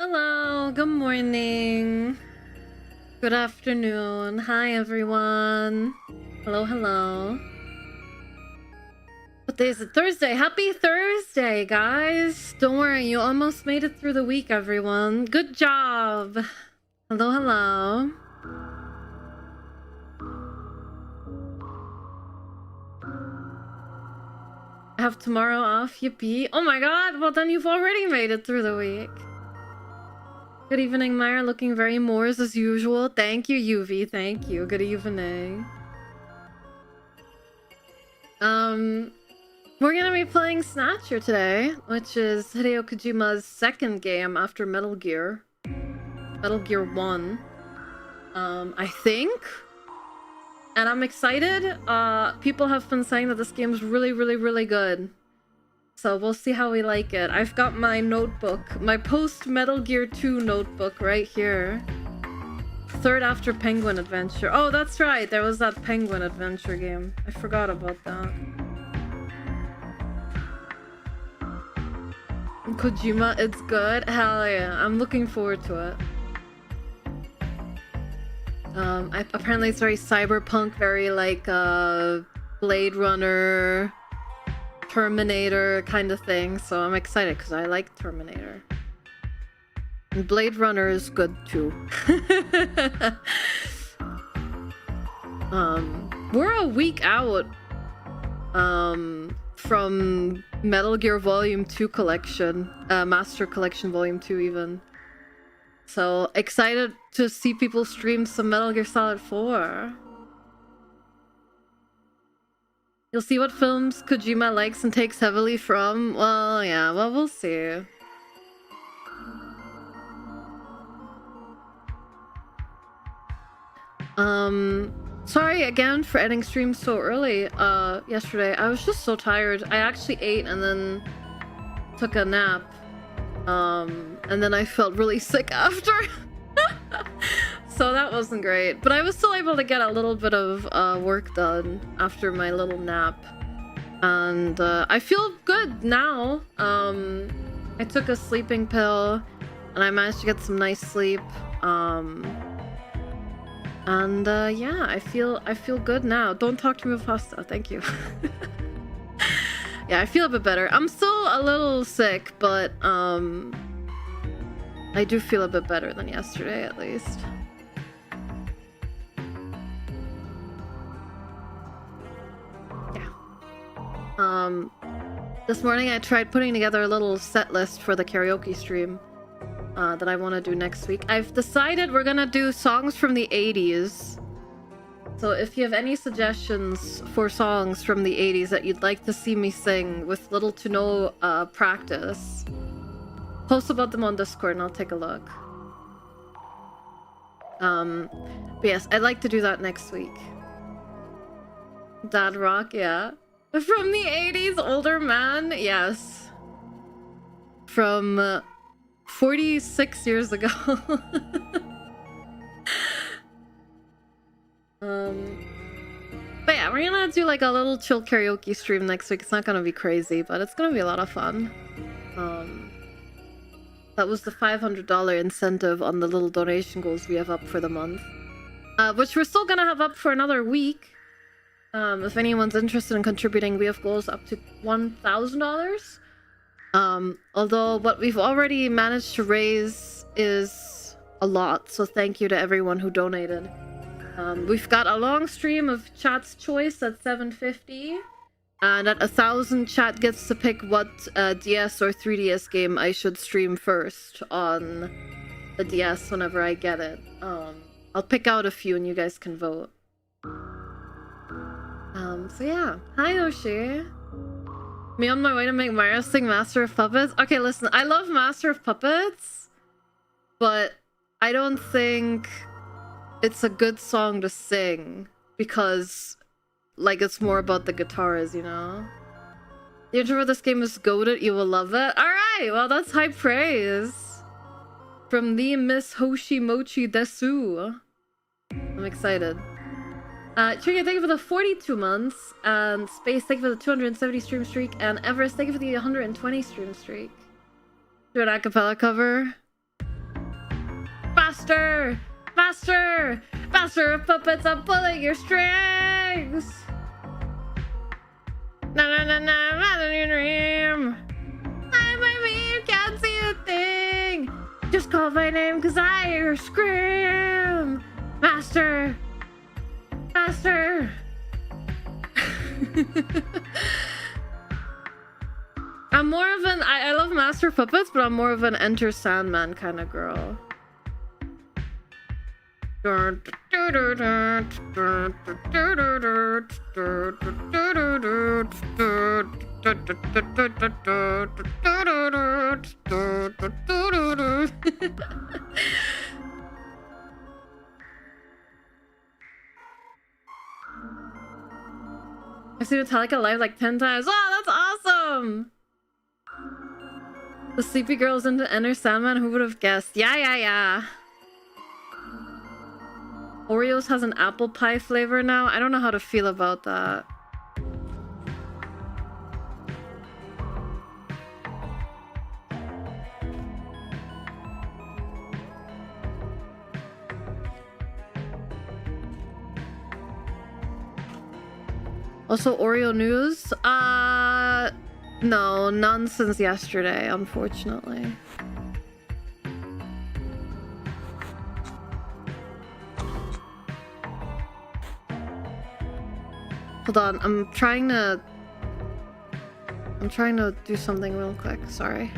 Hello, good morning. Good afternoon. Hi, everyone. Hello, hello. What day is it? Thursday. Happy Thursday, guys. Don't worry, you almost made it through the week, everyone. Good job. Hello, hello. I have tomorrow off, yippee. Oh my god, well then you've already made it through the week. Good evening, Myra. Looking very Moors as usual. Thank you, UV. Thank you. Good evening. We're gonna be playing Snatcher today, which is Hideo Kojima's second game after Metal Gear. Metal Gear 1. I think? And I'm excited. People have been saying that this game is really, really, really good. So we'll see how we like it. I've got my notebook, my post-Metal Gear 2 notebook right here. Third after Penguin Adventure. Oh, that's right. There was that Penguin Adventure game. I forgot about that. Kojima, it's good. Hell yeah. I'm looking forward to it. Apparently it's very cyberpunk, very like Blade Runner, Terminator kind of thing. So I'm excited because I like Terminator. And Blade Runner is good too. We're a week out from Metal Gear Volume 2 collection, Master Collection Volume 2 even. So excited to see people stream some Metal Gear Solid 4. You'll see what films Kojima likes and takes heavily from. Well, yeah, well, we'll see. Sorry again for ending stream so early yesterday. I was just so tired. I actually ate and then took a nap. And then I felt really sick after. So that wasn't great. But I was still able to get a little bit of work done after my little nap. And I feel good now. I took a sleeping pill and I managed to get some nice sleep. And yeah, I feel good now. Don't talk to me with pasta, thank you. Yeah, I feel a bit better. I'm still a little sick, but I do feel a bit better than yesterday at least. Yeah. This morning I tried putting together a little set list for the karaoke stream. That I want to do next week. I've decided we're gonna do songs from the 80s. So if you have any suggestions for songs from the 80s that you'd like to see me sing with little to no practice, post about them on Discord and I'll take a look. But yes, I'd like to do that next week. Dad rock, yeah. From the 80s, older man, yes. From 46 years ago. But yeah, we're gonna do like a little chill karaoke stream next week. It's not gonna be crazy, but it's gonna be a lot of fun. That was the $500 incentive on the little donation goals we have up for the month. Which we're still gonna have up for another week. If anyone's interested in contributing, we have goals up to $1,000. Although what we've already managed to raise is a lot, so thank you to everyone who donated. We've got a long stream of chat's choice at 750, and at 1,000 chat gets to pick what DS or 3DS game I should stream first on the DS whenever I get it. I'll pick out a few and you guys can vote. So yeah. Hi Oshi. Me on my way to make Myra sing Master of Puppets? Okay, listen, I love Master of Puppets, but I don't think it's a good song to sing because, like, it's more about the guitars, you know? The intro for this game is goated, you will love it. Alright, well, that's high praise. From the Miss Hoshi Mochi Desu. I'm excited. Trigger, thank you for the 42 months, and Space, thank you for the 270 stream streak, and Everest, thank you for the 120 stream streak. Do an acapella cover. Faster! Faster! Faster, puppets, I'm pulling your strings! Na na na na, rather than dream. I might be, you can't see a thing. Just call my name cause I hear scream. Master. Master. I'm more of an, I love Master of Puppets, but I'm more of an Enter Sandman kind of girl. I've seen Metallica live like 10 times. Oh, that's awesome! The Sleepy Girl's into Enter Sandman, who would have guessed? Yeah. Oreos has an apple pie flavor now. I don't know how to feel about that. Also, Oreo news? No, none since yesterday, unfortunately. Hold on, I'm trying to do something real quick, sorry.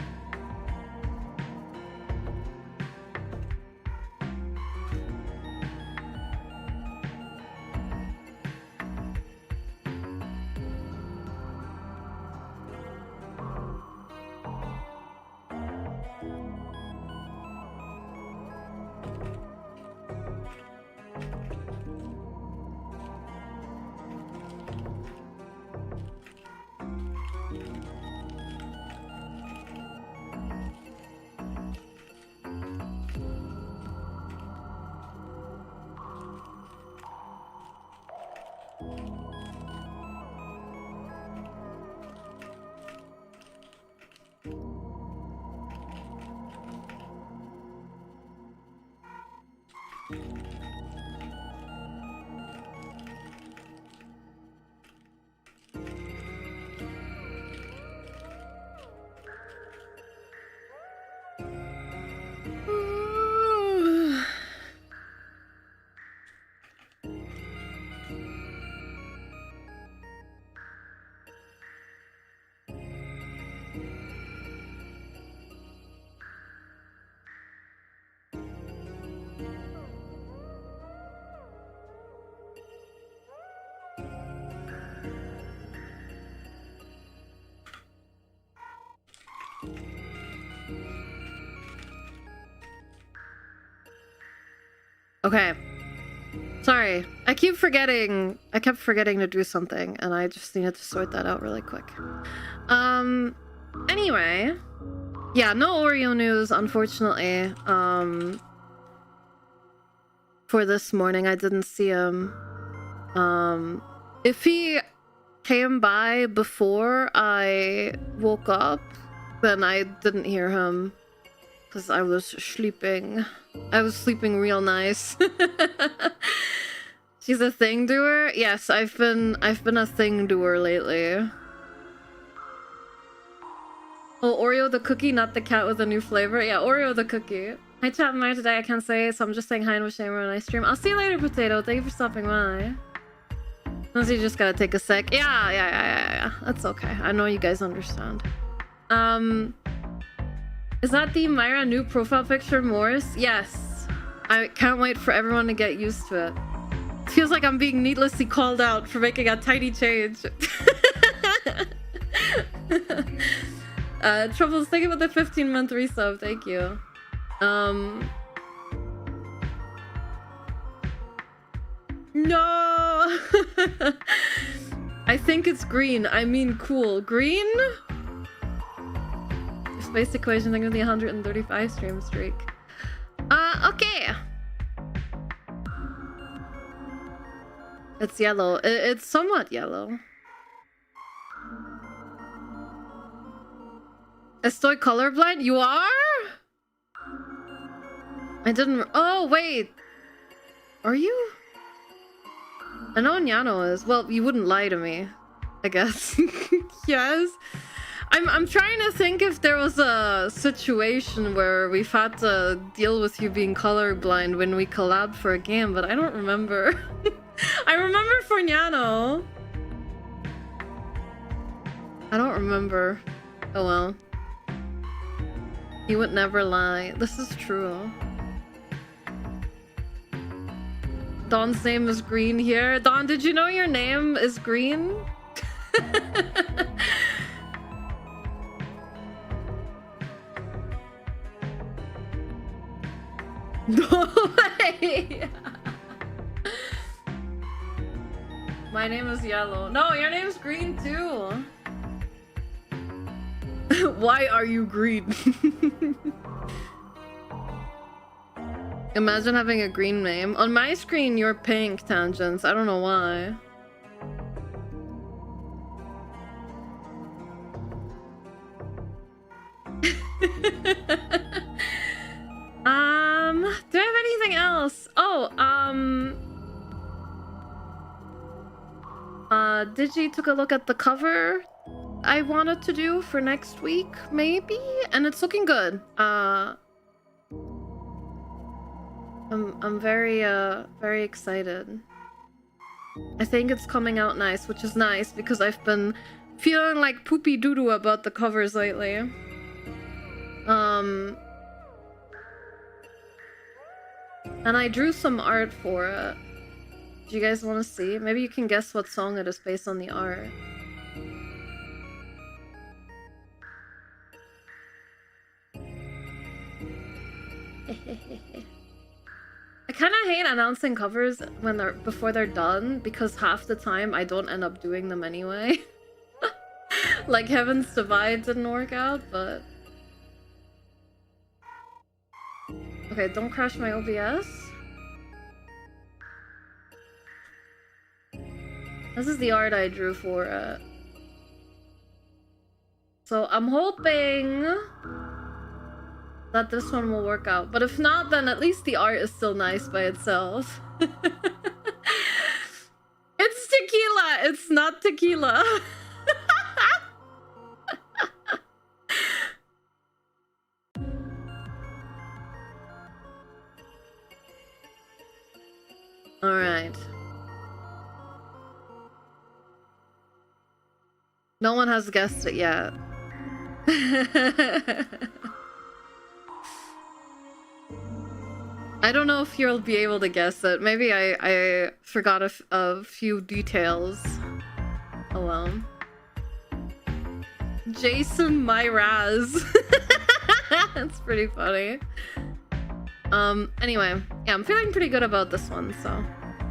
Okay. Sorry. I kept forgetting to do something, and I just needed to sort that out really quick. Anyway. Yeah, no Oreo news, unfortunately. For this morning, I didn't see him. If he came by before I woke up, then I didn't hear him. Because I was sleeping. I was sleeping real nice. She's a thing doer? Yes, I've been a thing doer lately. Oh, Oreo the cookie, not the cat with a new flavor. Yeah, Oreo the cookie. Hi, chat, Myra. Today I can't say, so I'm just saying hi and wishing everyone a nice stream. I'll see you later, Potato. Thank you for stopping by. Unless you just gotta take a sec. Yeah. That's okay. I know you guys understand. Is that the Myra new profile picture, Morris? Yes. I can't wait for everyone to get used to it. It feels like I'm being needlessly called out for making a tiny change. Troubles, thank you for the 15-month resub. Thank you. No! I think it's green. I mean cool. Green? Space equation, think of the 135 stream streak. Okay. It's yellow. It's somewhat yellow. Estoy colorblind? You are? I didn't... Oh, wait. Are you? I know Nyano is. Well, you wouldn't lie to me. I guess. Yes. I'm trying to think if there was a situation where we've had to deal with you being colorblind when we collabed for a game, but I don't remember. I remember for Nyano. I don't remember. Oh well. He would never lie. This is true. Dawn's name is Green here. Dawn, did you know your name is Green? No way! My name is Yellow. No, your name's Green too. Why are you green? Imagine having a green name. On my screen, you're pink, Tangents. I don't know why. Do I have anything else? Oh, Digi took a look at the cover I wanted to do for next week, maybe? And it's looking good. I'm very excited. I think it's coming out nice, which is nice because I've been feeling like poopy doo-doo about the covers lately. And I drew some art for it. Do you guys want to see? Maybe you can guess what song it is based on the art. I kind of hate announcing covers when before they're done because half the time I don't end up doing them anyway. Like Heaven's Divide didn't work out, but... Okay, don't crash my OBS. This is the art I drew for it. So I'm hoping that this one will work out. But if not, then at least the art is still nice by itself. It's tequila! It's not tequila! Alright. No one has guessed it yet. I don't know if you'll be able to guess it. Maybe I forgot a few details. Oh well. Jason Myraz. That's pretty funny. Anyway, yeah, I'm feeling pretty good about this one, so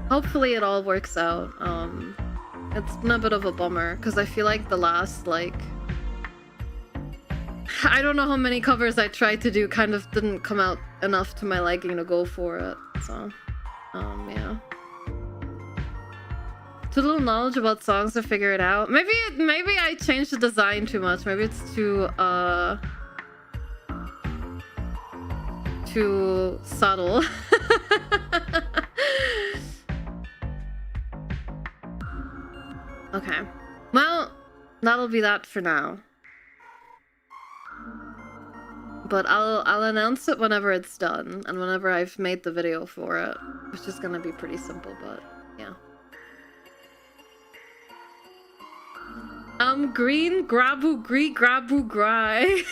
hopefully it all works out. It's been a bit of a bummer because I feel like the last, like, I don't know how many covers I tried to do kind of didn't come out enough to my liking to go for it, so yeah. Too little knowledge about songs to figure it out. Maybe I changed the design too much. Maybe it's too subtle. Okay. Well, that'll be that for now. But I'll announce it whenever it's done and whenever I've made the video for it, which is gonna be pretty simple, but yeah. Green grabu gree grabu gry.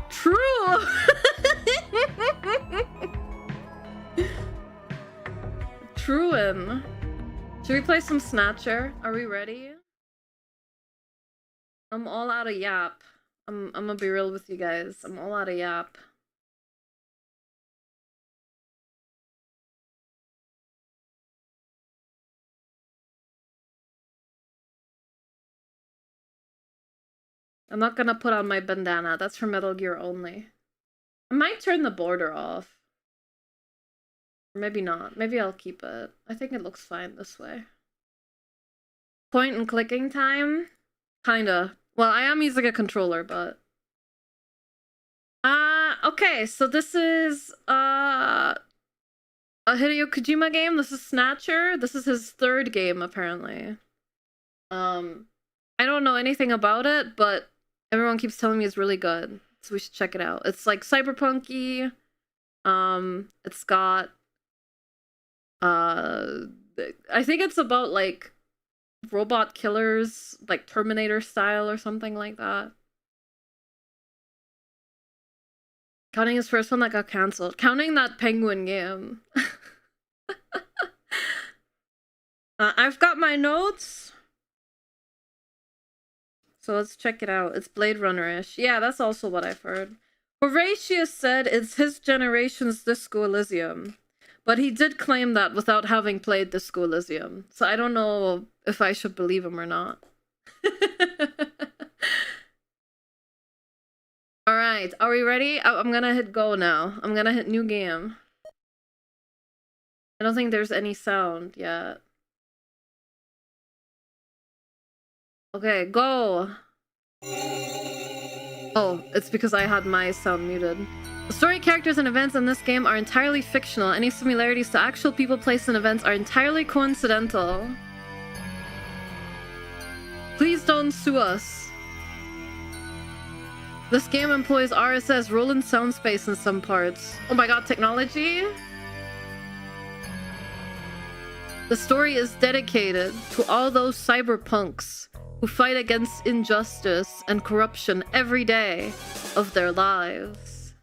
True. Truin. Should we play some Snatcher? Are we ready? I'm all out of yap. I'm gonna be real with you guys. I'm all out of yap. I'm not gonna put on my bandana. That's for Metal Gear only. I might turn the border off. Or maybe not. Maybe I'll keep it. I think it looks fine this way. Point and clicking time? Kinda. Well, I am using a controller, but... okay, so this is, A Hideo Kojima game. This is Snatcher. This is his third game, apparently. I don't know anything about it, but everyone keeps telling me it's really good, so we should check it out. It's like cyberpunky. It's got I think it's about like robot killers, like Terminator style or something like that. Counting his first one that got cancelled. Counting that penguin game. I've got my notes. So let's check it out. It's Blade Runner-ish. Yeah, that's also what I've heard. Horatius said it's his generation's Disco Elysium. But he did claim that without having played Disco Elysium. So I don't know if I should believe him or not. Alright, are we ready? I'm gonna hit go now. I'm gonna hit new game. I don't think there's any sound yet. Okay, go! Oh, it's because I had my sound muted. The story, characters, and events in this game are entirely fictional. Any similarities to actual people, places, and events are entirely coincidental. Please don't sue us. This game employs RSS, Roland sound space in some parts. Oh my god, technology? The story is dedicated to all those cyberpunks who fight against injustice and corruption every day of their lives.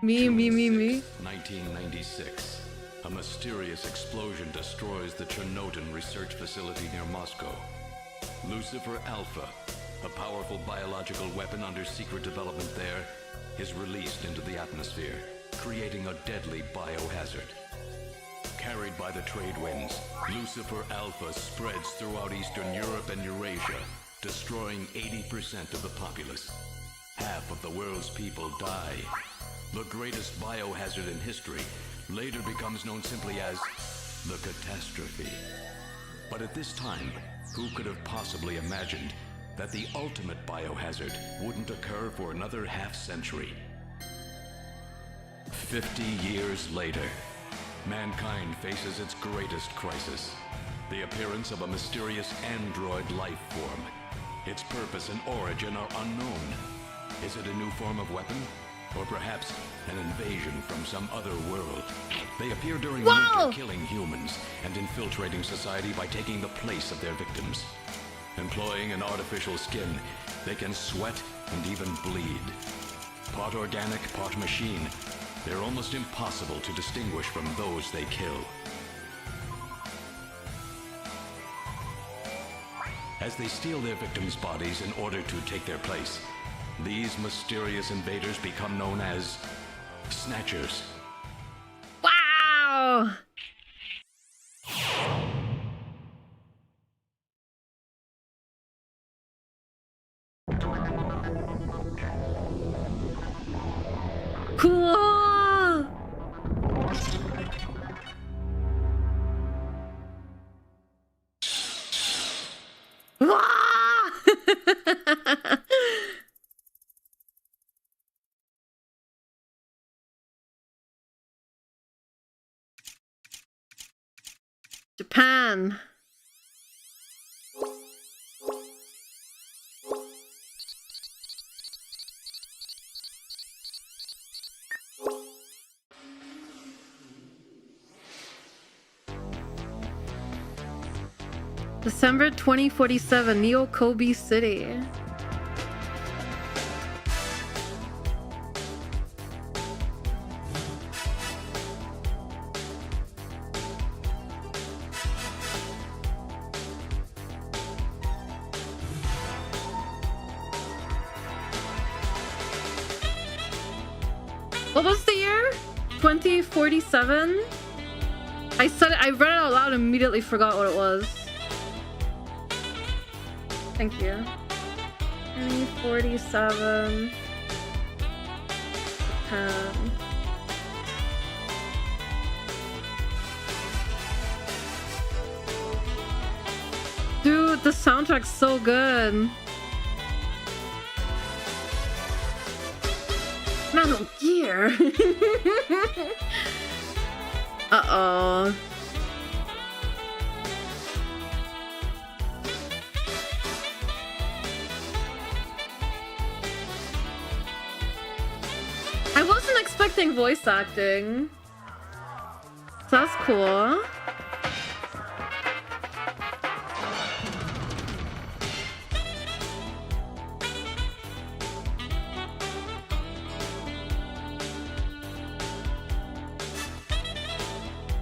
Me. 1996. A mysterious explosion destroys the Chernobyl research facility near Moscow. Lucifer Alpha, a powerful biological weapon under secret development there, is released into the atmosphere, creating a deadly biohazard. Carried by the trade winds, Lucifer Alpha spreads throughout Eastern Europe and Eurasia, destroying 80% of the populace. Half of the world's people die. The greatest biohazard in history later becomes known simply as the catastrophe. But at this time, who could have possibly imagined that the ultimate biohazard wouldn't occur for another half-century? 50 years later, mankind faces its greatest crisis. The appearance of a mysterious android life form. Its purpose and origin are unknown. Is it a new form of weapon? Or perhaps an invasion from some other world? They appear during winter, killing humans and infiltrating society by taking the place of their victims. Employing an artificial skin, they can sweat and even bleed. Part organic, part machine, they're almost impossible to distinguish from those they kill. As they steal their victims' bodies in order to take their place, these mysterious invaders become known as Snatchers. Wow! Cool! Wow! Japan. December 2047, Neo Kobe City. What was the year? 2047? I said it, I read it out loud and immediately forgot what it was. Thank you. 2047. Japan. Dude, the soundtrack's so good. got no gear. Uh-oh. I wasn't expecting voice acting. So that's cool.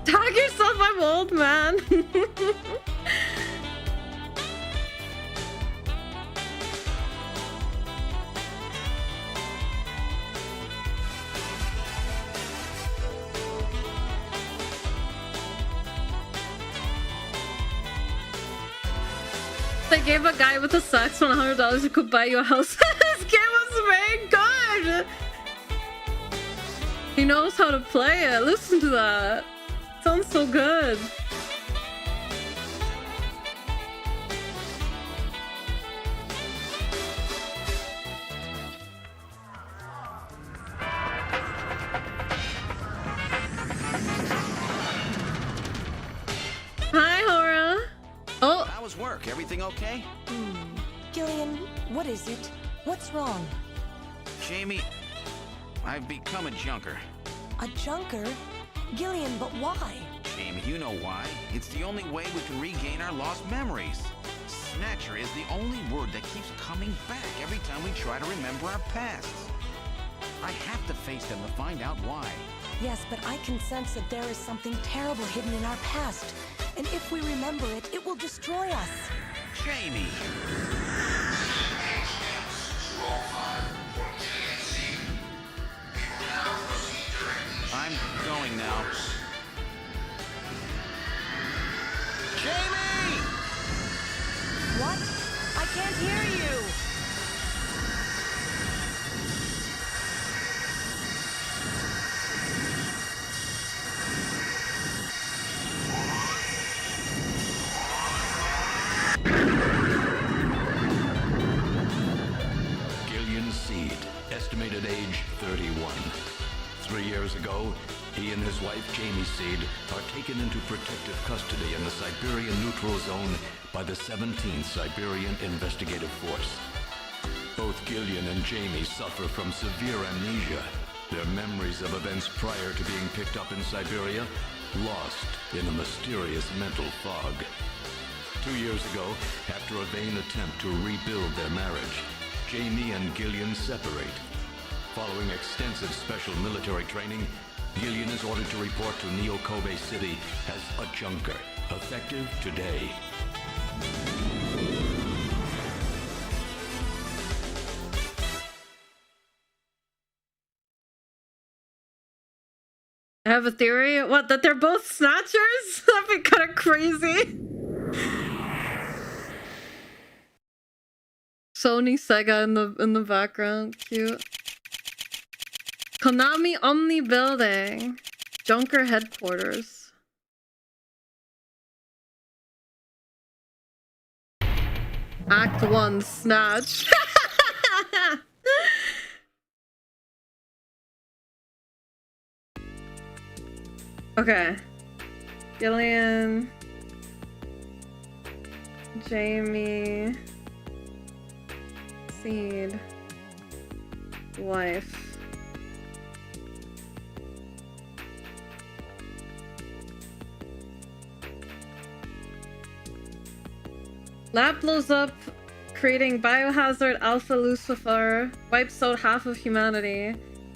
Tag yourself, I'm old, man. They gave a guy with a saxophone $100 who could buy you a house. This game was very good. He knows how to play it. Listen to that. Sounds so good. Hi, Hora. Oh. How was work? Everything okay? Gillian, what is it? What's wrong? Jamie, I've become a junker. A junker? Gillian, but why? Jamie, you know why. It's the only way we can regain our lost memories. Snatcher is the only word that keeps coming back every time we try to remember our pasts. I have to face them to find out why. Yes, but I can sense that there is something terrible hidden in our past. And if we remember it, it will destroy us. Jamie! I'm going now. Jamie! What? I can't hear you! Gillian Seed, estimated age 31. 3 years ago, he and his wife Jamie Seed are taken into protective custody in the Siberian Neutral Zone by the 17th Siberian Investigative Force. Both Gillian and Jamie suffer from severe amnesia. Their memories of events prior to being picked up in Siberia lost in a mysterious mental fog. 2 years ago, after a vain attempt to rebuild their marriage, Jamie and Gillian separate. Following extensive special military training, Gillian is ordered to report to Neo Kobe City as a junker, effective today. I have a theory. What? That they're both snatchers? That'd be kind of crazy. Sony Sega in the background. Cute. Konami Omni Building. Junker headquarters. Act 1 Snatch. Okay. Gillian. Jamie. Seed. Wife. Lab blows up, creating biohazard Alpha Lucifer, wipes out half of humanity.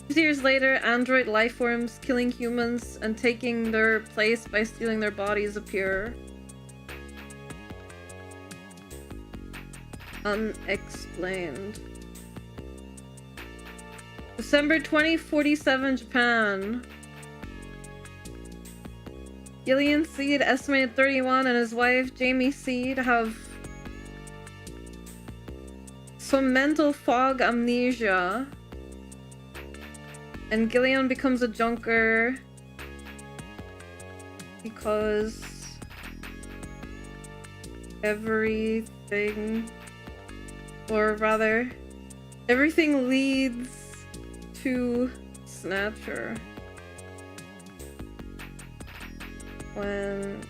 2 years later, android lifeforms killing humans and taking their place by stealing their bodies appear. Unexplained. December 2047, Japan. Gillian Seed, estimated 31, and his wife, Jamie Seed, have some mental fog amnesia. And Gillian becomes a junker because everything, or rather, everything leads to Snatcher when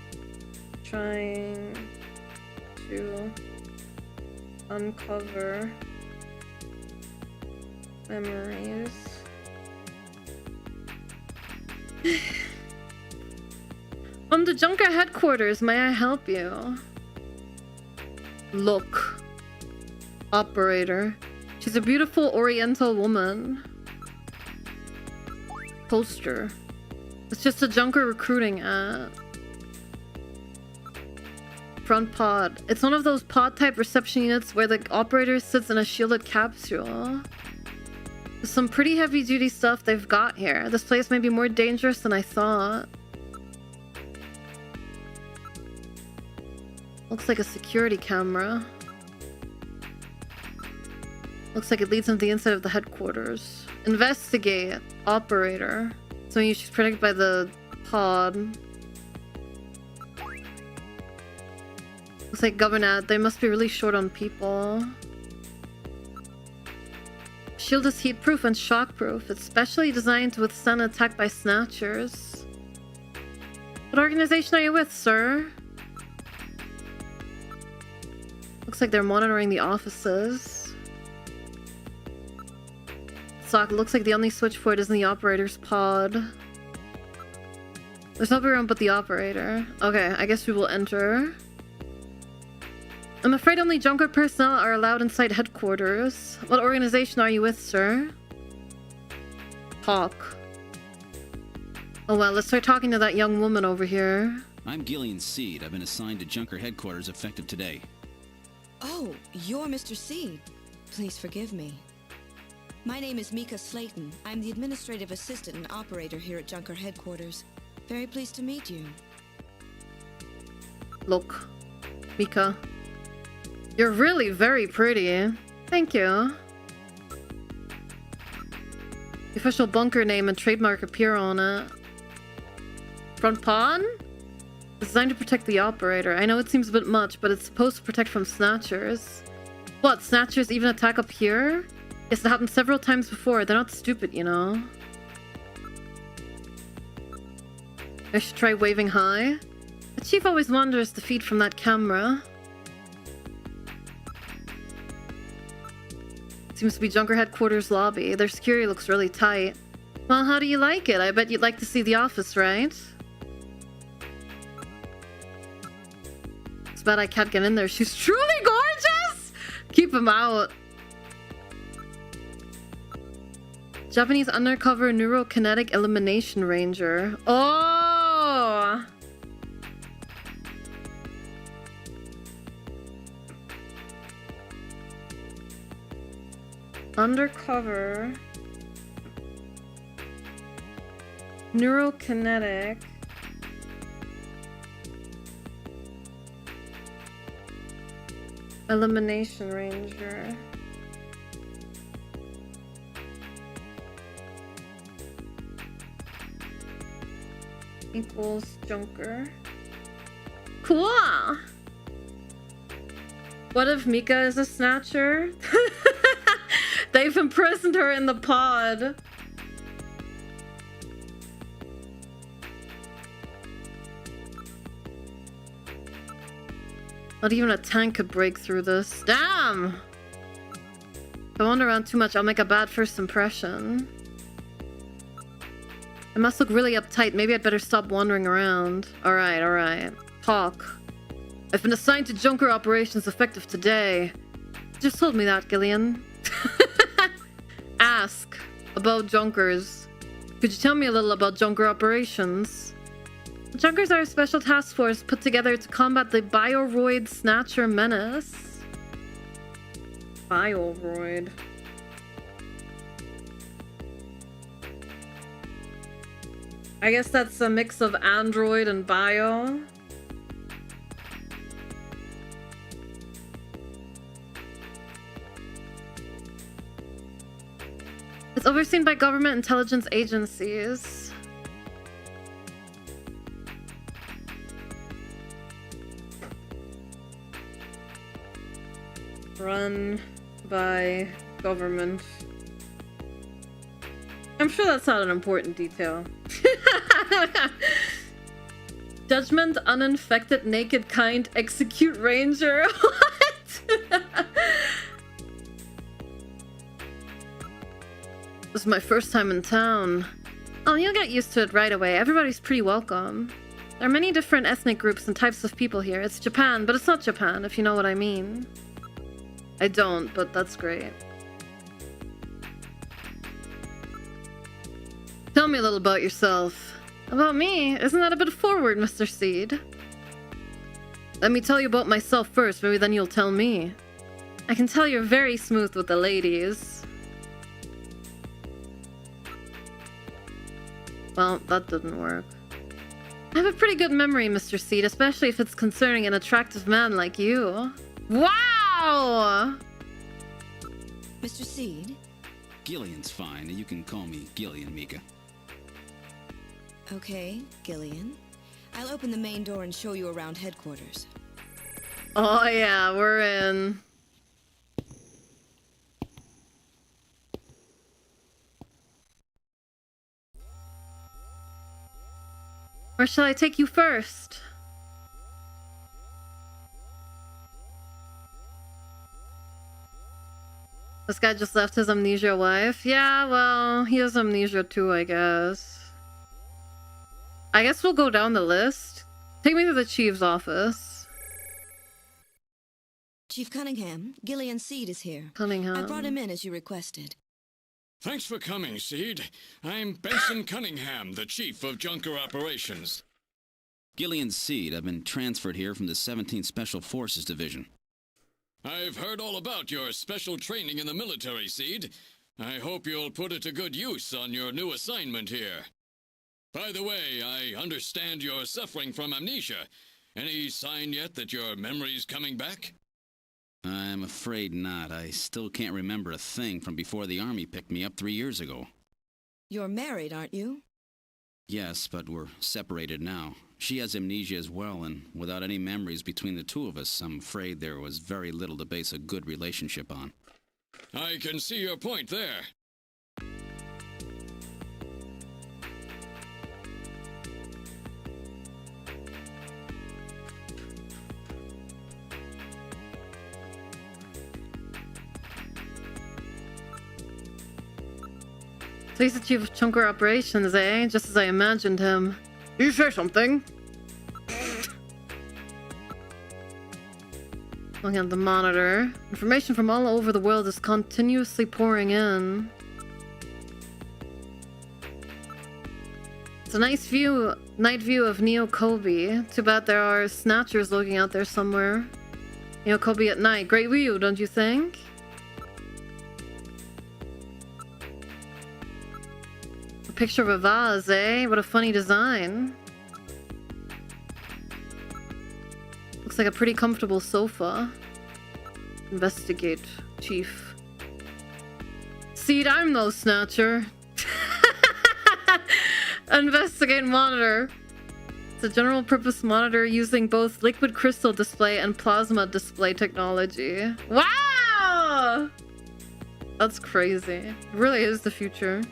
trying to uncover memories. From the Junker headquarters, may I help you? Look. Operator. She's a beautiful oriental woman. Poster. It's just a Junker recruiting ad. Front pod. It's one of those pod type reception units where the operator sits in a shielded capsule. There's some pretty heavy duty stuff they've got here. This place may be more dangerous than I thought. Looks like a security camera. Looks like it leads into the inside of the headquarters. Investigate. Operator. So you should protected by the pod. Looks like Governat. They must be really short on people. Shield is heat-proof and shock-proof. It's specially designed to withstand an attack by Snatchers. What organization are you with, sir? Looks like they're monitoring the offices. Sock, looks like the only switchboard is in the operator's pod. There's nobody around but the operator. Okay, I guess we will enter. I'm afraid only Junker personnel are allowed inside headquarters. What organization are you with, sir? Talk. Oh well, let's start talking to that young woman over here. I'm Gillian Seed. I've been assigned to Junker headquarters effective today. Oh, you're Mr. Seed. Please forgive me. My name is Mika Slayton. I'm the administrative assistant and operator here at Junker headquarters. Very pleased to meet you. Look, Mika. You're really very pretty. Thank you. The official bunker name and trademark appear on it. Front pawn? Designed to protect the operator. I know it seems a bit much, but it's supposed to protect from Snatchers. What, Snatchers even attack up here? Yes, it happened several times before. They're not stupid, you know. I should try waving high. The chief always monitors the feed from that camera. Seems to be Junker headquarters lobby. Their security looks really tight. Well, how do you like it? I bet you'd like to see the office, right? It's bad I can't get in there. She's truly gorgeous! Keep him out. Japanese undercover neurokinetic elimination ranger. Oh! Undercover neurokinetic elimination ranger. Equals Junker. Cool! What if Mika is a Snatcher? They've imprisoned her in the pod. Not even a tank could break through this. Damn! If I wander around too much, I'll make a bad first impression. I must look really uptight. Maybe I'd better stop wandering around. Alright, alright. Talk. I've been assigned to Junker operations effective today. Just told me that, Gillian. Ask about Junkers. Could you tell me a little about Junker operations? Junkers are a special task force put together to combat the Bioroid Snatcher menace. Bioroid. I guess that's a mix of android and bio. It's overseen by government intelligence agencies. Run by government I'm sure that's not an important detail. Judgment, uninfected, naked kind, execute ranger. What? This is my first time in town. Oh, you'll get used to it right away. Everybody's pretty welcome. There are many different ethnic groups and types of people here. It's Japan, but it's not Japan, if you know what I mean. I don't, but that's great. Tell me a little about yourself. About me? Isn't that a bit forward, Mr. Seed? Let me tell you about myself first, maybe then you'll tell me. I can tell you're very smooth with the ladies. Well, that didn't work. I have a pretty good memory, Mr. Seed, especially if it's concerning an attractive man like you. Wow! Mr. Seed? Gillian's fine. You can call me Gillian, Mika. Okay, Gillian. I'll open the main door and show you around headquarters. Oh yeah, we're in. Where shall I take you first? This guy just left his amnesia wife. Yeah, well, he has amnesia too, I guess. I guess we'll go down the list. Take me to the chief's office. Chief Cunningham, Gillian Seed is here. Cunningham. I brought him in as you requested. Thanks for coming, Seed. I'm Benson Cunningham, the Chief of Junker Operations. Gillian Seed. I've been transferred here from the 17th Special Forces Division. I've heard all about your special training in the military, Seed. I hope you'll put it to good use on your new assignment here. By the way, I understand you're suffering from amnesia. Any sign yet that your memory's coming back? I'm afraid not. I still can't remember a thing from before the Army picked me up 3 years ago. You're married, aren't you? Yes, but we're separated now. She has amnesia as well, and without any memories between the two of us, I'm afraid there was very little to base a good relationship on. I can see your point there. So he's the chief of Junker Operations, eh? Just as I imagined him. You say something? Looking at the monitor. Information from all over the world is continuously pouring in. It's a nice view, night view of Neo Kobe. Too bad there are snatchers looking out there somewhere. Neo Kobe at night. Great view, don't you think? A picture of a vase, eh? What a funny design. Looks like a pretty comfortable sofa. Investigate, Chief. Seed, I'm no snatcher. Investigate monitor. It's a general purpose monitor using both liquid crystal display and plasma display technology. Wow! That's crazy. It really is the future.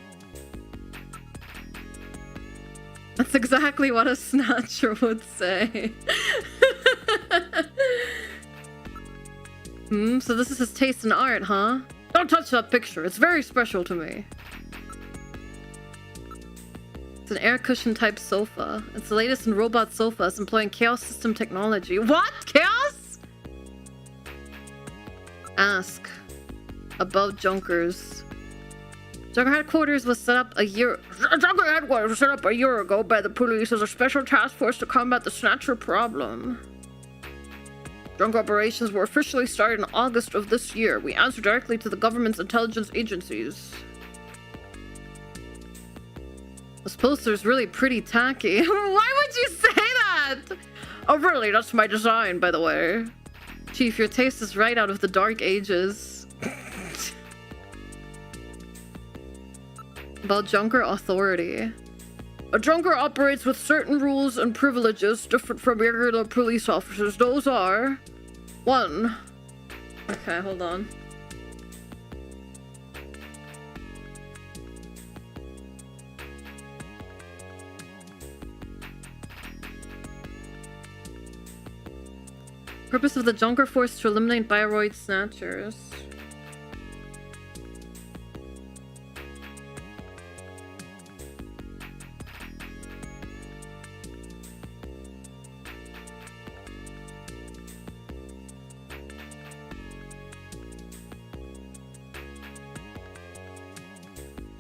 That's exactly what a snatcher would say. So this is his taste in art, huh? Don't touch that picture. It's very special to me. It's an air cushion type sofa. It's the latest in robot sofas employing Chaos System technology. What? Chaos? Ask about Junkers. Junker Headquarters was set up a year... Junker Headquarters was set up a year ago by the police as a special task force to combat the Snatcher problem. Junker operations were officially started in August of this year. We answer directly to the government's intelligence agencies. This poster's really pretty tacky. Why would you say that? Oh really, that's my design, by the way. Chief, your taste is right out of the dark ages. About Junker authority. A Junker operates with certain rules and privileges different from regular police officers. Those are... 1. Okay, hold on. Purpose of the Junker Force to eliminate Bioroid Snatchers.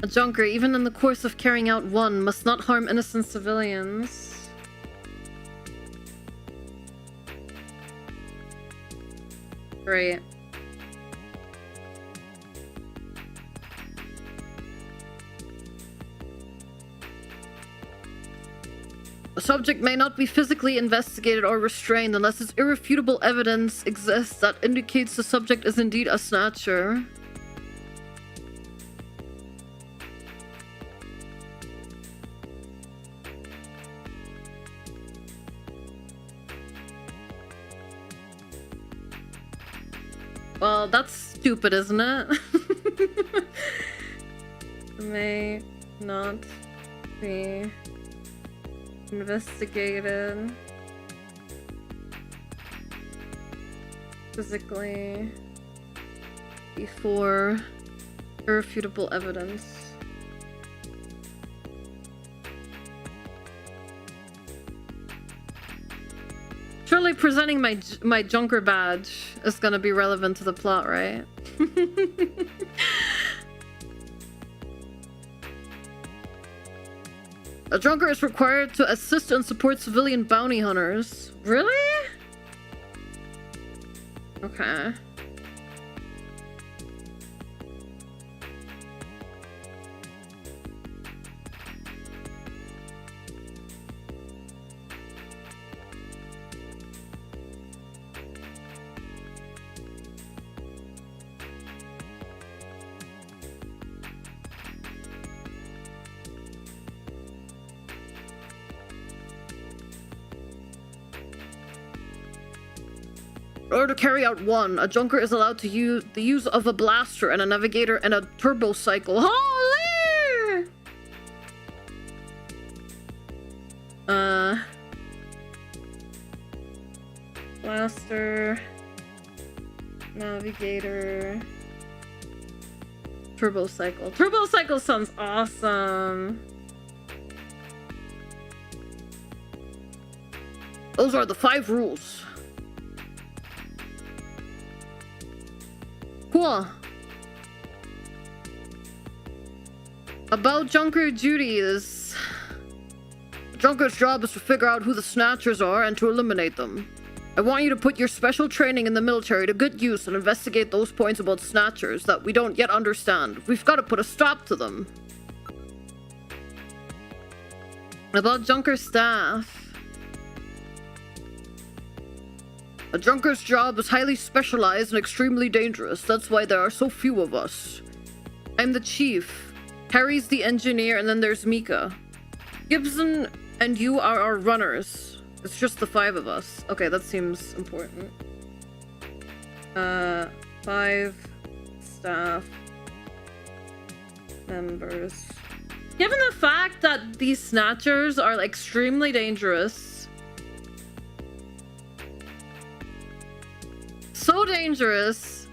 A Junker, even in the course of carrying out one, must not harm innocent civilians. Great. A subject may not be physically investigated or restrained unless its irrefutable evidence exists that indicates the subject is indeed a Snatcher. Well, that's stupid, isn't it? May not be investigated physically before irrefutable evidence. Surely presenting my Junker badge is gonna be relevant to the plot, right? A Junker is required to assist and support civilian bounty hunters. Really? Okay. In order to carry out one, a Junker is allowed to use the use of a blaster and a navigator and a turbo cycle. Holy! Blaster, navigator, turbo cycle. Turbo cycle sounds awesome. Those are the 5 rules. Cool. About Junker duties. The Junker's job is to figure out who the Snatchers are and to eliminate them. I want you to put your special training in the military to good use and investigate those points about Snatchers that we don't yet understand. We've got to put a stop to them. About Junker staff. A Junker's job is highly specialized and extremely dangerous. That's why there are so few of us. I'm the chief. Harry's the engineer, and then there's Mika. Gibson and you are our runners. It's just the 5 of us. Okay, that seems important. 5 staff members. Given the fact that these Snatchers are like, extremely dangerous, so dangerous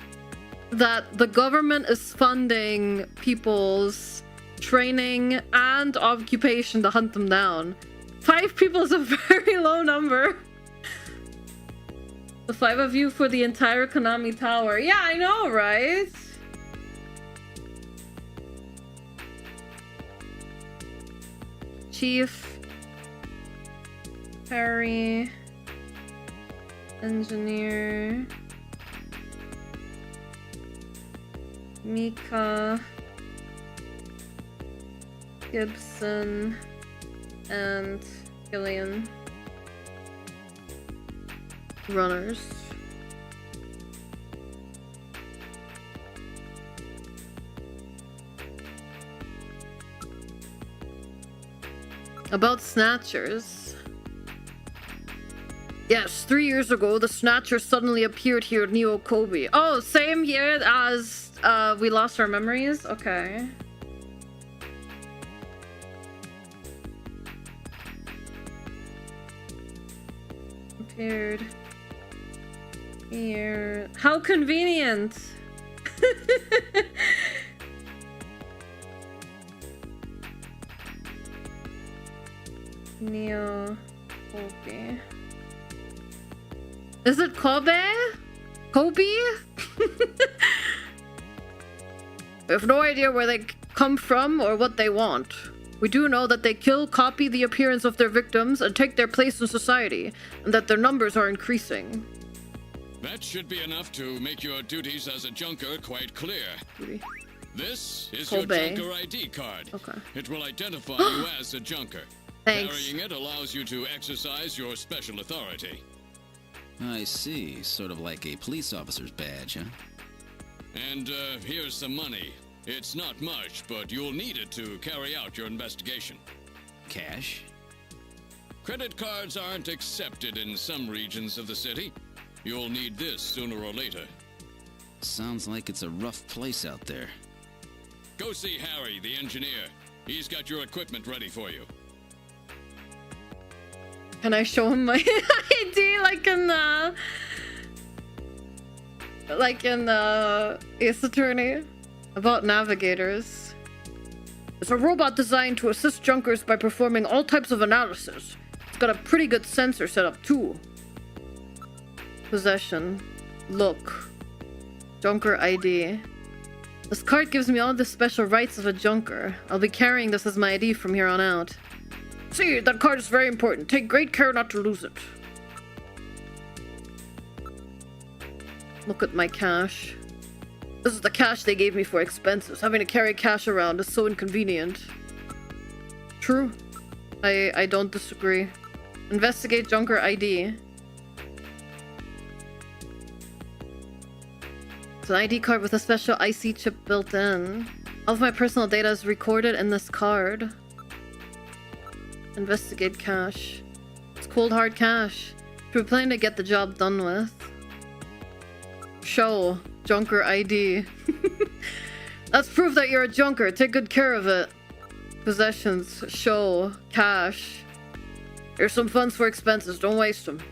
that the government is funding people's training and occupation to hunt them down. 5 people is a very low number. The 5 of you for the entire Konami Tower. Yeah, I know, right? Chief, Harry, engineer, Mika, Gibson, and Gillian. Runners. About Snatchers. Yes, 3 years ago, the Snatcher suddenly appeared here at Neo Kobe. Oh, same year as we lost our memories? Okay. Appeared Here. How convenient! Neo Kobe. Is it Kobe? Kobe? We have no idea where they come from or what they want. We do know that they kill, copy the appearance of their victims, and take their place in society, and that their numbers are increasing. That should be enough to make your duties as a junker quite clear. Duty. This is Kobe. your junker ID card. Okay. It will identify you as a junker. Thanks. Carrying it allows you to exercise your special authority. I see. Sort of like a police officer's badge, huh? And here's some money. It's not much, but you'll need it to carry out your investigation. Cash? Credit cards aren't accepted in some regions of the city. You'll need this sooner or later. Sounds like it's a rough place out there. Go see Harry, the engineer. He's got your equipment ready for you. Can I show him my ID like in Ace Attorney? About navigators. It's a robot designed to assist junkers by performing all types of analysis. It's got a pretty good sensor setup too. Possession. Look. Junker ID. This card gives me all the special rights of a junker. I'll be carrying this as my ID from here on out. See, that card is very important. Take great care not to lose it. Look at my cash. This is the cash they gave me for expenses. Having to carry cash around is so inconvenient. True. I don't disagree. Investigate Junker ID. It's an ID card with a special IC chip built in. All of my personal data is recorded in this card. Investigate cash. It's cold hard cash. We're planning to get the job done with. Show. Junker ID. That's proof that you're a junker. Take good care of it. Possessions. Show. Cash. Here's some funds for expenses. Don't waste them.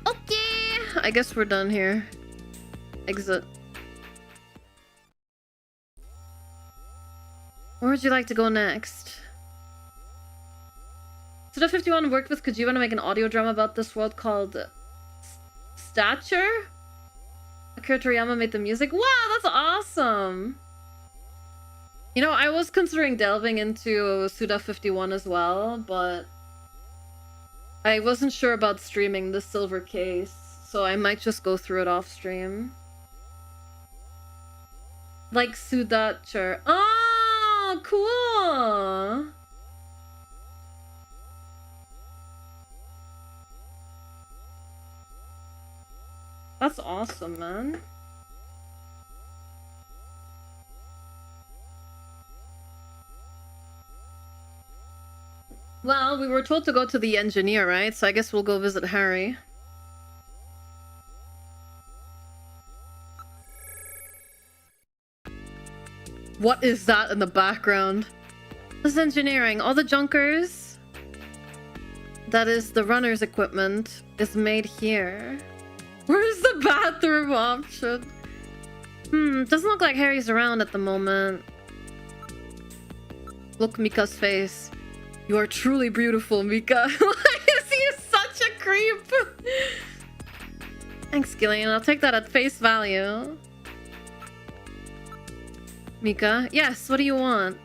Okay. I guess we're done here. Exit. Where would you like to go next? Suda 51 worked with Kojima to make an audio drama about this world called Snatcher? Akira Toriyama made the music. Wow, that's awesome! You know, I was considering delving into Suda 51 as well, but I wasn't sure about streaming the silver case, so I might just go through it off stream. Like Sudacher. Oh, cool! That's awesome, man. Well, we were told to go to the engineer, right? So I guess we'll go visit Harry. What is that in the background? This is engineering. All the junkers, that is the runner's equipment, is made here. Where's the bathroom option? Doesn't look like Harry's around at the moment. Look, Mika's face. You are truly beautiful, Mika. Why is he such a creep? Thanks, Gillian. I'll take that at face value. Mika? Yes, what do you want?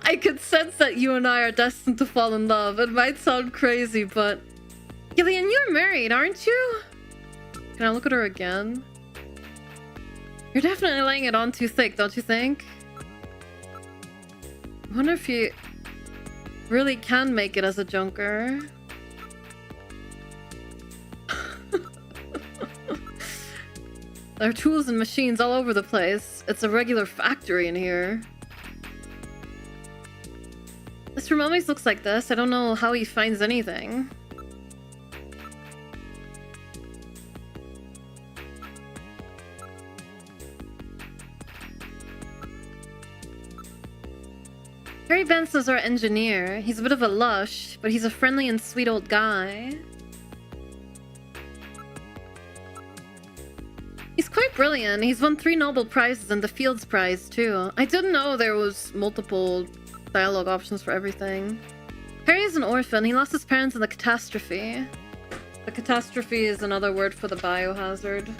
I could sense that you and I are destined to fall in love. It might sound crazy, but... Gillian, you're married, aren't you? Can I look at her again? You're definitely laying it on too thick, don't you think? I wonder if you really can make it as a junker. There are tools and machines all over the place. It's a regular factory in here. This room always looks like this. I don't know how he finds anything. Harry Benson's our engineer. He's a bit of a lush, but he's a friendly and sweet old guy. He's quite brilliant. He's won 3 Nobel Prizes and the Fields Prize, too. I didn't know there was multiple dialogue options for everything. Harry is an orphan. He lost his parents in the catastrophe. The catastrophe is another word for the biohazard.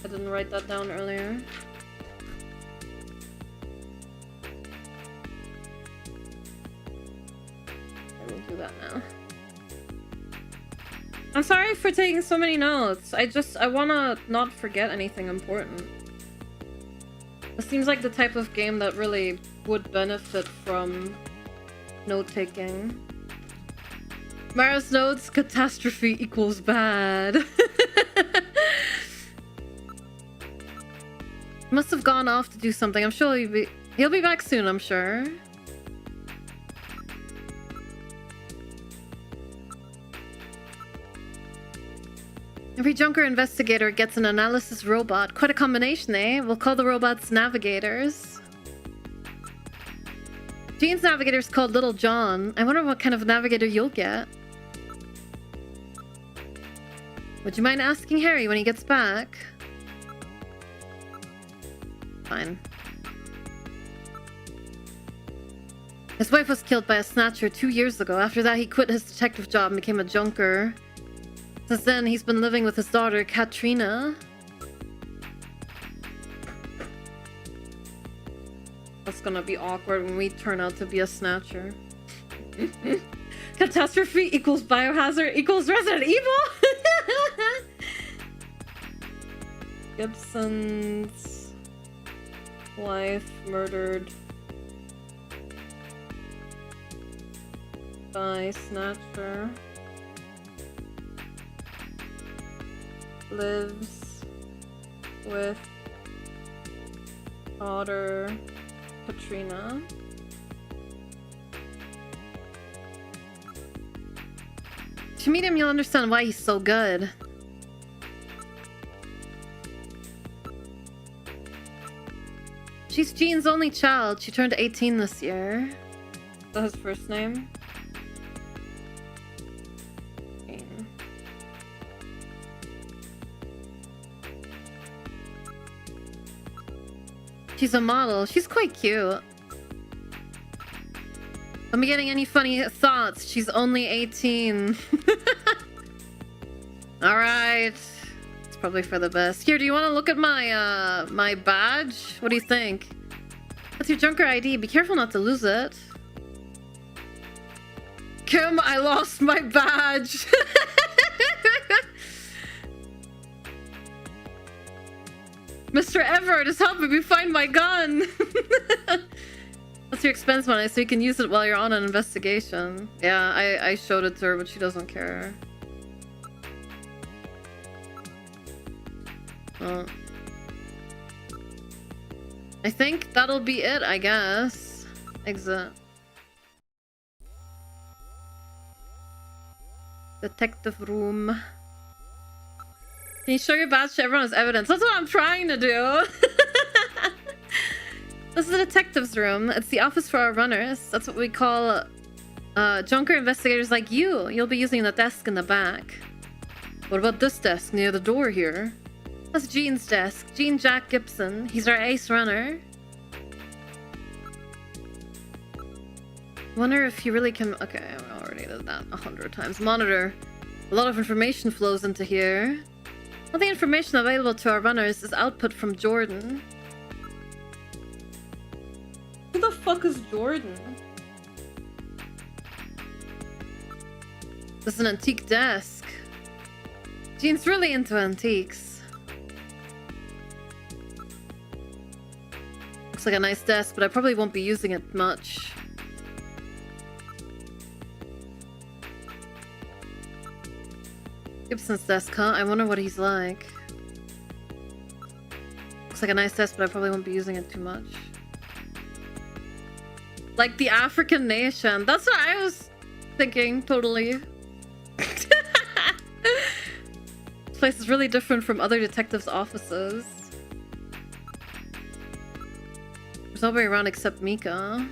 I didn't write that down earlier. I will do that now. I'm sorry for taking so many notes. I wanna not forget anything important. It seems like the type of game that really would benefit from note-taking. Myra's notes, catastrophe equals bad. Must have gone off to do something. I'm sure he'll be back soon, I'm sure. Every Junker investigator gets an analysis robot. Quite a combination, eh? We'll call the robots navigators. Jean's navigator's called Little John. I wonder what kind of navigator you'll get. Would you mind asking Harry when he gets back? Fine. His wife was killed by a Snatcher 2 years ago. After that, he quit his detective job and became a Junker. Since then, he's been living with his daughter, Katrina. That's gonna be awkward when we turn out to be a Snatcher. Catastrophe equals biohazard equals Resident Evil? Gibson's wife murdered by Snatcher. Lives with daughter Katrina. If you meet him, you'll understand why he's so good. She's Jean's only child. She turned 18 this year. Is that his first name? She's a model. She's quite cute. Am I getting any funny thoughts? She's only 18. Alright. It's probably for the best. Here, do you want to look at my, my badge? What do you think? That's your Junker ID. Be careful not to lose it. Kim, I lost my badge. Mr. Everett is helping me find my gun. That's your expense money, so you can use it while you're on an investigation. Yeah, I showed it to her, but she doesn't care. Well, I think that'll be it, I guess. Exit. Detective room. Can you show your badge to everyone as evidence? That's what I'm trying to do. This is the detective's room. It's the office for our runners. That's what we call Junker investigators like you. You'll be using the desk in the back. What about this desk near the door here? That's Jean's desk. Jean Jack Gibson. He's our ace runner. Wonder if he really can... Okay, I already did that 100 times. Monitor. A lot of information flows into here. All the information available to our runners is output from Jordan. Who the fuck is Jordan? This is an antique desk. Jean's really into antiques. Looks like a nice desk, but I probably won't be using it much. Gibson's desk, huh? I wonder what he's like. Looks like a nice desk, but I probably won't be using it too much. Like the African nation. That's what I was thinking, totally. This place is really different from other detectives' offices. There's nobody around except Mika.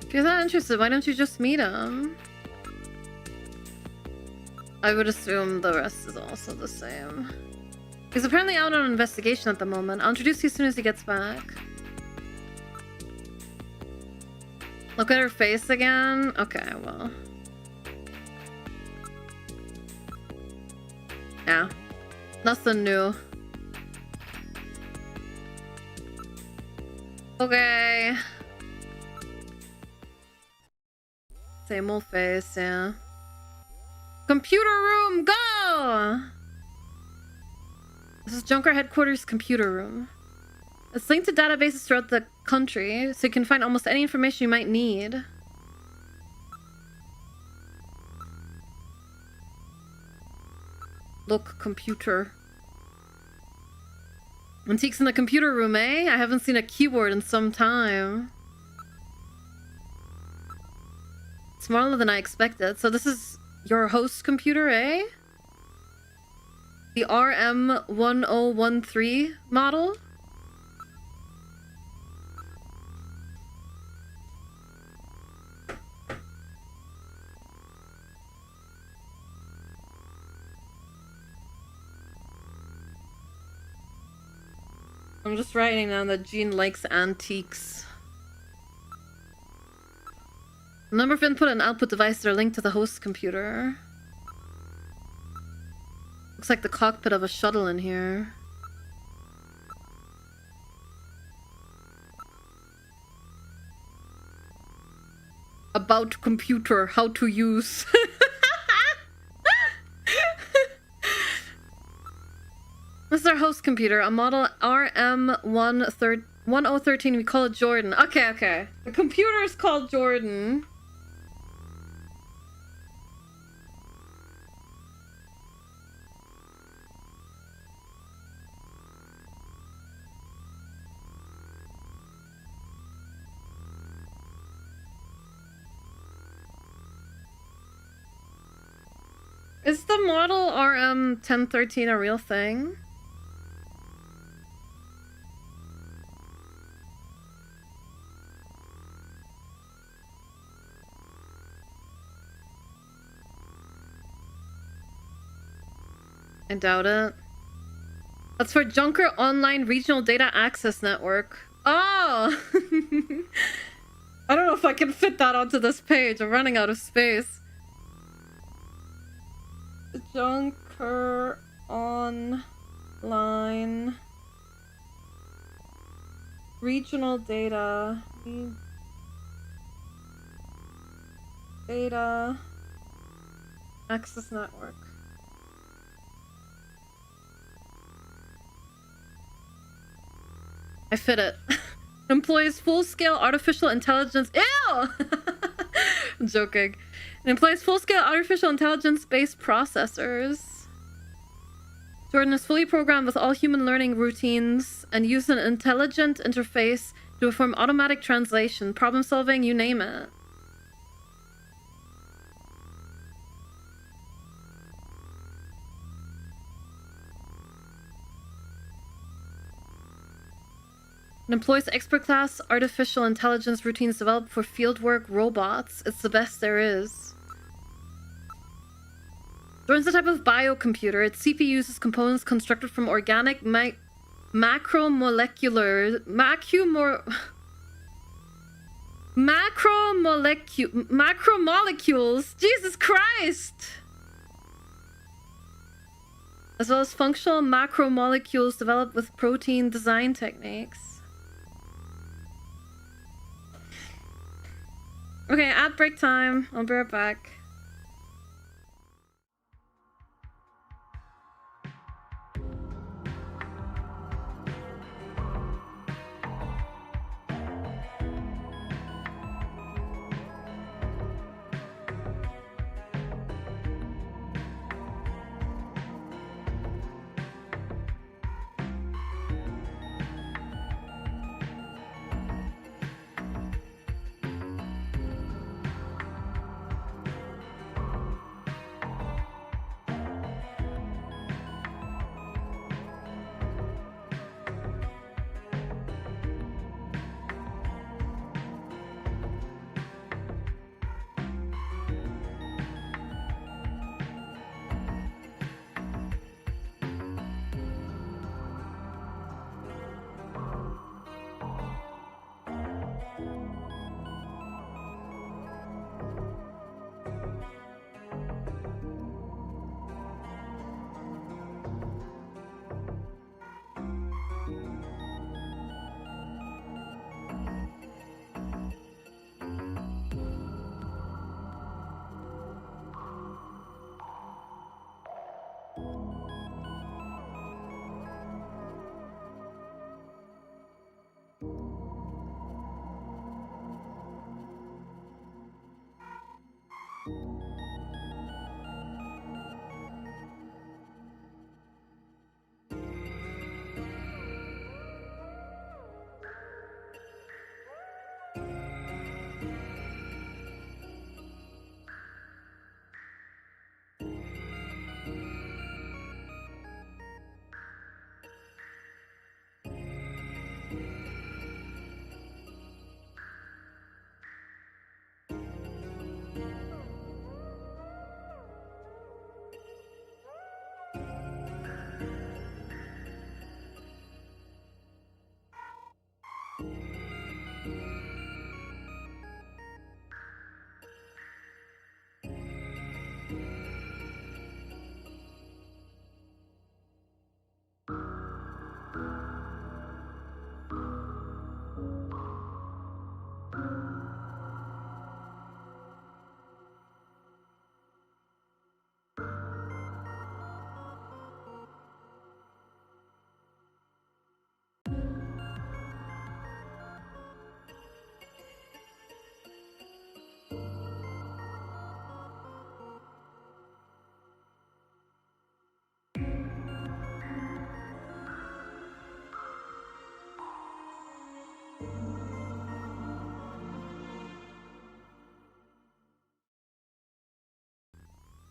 If you're not interested, why don't you just meet him? I would assume the rest is also the same. He's apparently out on an investigation at the moment. I'll introduce you as soon as he gets back. Look at her face again? Okay, well. Yeah. Nothing new. Okay. Same old face, yeah. Computer room, go! This is Junker Headquarters computer room. It's linked to databases throughout the country, so you can find almost any information you might need. Look, computer. Antiques in the computer room, eh? I haven't seen a keyboard in some time. Smaller than I expected. So this is your host computer, eh? The RM1013 model? I'm just writing down that Jean likes antiques. The number of input and output devices are linked to the host computer. Looks like the cockpit of a shuttle in here. About computer, how to use. This is our host computer, a model RM1013. We call it Jordan. Okay, okay. The computer is called Jordan. Is the model RM1013 a real thing? I doubt it. That's for Junker Online Regional Data Access Network. Oh! I don't know if I can fit that onto this page. I'm running out of space. Junker Online Regional Data Access Network. I fit it. Employs full-scale artificial intelligence. Ew! I'm joking. It employs full-scale artificial intelligence-based processors. Jordan is fully programmed with all human learning routines and uses an intelligent interface to perform automatic translation, problem solving, you name it. It employs expert-class artificial intelligence routines developed for fieldwork robots. It's the best there is. Jordan's a type of biocomputer. Its CPU uses components constructed from organic macromolecules. Jesus Christ! As well as functional macromolecules developed with protein design techniques. Okay, at break time. I'll be right back.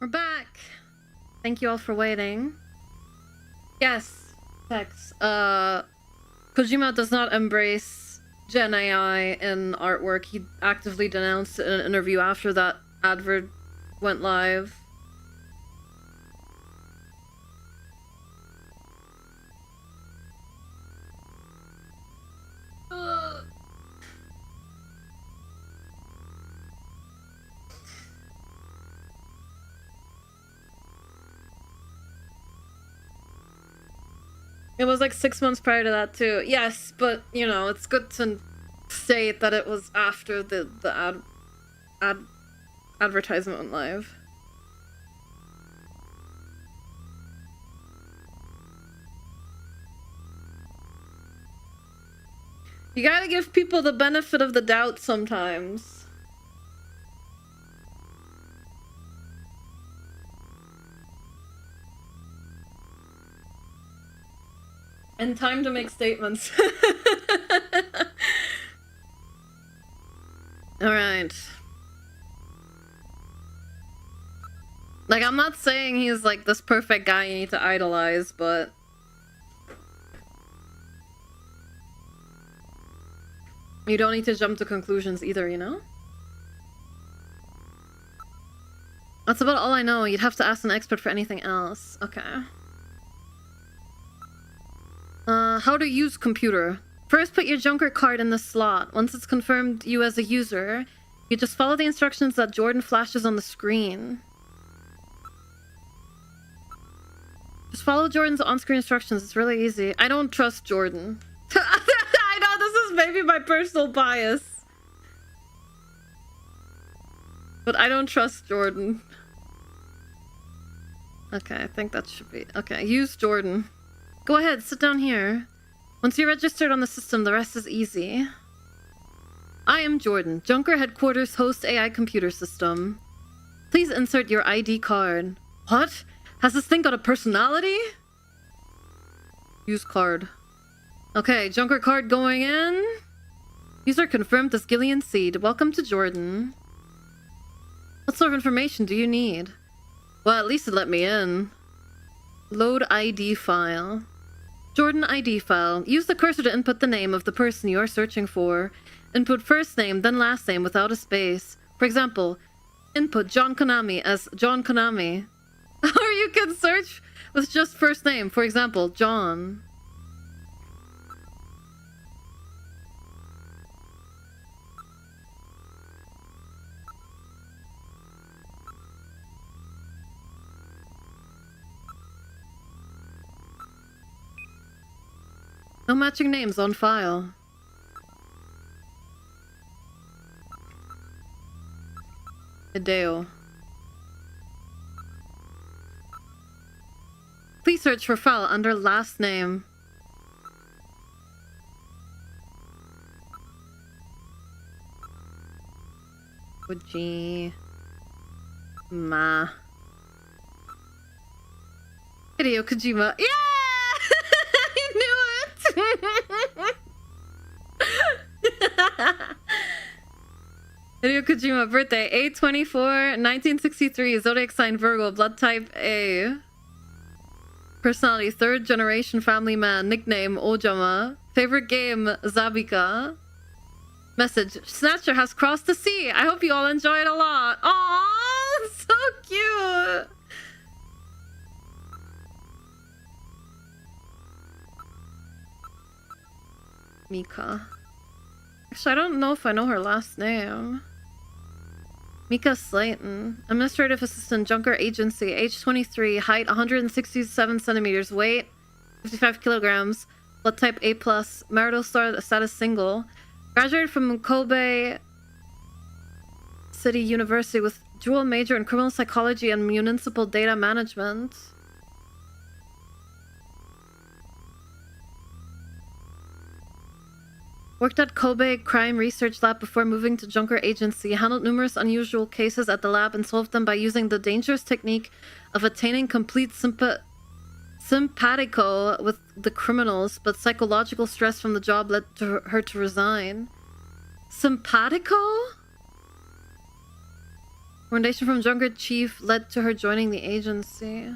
We're back. Thank you all for waiting. Yes, Tex. Kojima does not embrace Gen AI in artwork. He actively denounced it in an interview after that advert went live. It was like 6 months prior to that too. Yes, but you know, it's good to state that it was after the advertisement went live. You gotta give people the benefit of the doubt sometimes. And time to make statements. Alright. Like, I'm not saying he's like this perfect guy you need to idolize, but... you don't need to jump to conclusions either, you know? That's about all I know. You'd have to ask an expert for anything else. Okay. How to use computer. First, put your Junker card in the slot. Once it's confirmed you as a user, you just follow the instructions that Jordan flashes on the screen. Just follow Jordan's on-screen instructions. It's really easy. I don't trust Jordan. I know this is maybe my personal bias. But I don't trust Jordan. Okay, I think that should be... okay, use Jordan. Go ahead, sit down here. Once you're registered on the system, the rest is easy. I am Jordan, Junker Headquarters Host AI Computer System. Please insert your ID card. What? Has this thing got a personality? Use card. Okay, Junker card going in. User confirmed as Gillian Seed. Welcome to Jordan. What sort of information do you need? Well, at least it let me in. Load ID file. Jordan ID file. Use the cursor to input the name of the person you are searching for. Input first name, then last name without a space. For example, input John Konami as John Konami. Or you can search with just first name. For example, John. No matching names on file. Hideo. Please search for file under last name. Kojima. Hideo Kojima. Yeah! I knew it! Hideo Kojima, birthday 8/24, 1963, zodiac sign Virgo, blood type A. Personality, third generation family man, nickname Ojama. Favorite game, Zabika. Message, Snatcher has crossed the sea. I hope you all enjoy it a lot. Aww, so cute. Mika. Actually, I don't know if I know her last name. Mika Slayton. Administrative Assistant, Junker Agency, age 23, height 167 centimeters, weight 55 kilograms, blood type A+, marital status single. Graduated from Kobe City University with dual major in criminal psychology and municipal data management. Worked at Kobe Crime Research Lab before moving to Junker Agency. Handled numerous unusual cases at the lab and solved them by using the dangerous technique of attaining complete simpatico with the criminals, but psychological stress from the job led to her to resign. Simpatico? Recommendation from Junker Chief led to her joining the agency.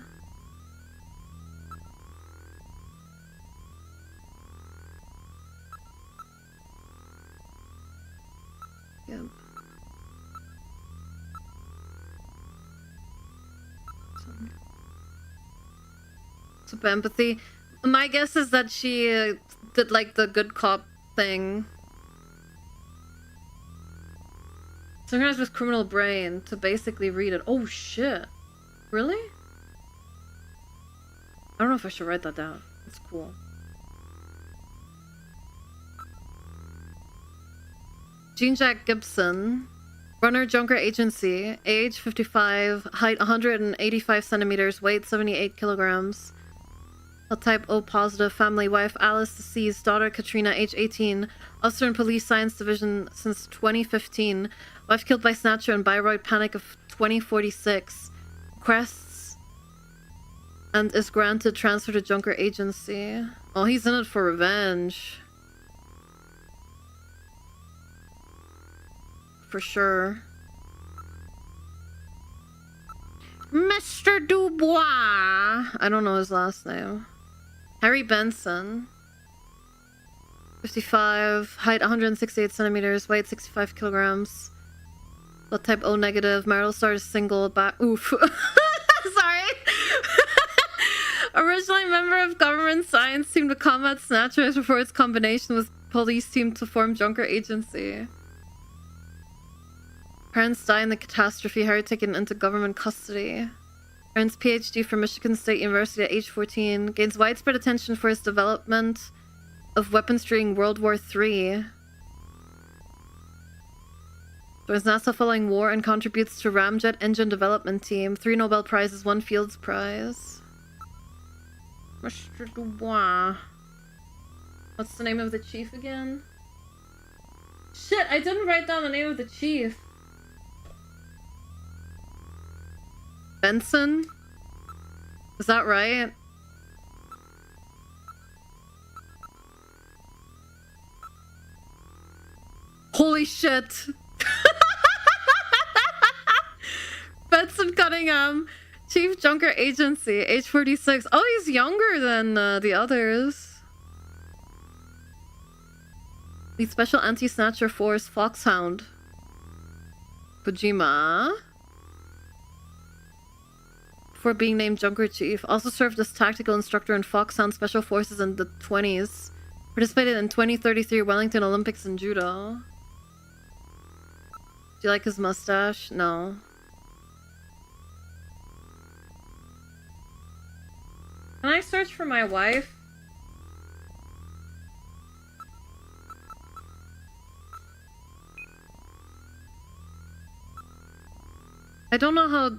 Yep. Super empathy. My guess is that she did like the good cop thing. Synchronized with criminal brain to basically read it. Oh shit. Really? I don't know if I should write that down. It's cool. Jean Jack Gibson. Runner Junker Agency. Age 55. Height 185 centimeters. Weight 78 kilograms. A type O positive. Family. Wife Alice deceased. Daughter Katrina. Age 18. Officer in Police Science Division since 2015. Wife killed by Snatcher and Biroid Panic of 2046. Requests and is granted transfer to Junker Agency. Oh, he's in it for revenge. For sure. Mr. Dubois. I don't know his last name. Harry Benson. 55. Height 168 centimeters. Weight 65 kilograms. Blood type O negative. Marital status single. Oof. Sorry. Originally member of government science team to combat Snatchers before its combination with police team to form Junker Agency. Parents die in the catastrophe. Harry taken into government custody. Earns PhD from Michigan State University at age 14. Gains widespread attention for his development of weapons during World War III. Joins NASA following war and contributes to Ramjet engine development team. 3 Nobel Prizes, 1 Fields Prize. Mr. Dubois. What's the name of the chief again? Shit, I didn't write down the name of the chief. Benson? Is that right? Holy shit! Benson Cunningham, Chief Junker Agency, age 46. Oh, he's younger than the others. The Special Anti-Snatcher Force Foxhound. Kojima. For being named Junker Chief. Also served as tactical instructor in Foxhound Special Forces in the 20s. Participated in 2033 Wellington Olympics in Judo. Do you like his mustache? No. Can I search for my wife? I don't know how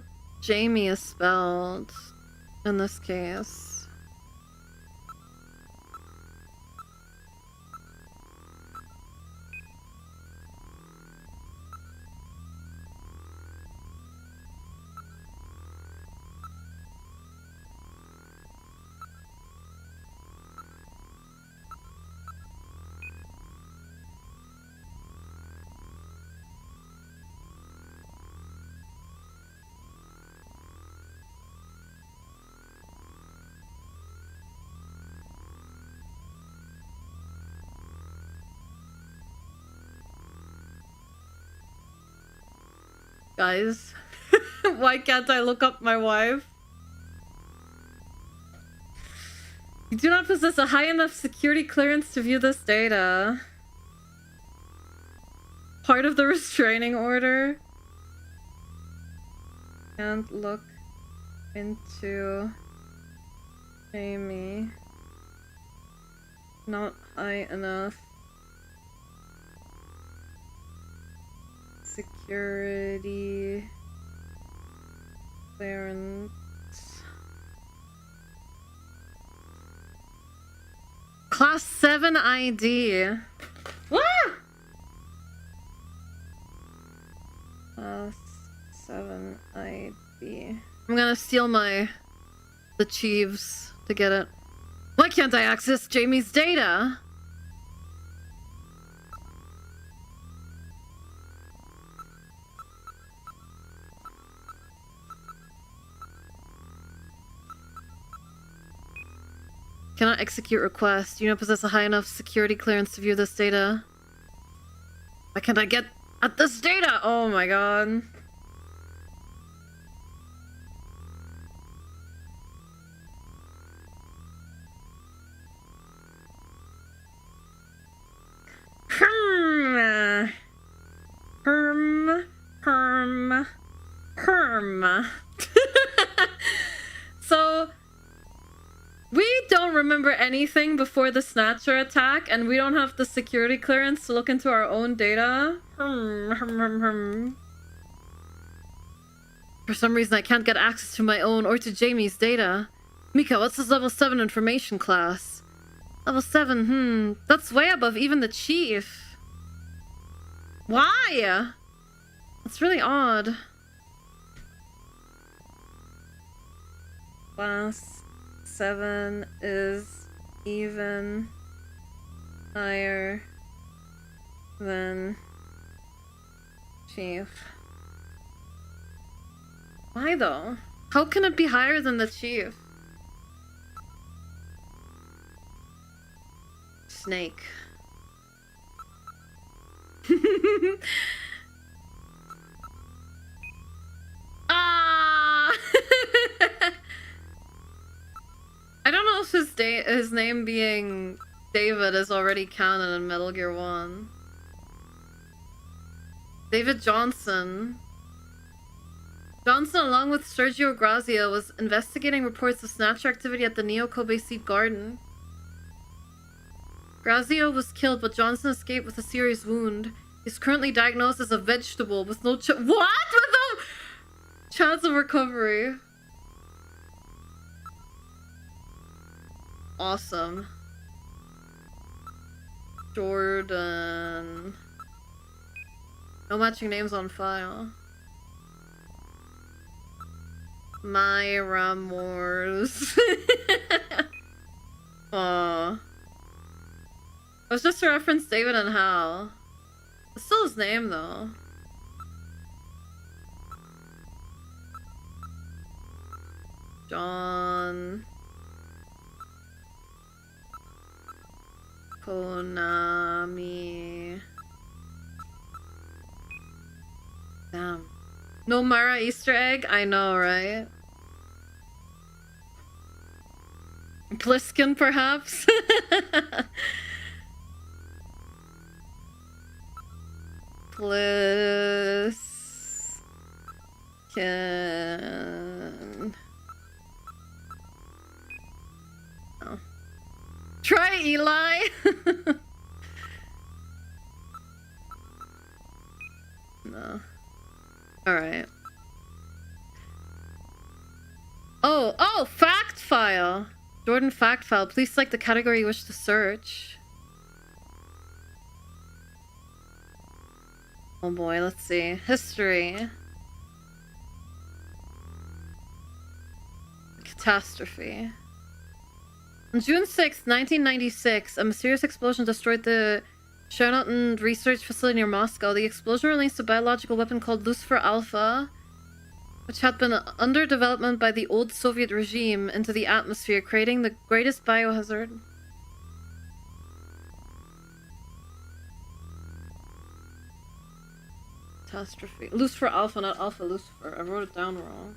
Jamie is spelled in this case. Guys, why can't I look up my wife? You do not possess a high enough security clearance to view this data. Part of the restraining order. Can't look into Jamie. Not high enough. Security clearance. Class 7 ID. What? Class 7 ID. I'm gonna steal the Chiefs to get it. Why can't I access Jamie's data? Cannot execute request. You don't possess a high enough security clearance to view this data. Why can't I get at this data? Oh my god. So, we don't remember anything before the Snatcher attack, and we don't have the security clearance to look into our own data. For some reason, I can't get access to my own or to Jamie's data. Mika, what's this level 7 information class? Level 7, that's way above even the chief. Why? That's really odd. Class 7 is even higher than chief. Why though? How can it be higher than the chief? Snake. Ah! I don't know if his name being David is already canon in Metal Gear 1. David Johnson. Johnson, along with Sergio Grazia, was investigating reports of Snatcher activity at the Neo Kobe Seed Garden. Grazia was killed, but Johnson escaped with a serious wound. He's currently diagnosed as a vegetable with no what? With no chance of recovery. Awesome. Jordan. No matching names on file. Myra Moores. Aww. It was just to reference David and Hal. It's still his name though. John Konami. Damn. No Myra Easter egg? I know, right? Pliskin, perhaps? Pliskin. Oh. Try Eli! No. Alright. Oh, fact file! Jordan fact file. Please select the category you wish to search. Oh boy, let's see. History. Catastrophe. On June 6th, 1996, a mysterious explosion destroyed the Chernobyl research facility near Moscow. The explosion released a biological weapon called Lucifer Alpha, which had been under development by the old Soviet regime, into the atmosphere, creating the greatest biohazard. Catastrophe. Lucifer Alpha, not Alpha Lucifer. I wrote it down wrong.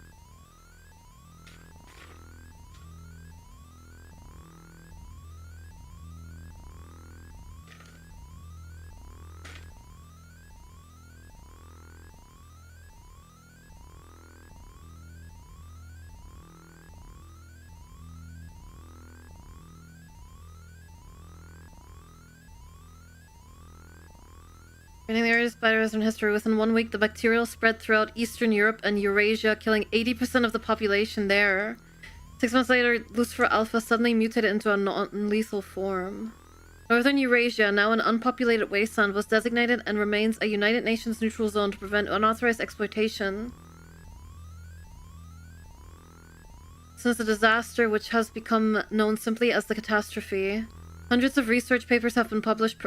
Training the earliest virus in history. Within 1 week, the bacterial spread throughout Eastern Europe and Eurasia, killing 80% of the population there. 6 months later, Lucifer Alpha suddenly mutated into a non-lethal form. Northern Eurasia, now an unpopulated wasteland, was designated and remains a United Nations neutral zone to prevent unauthorized exploitation. Since the disaster, which has become known simply as the catastrophe, hundreds of research papers have been published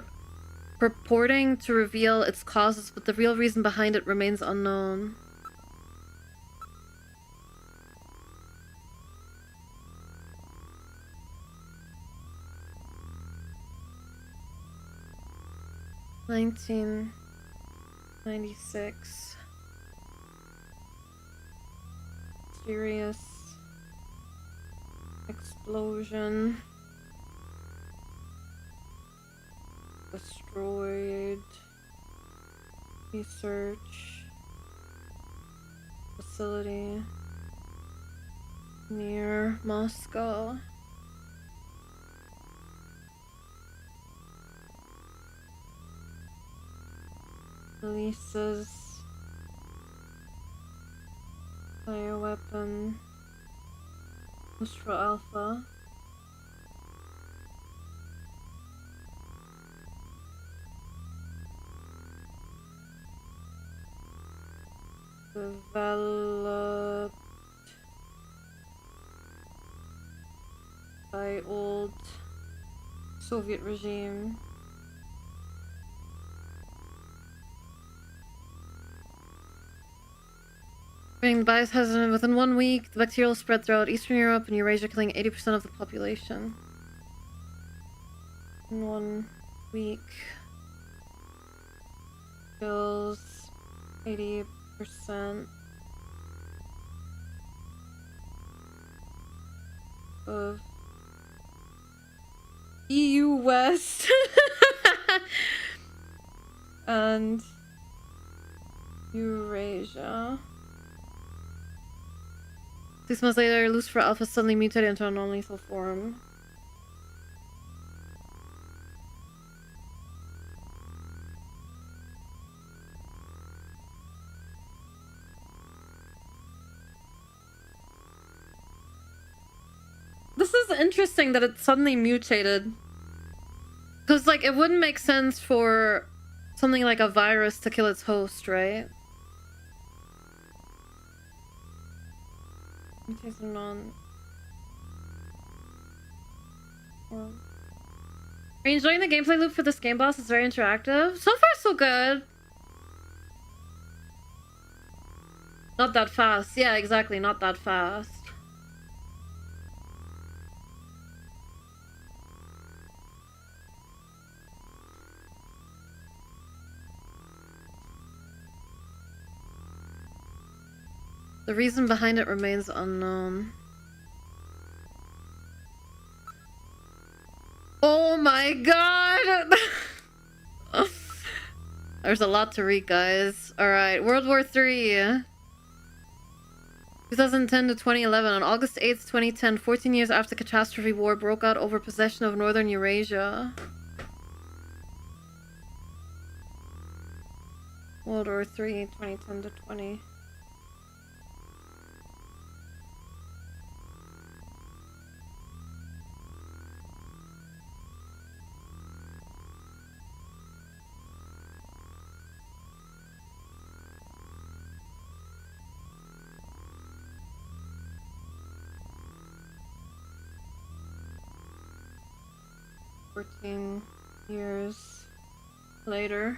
purporting to reveal its causes, but the real reason behind it remains unknown. 1996. Serious explosion. Destroyed research facility near Moscow. Releases bioweapon Ustra Alpha. Developed by old Soviet regime. Bringing the biohazard within 1 week, the bacterial spread throughout Eastern Europe and Eurasia, killing 80% of the population. In 1 week, kills 80% of EU West and Eurasia. 6 months later, Lucifer Alpha suddenly mutated into a non-lethal form. This is interesting that it suddenly mutated. Because, like, it wouldn't make sense for something like a virus to kill its host, right? Mutation non. Are you enjoying the gameplay loop for this game, boss? It's very interactive. So far, so good. Not that fast. Yeah, exactly. Not that fast. The reason behind it remains unknown. Oh my god! There's a lot to read, guys. Alright, World War III. 2010 to 2011. On August 8th, 2010, 14 years after the catastrophe, war broke out over possession of northern Eurasia. World War III, 2010 to 20. Years later.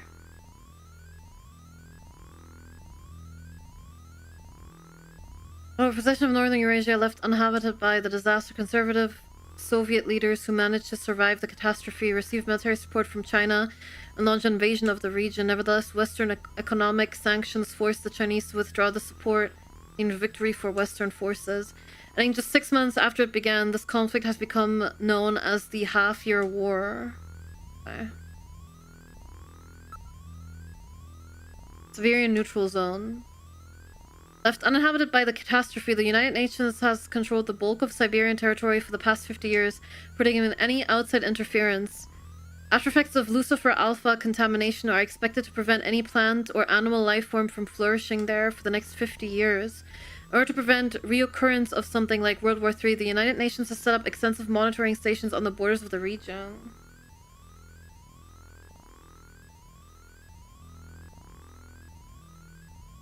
Our possession of northern Eurasia left uninhabited by the disaster, conservative Soviet leaders who managed to survive the catastrophe received military support from China and launched an invasion of the region. Nevertheless, Western economic sanctions forced the Chinese to withdraw the support in victory for Western forces. I think just 6 months after it began, this conflict has become known as the Half-Year War. Okay. Siberian neutral zone. Left uninhabited by the catastrophe, the United Nations has controlled the bulk of Siberian territory for the past 50 years, predicting any outside interference. Aftereffects of Lucifer Alpha contamination are expected to prevent any plant or animal life form from flourishing there for the next 50 years. In order to prevent reoccurrence of something like World War III, the United Nations has set up extensive monitoring stations on the borders of the region.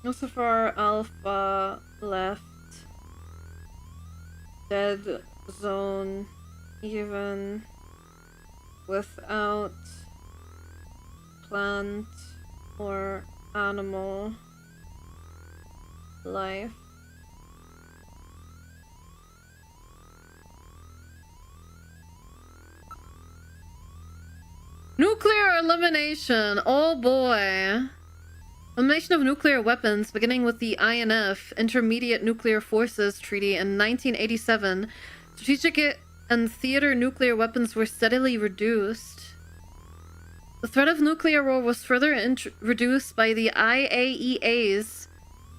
Lucifer Alpha left dead zone even without plant or animal life. Nuclear elimination. Oh boy. Elimination of nuclear weapons, beginning with the INF, Intermediate Nuclear Forces Treaty in 1987. Strategic and theater nuclear weapons were steadily reduced. The threat of nuclear war was further reduced by the IAEA's,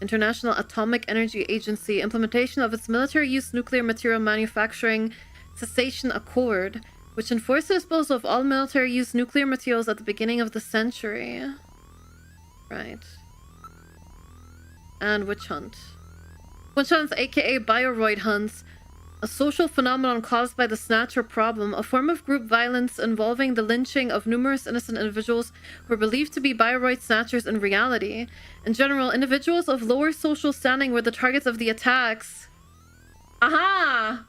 International Atomic Energy Agency, implementation of its military-use nuclear material manufacturing cessation accord, which enforced the disposal of all military-use nuclear materials at the beginning of the century. Right. And witch hunt. Witch hunts, aka bioroid hunts, a social phenomenon caused by the Snatcher problem, a form of group violence involving the lynching of numerous innocent individuals who were believed to be bioroid snatchers in reality. In general, individuals of lower social standing were the targets of the attacks. Aha!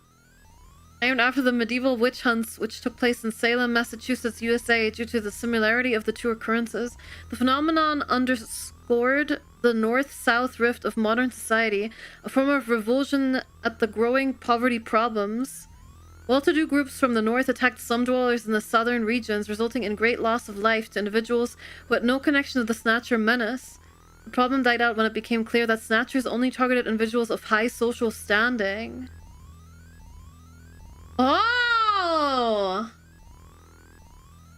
Named after the medieval witch hunts which took place in Salem, Massachusetts, USA, due to the similarity of the two occurrences. The phenomenon underscored the north-south rift of modern society, a form of revulsion at the growing poverty problems. Well-to-do groups from the north attacked slum dwellers in the southern regions, resulting in great loss of life to individuals who had no connection to the Snatcher menace. The problem died out when it became clear that Snatchers only targeted individuals of high social standing. Oh!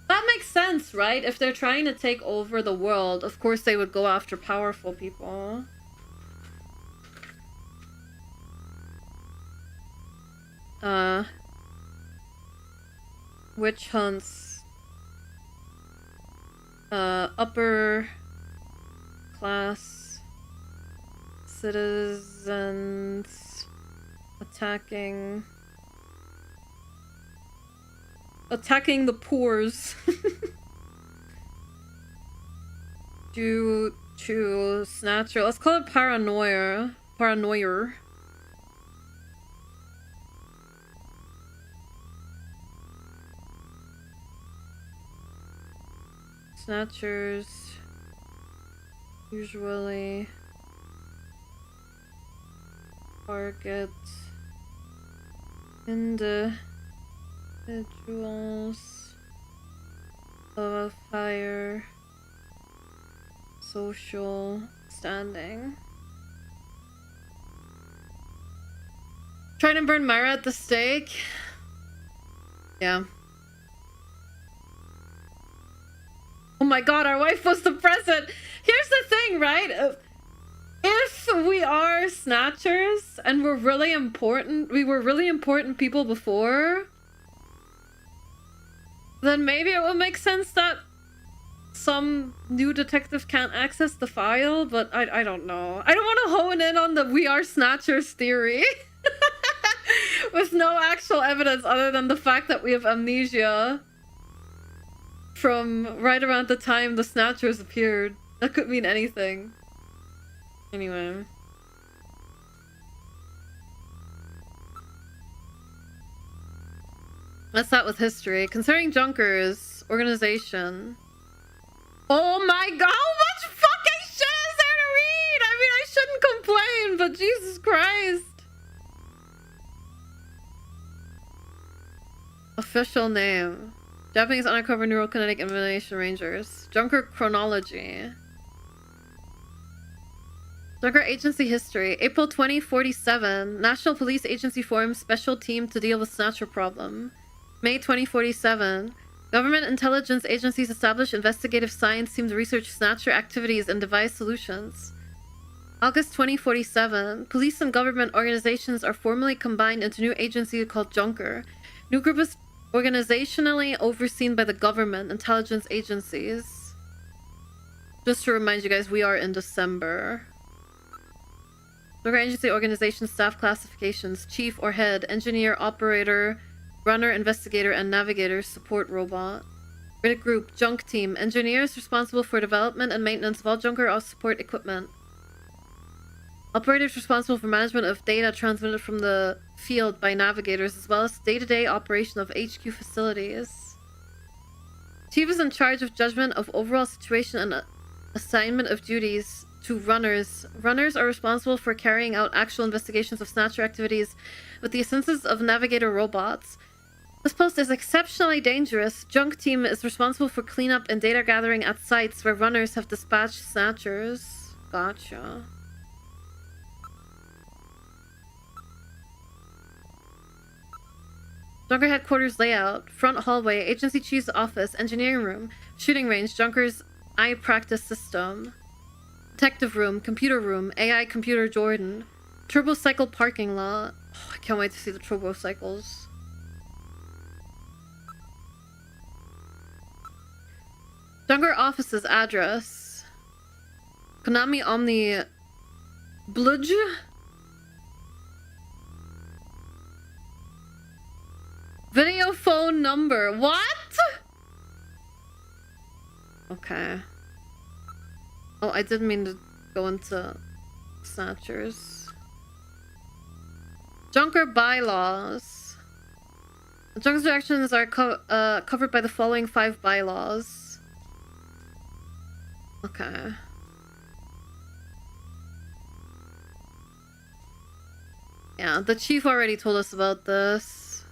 That makes sense, right? If they're trying to take over the world, of course they would go after powerful people. Witch hunts. Upper class citizens attacking the poors due to Snatcher. Let's call it paranoia. Paranoia. Snatchers usually target individuals of higher social standing. Trying to burn Myra at the stake? Yeah. Oh my god, our wife was the present! Here's the thing, right? If we are Snatchers and we're really important, we were really important people before, then maybe it would make sense that some new detective can't access the file, but I don't know. I don't want to hone in on the we are Snatchers theory with no actual evidence other than the fact that we have amnesia from right around the time the Snatchers appeared. That could mean anything. Anyway. Let's start with history. Concerning Junker's organization. Oh my god, how much fucking shit is there to read? I mean, I shouldn't complain, but Jesus Christ. Official name. Japanese Undercover Neurokinetic Elimination Rangers. Junker Chronology. Junker Agency History. April 2047. National Police Agency forms special team to deal with Snatcher problem. May 2047. Government intelligence agencies establish investigative science team to research Snatcher activities and devise solutions. August 2047. Police and government organizations are formally combined into new agency called Junker. New group is organizationally overseen by the government intelligence agencies. Just to remind you guys, we are in December. Junker Agency organization staff classifications: chief or head, engineer, operator, runner, investigator, and navigator, support robot. Critic group, junk team, engineers responsible for development and maintenance of all Junker or support equipment. Operators responsible for management of data transmitted from the field by navigators, as well as day-to-day operation of HQ facilities. Chief is in charge of judgment of overall situation and assignment of duties to runners. Runners are responsible for carrying out actual investigations of Snatcher activities with the assistance of navigator robots. This post is exceptionally dangerous. Junk team is responsible for cleanup and data gathering at sites where runners have dispatched snatchers. Gotcha. Junker headquarters layout. Front hallway. Agency chief's office. Engineering room. Shooting range. Junker's eye practice system. Detective room. Computer room. AI computer Jordan. Turbocycle parking lot. Oh, I can't wait to see the turbocycles. Junker office's address. Konami Omni Bludge. Video phone number. What? Okay. Oh, I didn't mean to go into Snatchers. Junker bylaws. Junker's directions are covered by the following 5 bylaws. Okay. Yeah, the chief already told us about this.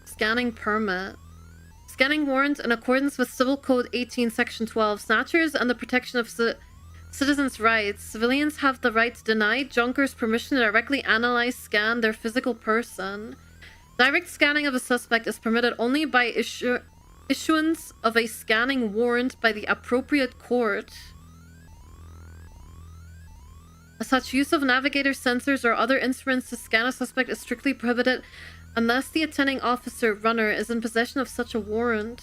Scanning permit. Scanning warrant in accordance with Civil Code 18, Section 12. Snatchers and the protection of citizens' rights. Civilians have the right to deny junkers permission to directly analyze, scan their physical person. Direct scanning of a suspect is permitted only by issuance of a scanning warrant by the appropriate court. As such, use of navigator sensors or other instruments to scan a suspect is strictly prohibited unless the attending officer runner is in possession of such a warrant.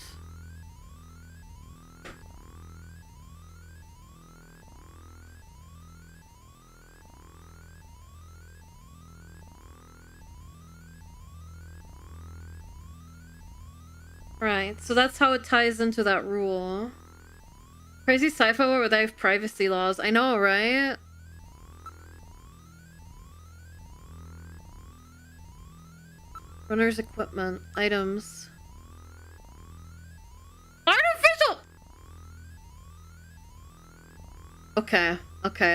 Right, so that's how it ties into that rule. Crazy sci-fi world where they have privacy laws. I know, right? Runner's equipment. Items. Artificial! Okay,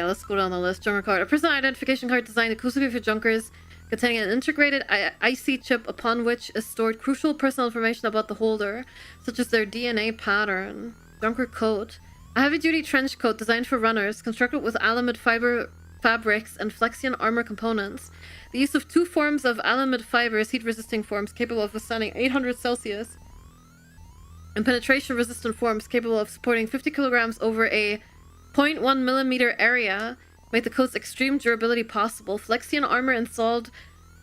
let's go down the list. Junker card. A personal identification card designed exclusively for junkers, containing an integrated IC chip upon which is stored crucial personal information about the holder, such as their DNA pattern. Junker coat. A heavy-duty trench coat designed for runners, constructed with aluminum fiber fabrics and Flexion armor components. The use of 2 forms of aluminum fibers, heat-resisting forms capable of withstanding 800 Celsius, and penetration-resistant forms capable of supporting 50 kilograms over a 0.1 millimeter area, make the coat's extreme durability possible. Flexion armor installed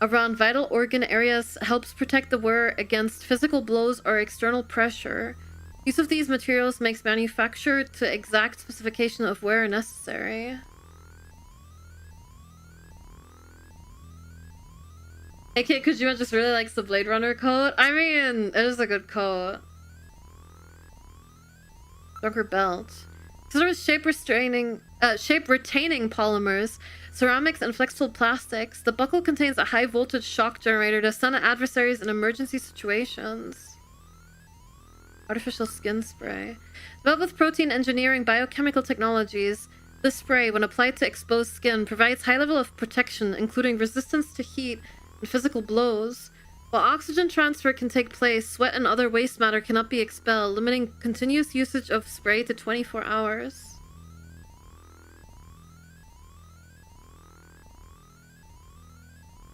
around vital organ areas helps protect the wearer against physical blows or external pressure. Use of these materials makes manufacture to exact specification of wear necessary. AK Kojima just really likes the Blade Runner coat. I mean, it is a good coat. Junker belt. Considers shape-retaining polymers, ceramics, and flexible plastics. The buckle contains a high-voltage shock generator to stun adversaries in emergency situations. Artificial skin spray. Developed with protein engineering biochemical technologies, this spray, when applied to exposed skin, provides high level of protection, including resistance to heat and physical blows. While oxygen transfer can take place, sweat and other waste matter cannot be expelled, limiting continuous usage of spray to 24 hours.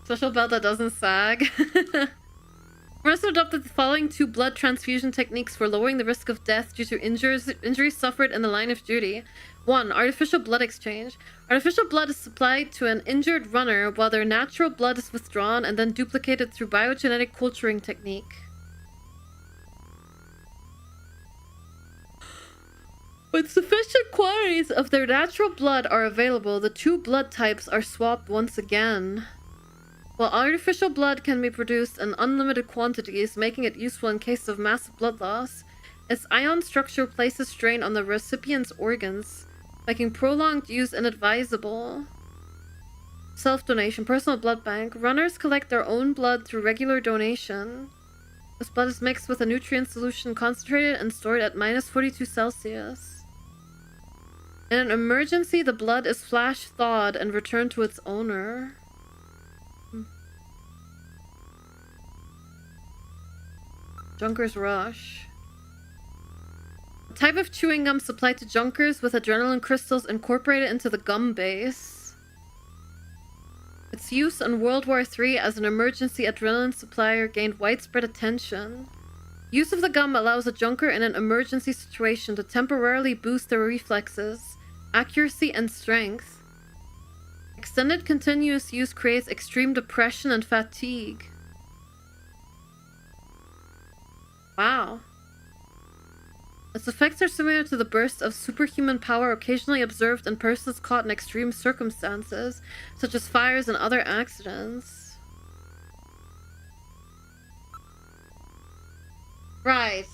Special belt that doesn't sag. We're also adopted the following 2 blood transfusion techniques for lowering the risk of death due to injuries suffered in the line of duty. 1. Artificial blood exchange. Artificial blood is supplied to an injured runner while their natural blood is withdrawn and then duplicated through biogenetic culturing technique. When sufficient quantities of their natural blood are available, the 2 blood types are swapped once again. While artificial blood can be produced in unlimited quantities, making it useful in case of massive blood loss, its ion structure places strain on the recipient's organs, making prolonged use inadvisable. Self-donation. Personal blood bank. Runners collect their own blood through regular donation. This blood is mixed with a nutrient solution, concentrated and stored at -42 Celsius. 2. Artificial blood. When sufficient quantities of their natural blood are available, the 2 blood types are swapped once again. While artificial blood can be produced in unlimited quantities, making it useful in case of massive blood loss, its ion structure places strain on the recipient's organs, making prolonged use inadvisable. Self-donation. Personal blood bank. Runners collect their own blood through regular donation. This blood is mixed with a nutrient solution concentrated and stored at -42 Celsius. In an emergency, the blood is flash thawed and returned to its owner. Junker's Rush. A type of chewing gum supplied to junkers with adrenaline crystals incorporated into the gum base. Its use in World War III as an emergency adrenaline supplier gained widespread attention. Use of the gum allows a junker in an emergency situation to temporarily boost their reflexes, accuracy, and strength. Extended continuous use creates extreme depression and fatigue. Wow. Its effects are similar to the bursts of superhuman power occasionally observed in persons caught in extreme circumstances, such as fires and other accidents. Right.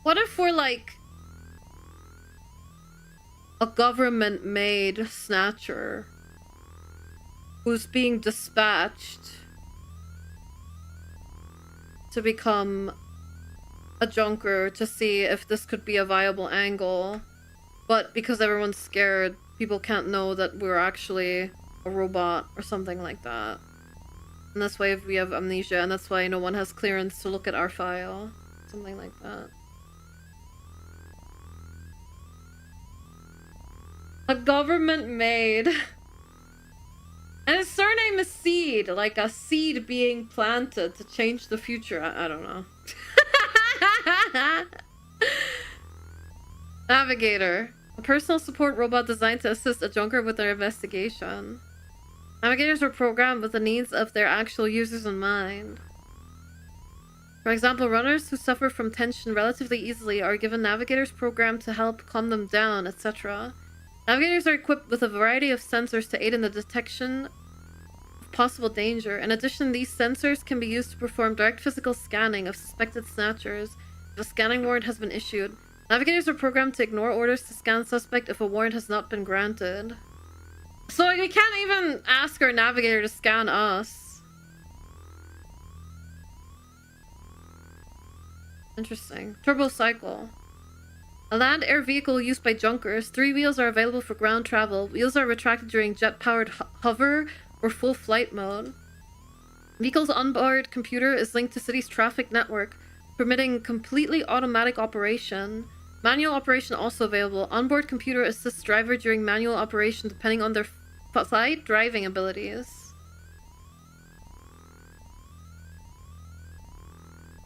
What if we're like a government-made Snatcher who's being dispatched to become a junker to see if this could be a viable angle, but because everyone's scared, people can't know that we're actually a robot or something like that. And that's why we have amnesia, and that's why no one has clearance to look at our file. Something like that. A government made. And his surname is Seed, like a seed being planted to change the future. I don't know. Navigator. A personal support robot designed to assist a junker with their investigation. Navigators are programmed with the needs of their actual users in mind. For example, runners who suffer from tension relatively easily are given navigators programmed to help calm them down, etc. Navigators are equipped with a variety of sensors to aid in the detection of possible danger. In addition, these sensors can be used to perform direct physical scanning of suspected snatchers if a scanning warrant has been issued. Navigators are programmed to ignore orders to scan suspect if a warrant has not been granted. So we can't even ask our navigator to scan us. Interesting. Turbo cycle. A land-air vehicle used by junkers. 3 wheels are available for ground travel. Wheels are retracted during jet-powered hover or full flight mode. Vehicle's onboard computer is linked to city's traffic network, permitting completely automatic operation. Manual operation also available. Onboard computer assists driver during manual operation depending on their flight driving abilities.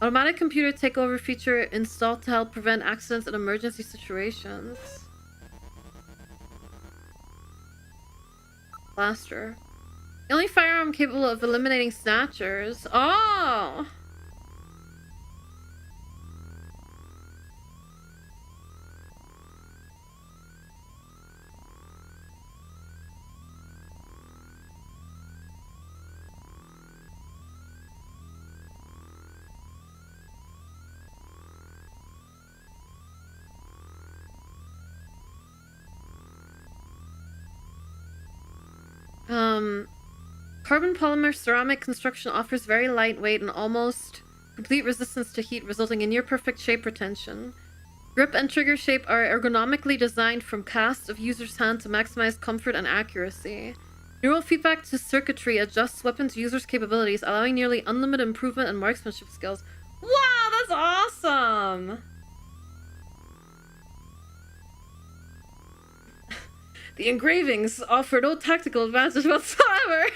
Automatic computer takeover feature installed to help prevent accidents and emergency situations. Blaster. The only firearm capable of eliminating snatchers. Oh! Carbon polymer ceramic construction offers very lightweight and almost complete resistance to heat, resulting in near perfect shape retention. Grip and trigger shape are ergonomically designed from casts of user's hand to maximize comfort and accuracy. Neural feedback to circuitry adjusts weapons users' capabilities, allowing nearly unlimited improvement in marksmanship skills. Wow, that's awesome! The engravings offer no tactical advantage whatsoever.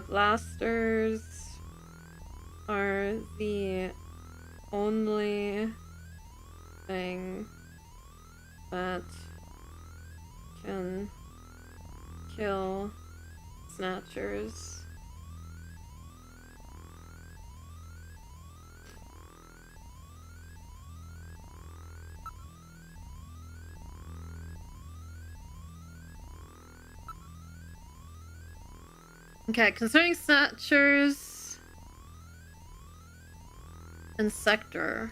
Blasters are the only thing that can kill snatchers. Okay, concerning snatchers and sector.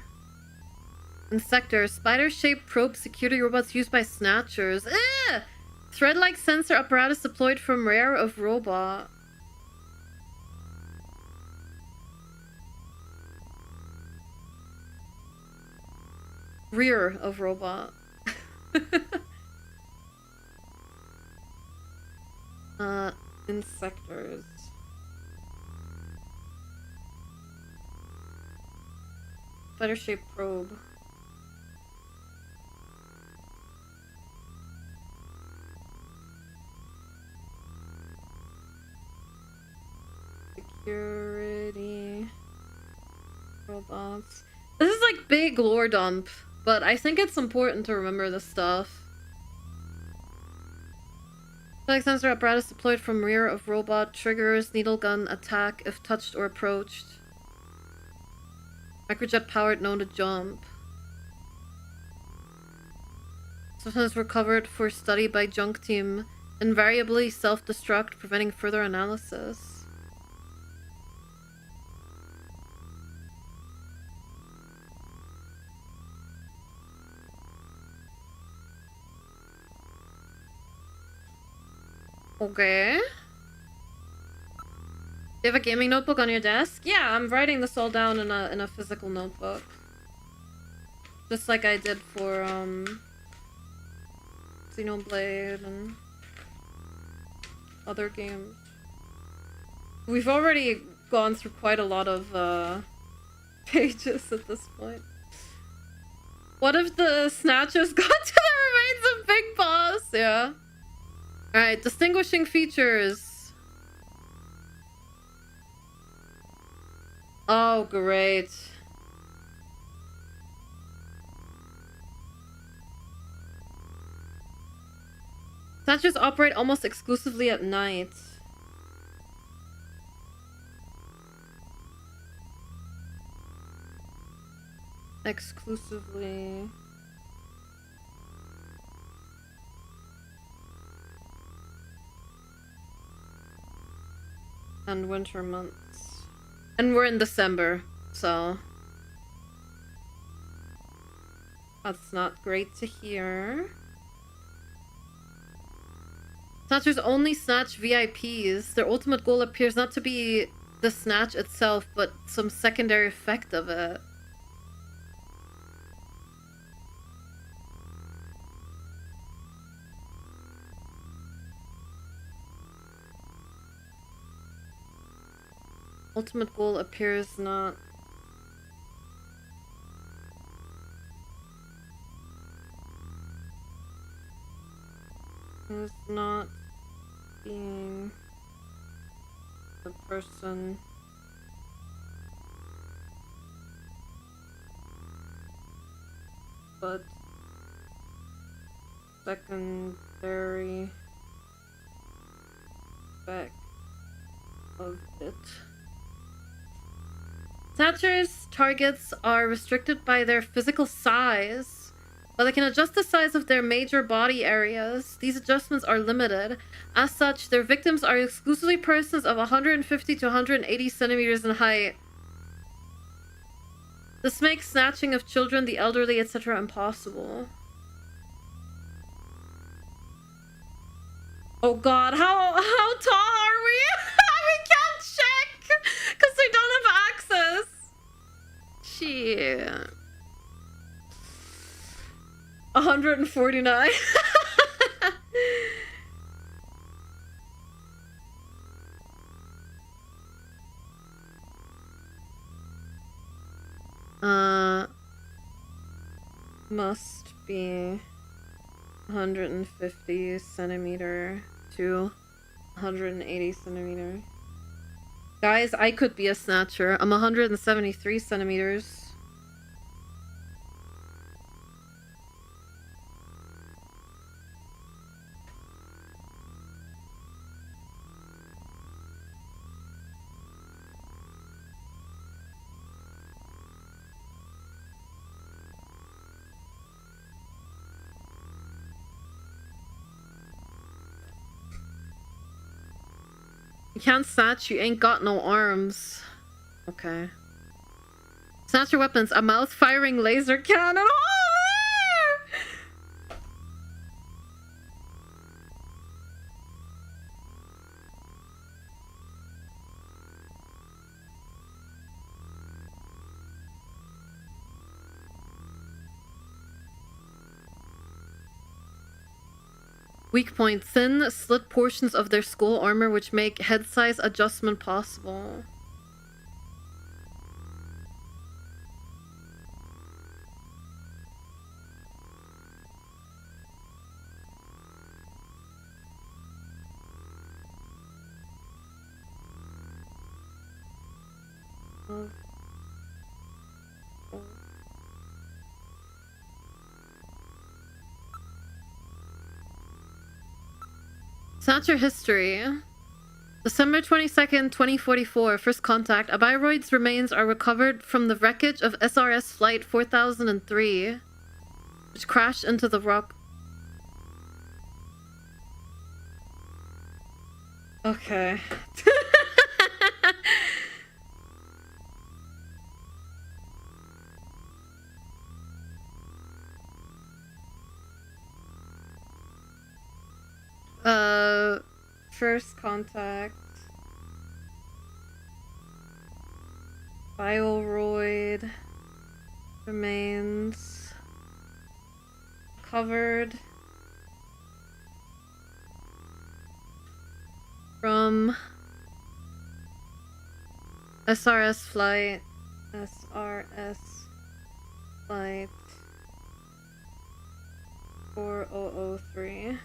In sector, spider-shaped probe security robots used by snatchers. Ugh! Thread-like sensor apparatus deployed from rear of robot. Rear of robot. Insectors. Feather-shaped probe. Security. Robots. This is like big lore dump, but I think it's important to remember this stuff. Flag sensor apparatus deployed from rear of robot. Triggers needle gun attack if touched or approached. Microjet powered, known to jump. Sometimes recovered for study by junk team. Invariably self-destruct, preventing further analysis. Okay. You have a gaming notebook on your desk? Yeah, I'm writing this all down in a physical notebook. Just like I did for Xenoblade and other games. We've already gone through quite a lot of pages at this point. What if the Snatchers got to the remains of Big Boss? Yeah. Alright, distinguishing features. Oh, great. Snatchers operate almost exclusively at night. Exclusively. And winter months. And we're in December, so that's not great to hear. Snatchers only snatch VIPs. Their ultimate goal appears not to be the snatch itself, but some secondary effect of it. Ultimate goal appears not... is not being the person but secondary effect of it. Snatchers' targets are restricted by their physical size, but they can adjust the size of their major body areas. These adjustments are limited. As such, their victims are exclusively persons of 150 to 180 centimeters in height. This makes snatching of children, the elderly, etc. impossible. Oh god, how tall are we? We can't check because we don't have access. Shit. 149. Must be 150 centimeter to 180 centimeter. Guys, I could be a snatcher. I'm 173 centimeters. You can't snatch, you ain't got no arms. Okay. Snatcher weapons, a mouth-firing laser cannon. Oh, Weak point. Thin, slit portions of their skull armor which make head size adjustment possible. Snatcher history. December 22nd, 2044. First contact. Abiroid's remains are recovered from the wreckage of SRS Flight 4003, which crashed into the rock. Okay. First contact. Bioroid remains covered from SRS flight 4003,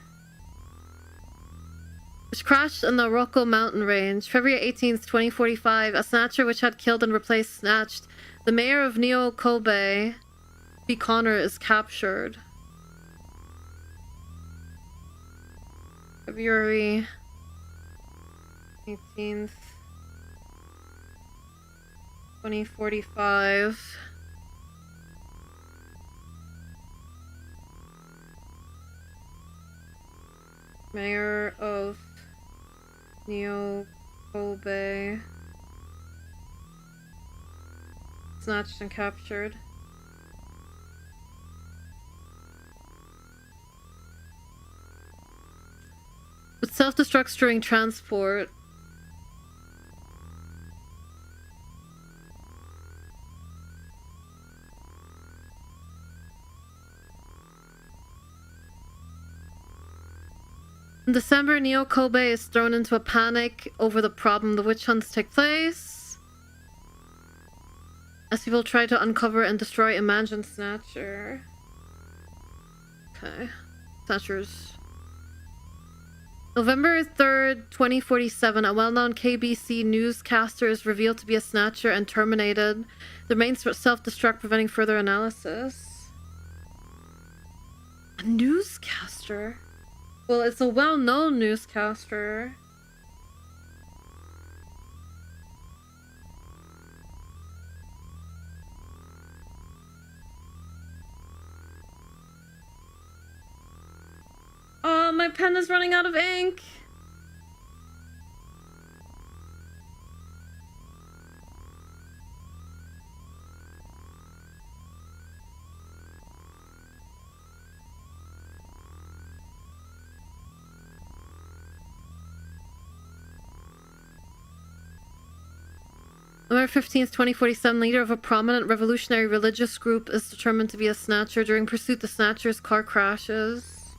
which crashed in the Rocco mountain range. February 18th, 2045, a snatcher which had killed and replaced Snatched. The mayor of Neo Kobe, B. Connor, is captured. February 18th, 2045. Mayor of Neo Kobe snatched and captured. With self-destructs during transport. In December, Neo Kobe is thrown into a panic over the problem. The witch hunts take place as people try to uncover and destroy Imagined Snatcher. Okay. Snatchers. November 3rd, 2047, a well-known KBC newscaster is revealed to be a snatcher and terminated. The main self-destruct, preventing further analysis. A newscaster? Well, it's a well-known newscaster. Oh, my pen is running out of ink. November 15th, 2047, leader of a prominent revolutionary religious group is determined to be a snatcher. During pursuit, the snatcher's car crashes.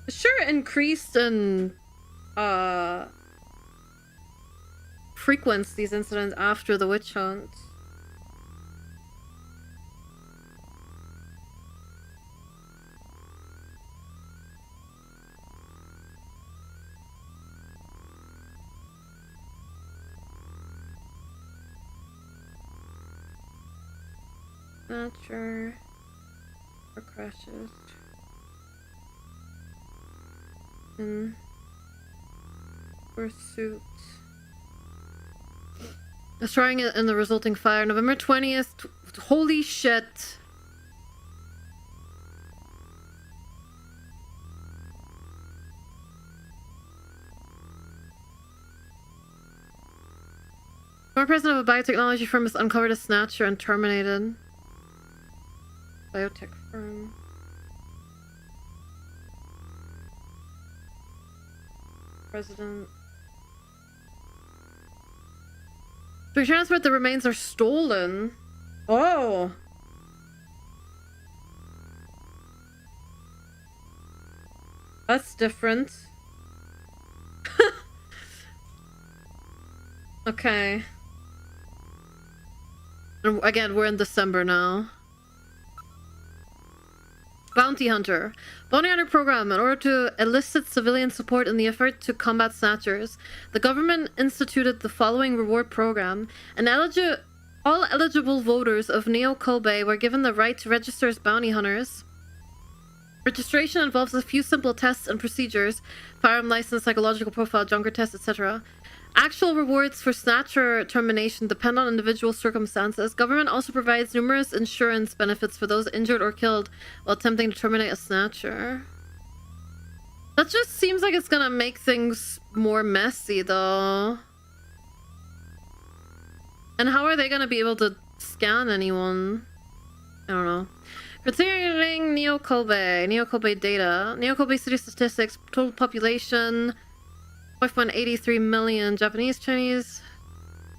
Sure, increased in frequency these incidents after the witch hunt. Snatcher or crashes in pursuit, destroying it in the resulting fire. November 20th. Holy shit. Former president of a biotechnology firm is uncovered as snatcher and terminated. Biotech firm. President. To transport the remains are stolen. Oh. That's different. Okay. And again, we're in December now. Bounty Hunter. Bounty Hunter program. In order to elicit civilian support in the effort to combat snatchers, the government instituted the following reward program. All eligible voters of Neo Kobe were given the right to register as bounty hunters. Registration involves a few simple tests and procedures: firearm license, psychological profile, junker test, etc. Actual rewards for Snatcher termination depend on individual circumstances. Government also provides numerous insurance benefits for those injured or killed while attempting to terminate a Snatcher. That just seems like it's gonna make things more messy, though. And how are they gonna be able to scan anyone? I don't know. Considering Neo Kobe data. Neo Kobe city statistics, total population, 5.83 million. Japanese, Chinese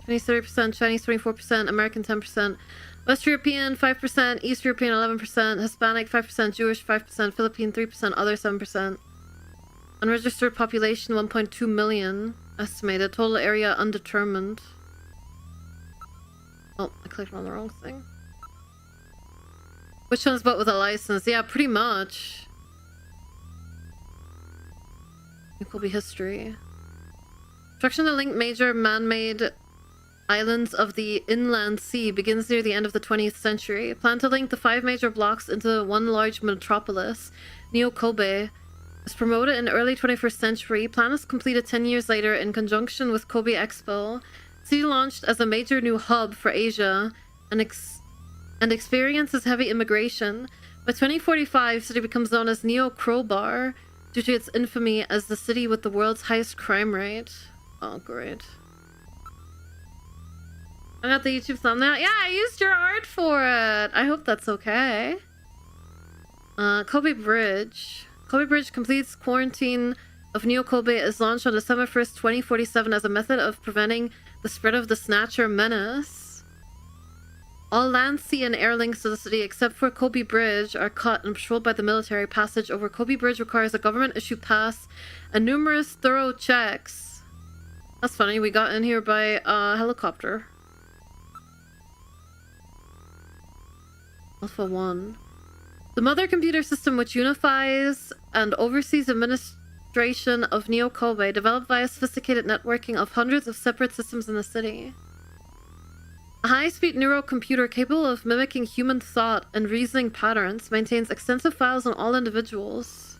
30%, Chinese 24%, American 10%, West European 5%, East European 11%, Hispanic 5%, Jewish 5%, Philippine 3%, other 7%. Unregistered population 1.2 million estimated. Total area undetermined. Oh, I clicked on the wrong thing. Which one's bought with a license? Yeah, pretty much. It will be history. Construction to link major man-made islands of the inland sea begins near the end of the 20th century. Plan to link the 5 major blocks into one large metropolis, Neo Kobe, was promoted in early 21st century. Plan is completed 10 years later in conjunction with Kobe Expo. City launched as a major new hub for Asia and experiences heavy immigration. By 2045, city becomes known as Neo Crowbar due to its infamy as the city with the world's highest crime rate. Oh, great. I got the YouTube thumbnail. Yeah, I used your art for it. I hope that's okay. Kobe Bridge. Kobe Bridge completes quarantine of Neo Kobe is launched on December 1st, 2047 as a method of preventing the spread of the Snatcher menace. All land, sea, and air links to the city except for Kobe Bridge are cut and patrolled by the military. Passage over Kobe Bridge requires a government-issued pass and numerous thorough checks. That's funny, we got in here by helicopter. Alpha 1. The mother computer system which unifies and oversees administration of Neo Kobe, developed via sophisticated networking of hundreds of separate systems in the city. A high-speed neurocomputer capable of mimicking human thought and reasoning patterns, maintains extensive files on all individuals.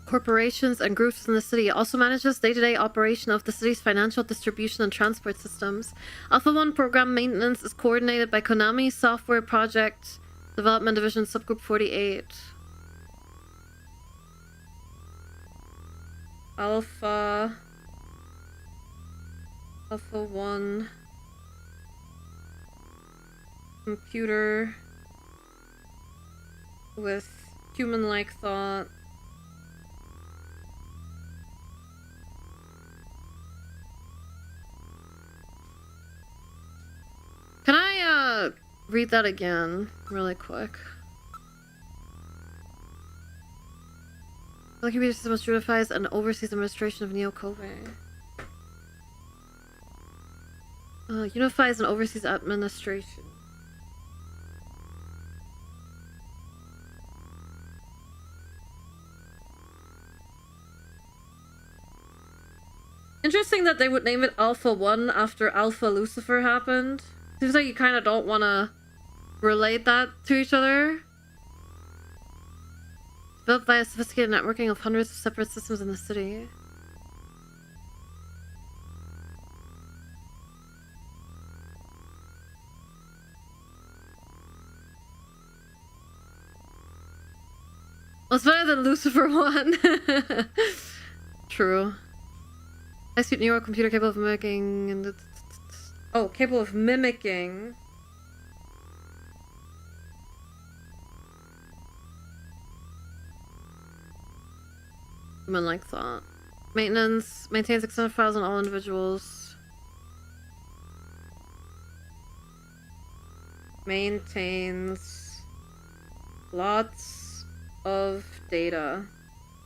Corporations and groups in the city. Also manages day-to-day operation of the city's financial distribution and transport systems. Alpha 1 program maintenance is coordinated by Konami Software Project Development Division Subgroup 48. Alpha 1 computer with human-like thought. Can I read that again really quick? The computer system which unifies and oversees the administration of Neo Kobe. Unifies and oversees administration. Interesting that they would name it Alpha 1 after Alpha Lucifer happened. Seems like you kind of don't want to relate that to each other. Built by a sophisticated networking of hundreds of separate systems in the city. Well, it's better than Lucifer 1. True. High-speed neurocomputer capable of mimicking and capable of mimicking. Human-like thought. Maintenance. Maintains extended files on all individuals. Maintains lots of data.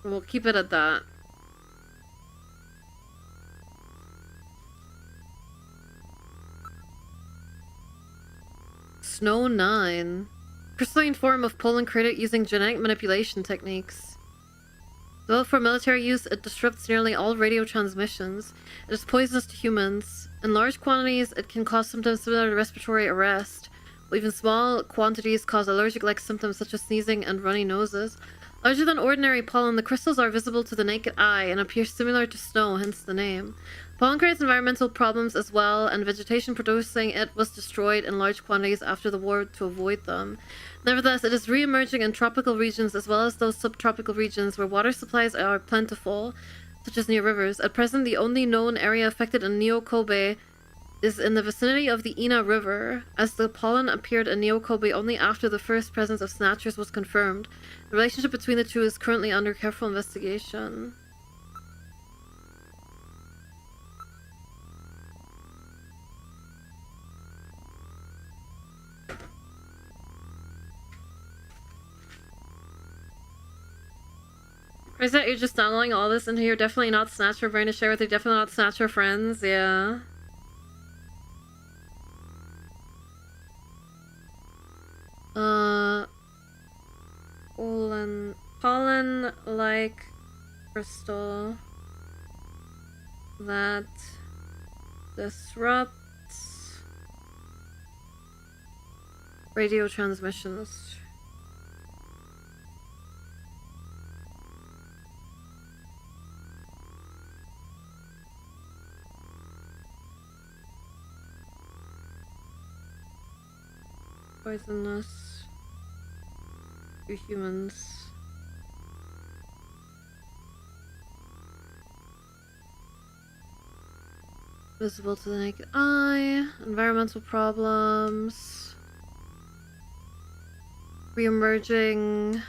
We'll keep it at that. Snow 9. Crystalline form of pollen created using genetic manipulation techniques. Developed for military use, it disrupts nearly all radio transmissions. It is poisonous to humans. In large quantities, it can cause symptoms similar to respiratory arrest, while even small quantities cause allergic-like symptoms such as sneezing and runny noses. Larger than ordinary pollen, the crystals are visible to the naked eye and appear similar to snow, hence the name. Pollen creates environmental problems as well, and vegetation producing it was destroyed in large quantities after the war to avoid them. Nevertheless, it is re-emerging in tropical regions as well as those subtropical regions where water supplies are plentiful, such as near rivers. At present, the only known area affected in Neo Kobe is in the vicinity of the Ina River, as the pollen appeared in Neo Kobe only after the first presence of Snatchers was confirmed. The relationship between the two is currently under careful investigation. Is that you're just downloading all this into your definitely not Snatcher brain to share with your definitely not Snatcher friends? Yeah. Pollen-like crystal that disrupts radio transmissions. Poisonous to humans. Visible to the naked eye. Environmental problems. Re-emerging.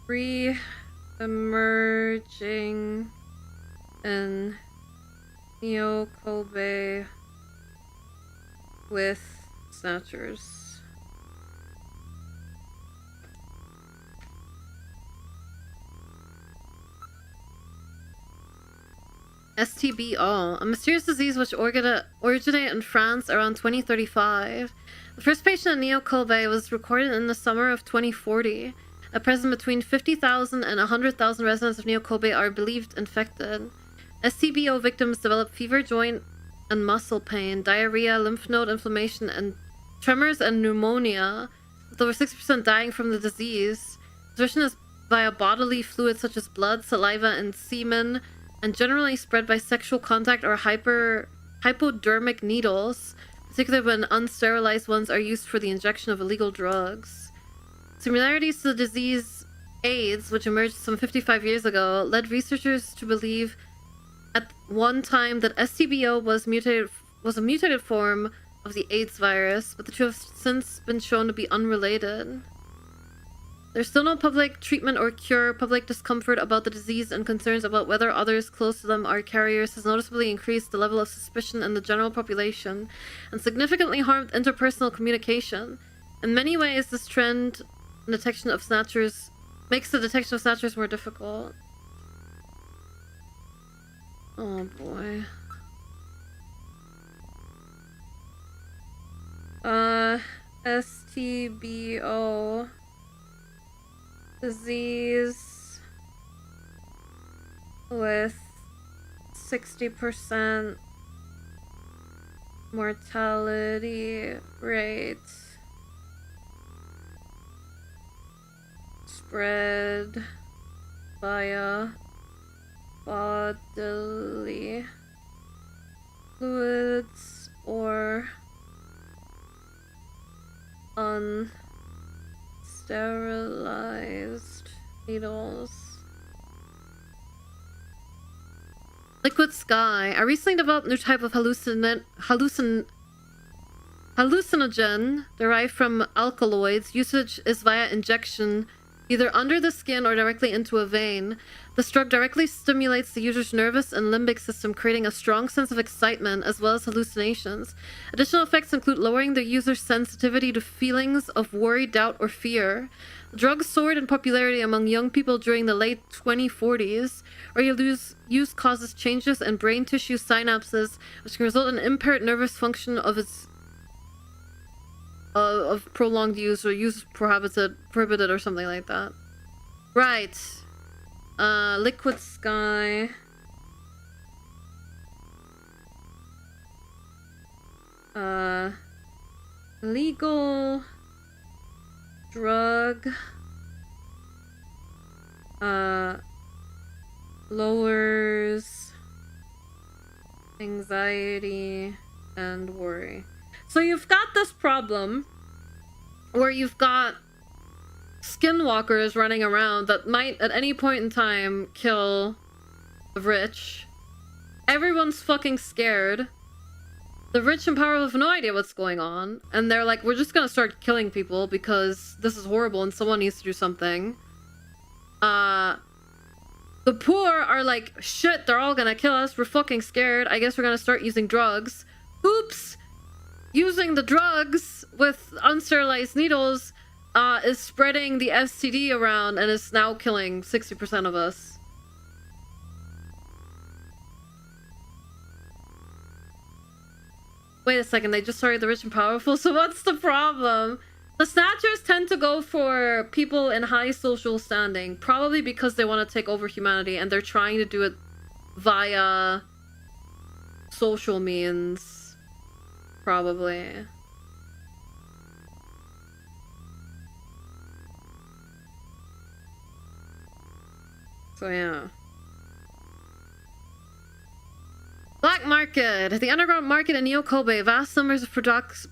Re-emerging in Neo Kobe with Snatchers. STBO, a mysterious disease which originated in France around 2035. The first patient in Neo Kobe was recorded in the summer of 2040. At present, between 50,000 and 100,000 residents of Neo Kobe are believed infected. STBO victims develop fever, joint and muscle pain, diarrhea, lymph node inflammation, and tremors and pneumonia, with over 60% dying from the disease. Transmission is via bodily fluids such as blood, saliva, and semen, and generally spread by sexual contact or hypodermic needles, particularly when unsterilized ones are used for the injection of illegal drugs. Similarities to the disease AIDS, which emerged some 55 years ago, led researchers to believe at one time that STBO was a mutated form of the AIDS virus, but the two have since been shown to be unrelated. There's still no public treatment or cure. Public discomfort about the disease and concerns about whether others close to them are carriers has noticeably increased the level of suspicion in the general population and significantly harmed interpersonal communication. In many ways, this trend in detection of Snatchers makes the detection of Snatchers more difficult. Oh boy. STBO disease with 60% mortality rate, spread via bodily fluids or unsterilized needles. Liquid sky. I recently developed a new type of Hallucinogen, derived from alkaloids. Usage is via injection, either under the skin or directly into a vein. This drug directly stimulates the user's nervous and limbic system, creating a strong sense of excitement as well as hallucinations. Additional effects include lowering the user's sensitivity to feelings of worry, doubt, or fear. The drug soared in popularity among young people during the late 2040s. Use causes changes in brain tissue synapses, which can result in impaired nervous function of prolonged use, or use prohibited or something like that. Right. Liquid Sky. Legal drug. Lowers anxiety and worry. So you've got this problem where you've got skinwalkers running around that might at any point in time kill the rich. Everyone's fucking scared. The rich and powerful have no idea what's going on, and they're like, we're just gonna start killing people because this is horrible and someone needs to do something. The poor are like, shit, they're all gonna kill us, we're fucking scared, I guess we're gonna start using drugs. Oops! Using the drugs with unsterilized needles is spreading the STD around and is now killing 60% of us. Wait a second, they just started the rich and powerful, so what's the problem? The Snatchers tend to go for people in high social standing, probably because they want to take over humanity and they're trying to do it via social means. Probably. So yeah. Black market. The underground market in Neo-Kobe. Vast numbers of products,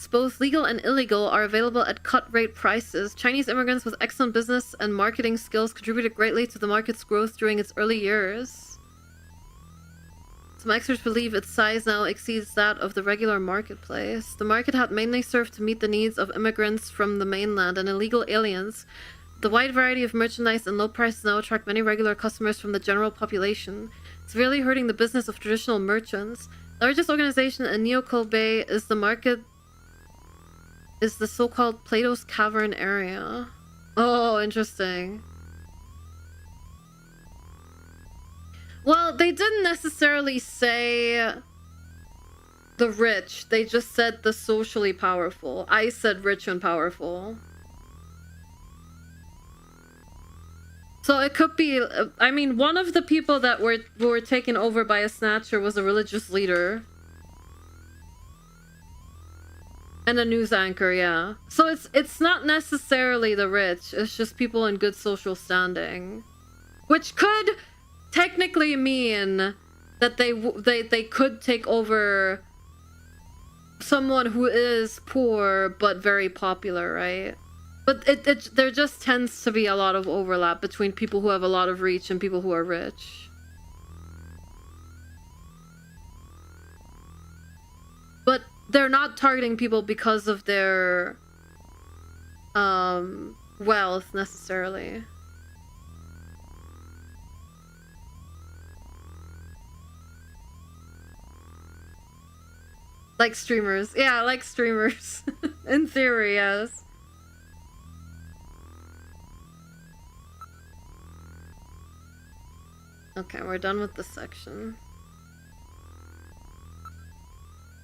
both legal and illegal, are available at cut-rate prices. Chinese immigrants with excellent business and marketing skills contributed greatly to the market's growth during its early years. Some experts believe its size now exceeds that of the regular marketplace. The market had mainly served to meet the needs of immigrants from the mainland and illegal aliens. The wide variety of merchandise and low prices now attract many regular customers from the general population, severely hurting the business of traditional merchants. The largest organization in Neo-Kobe is the so-called Plato's Cavern area. Oh, interesting. Well, they didn't necessarily say the rich. They just said the socially powerful. I said rich and powerful. So it could be, I mean, one of the people that were taken over by a Snatcher was a religious leader. And a news anchor, yeah. So it's not necessarily the rich, it's just people in good social standing. Which could technically mean that they could take over someone who is poor but very popular, right? But there just tends to be a lot of overlap between people who have a lot of reach and people who are rich. But they're not targeting people because of their wealth necessarily. Like streamers. Yeah, like streamers. In theory, yes. Okay, we're done with this section.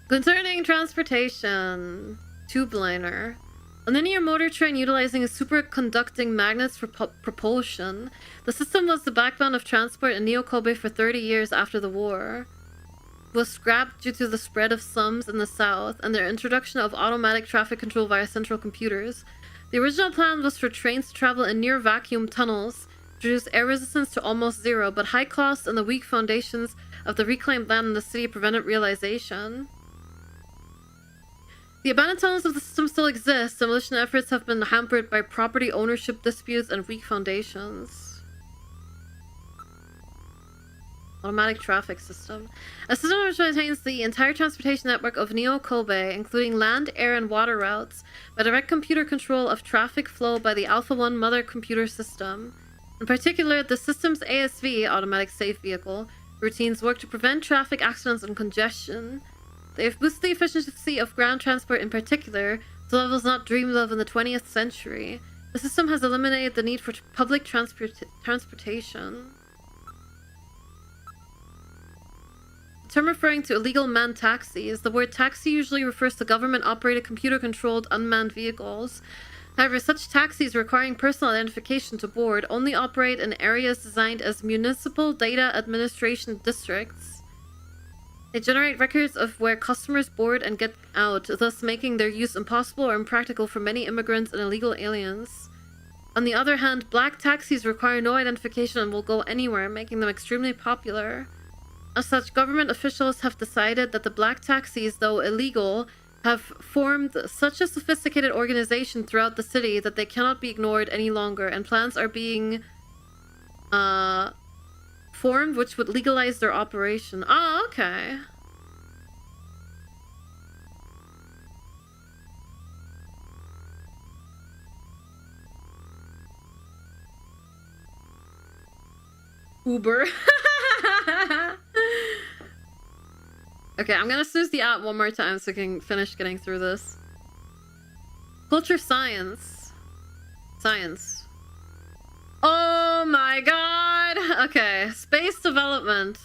Concerning transportation. Tube liner. A linear motor train utilizing superconducting magnets for propulsion. The system was the backbone of transport in Neo-Kobe for 30 years after the war. It was scrapped due to the spread of slums in the south and their introduction of automatic traffic control via central computers. The original plan was for trains to travel in near vacuum tunnels, reduce air resistance to almost zero, but high costs and the weak foundations of the reclaimed land in the city prevented realization. The abandoned tunnels of the system still exist. Demolition efforts have been hampered by property ownership disputes and weak foundations. Automatic traffic system. A system which maintains the entire transportation network of Neo Kobe, including land, air, and water routes, by direct computer control of traffic flow by the Alpha 1 mother computer system. In particular, the system's ASV, automatic safe vehicle, routines work to prevent traffic accidents and congestion. They have boosted the efficiency of ground transport in particular to levels not dreamed of in the 20th century. The system has eliminated the need for public transportation. The term referring to illegal manned taxis. The word taxi usually refers to government-operated, computer-controlled, unmanned vehicles. However, such taxis requiring personal identification to board only operate in areas designed as municipal data administration districts. They generate records of where customers board and get out, thus making their use impossible or impractical for many immigrants and illegal aliens. On the other hand, black taxis require no identification and will go anywhere, making them extremely popular. As such, government officials have decided that the black taxis, though illegal, have formed such a sophisticated organization throughout the city that they cannot be ignored any longer, and plans are being formed which would legalize their operation. Oh, okay. Uber. Okay, I'm gonna snooze the app one more time so I can finish getting through this. Culture science. Science. Oh my god! Okay, space development.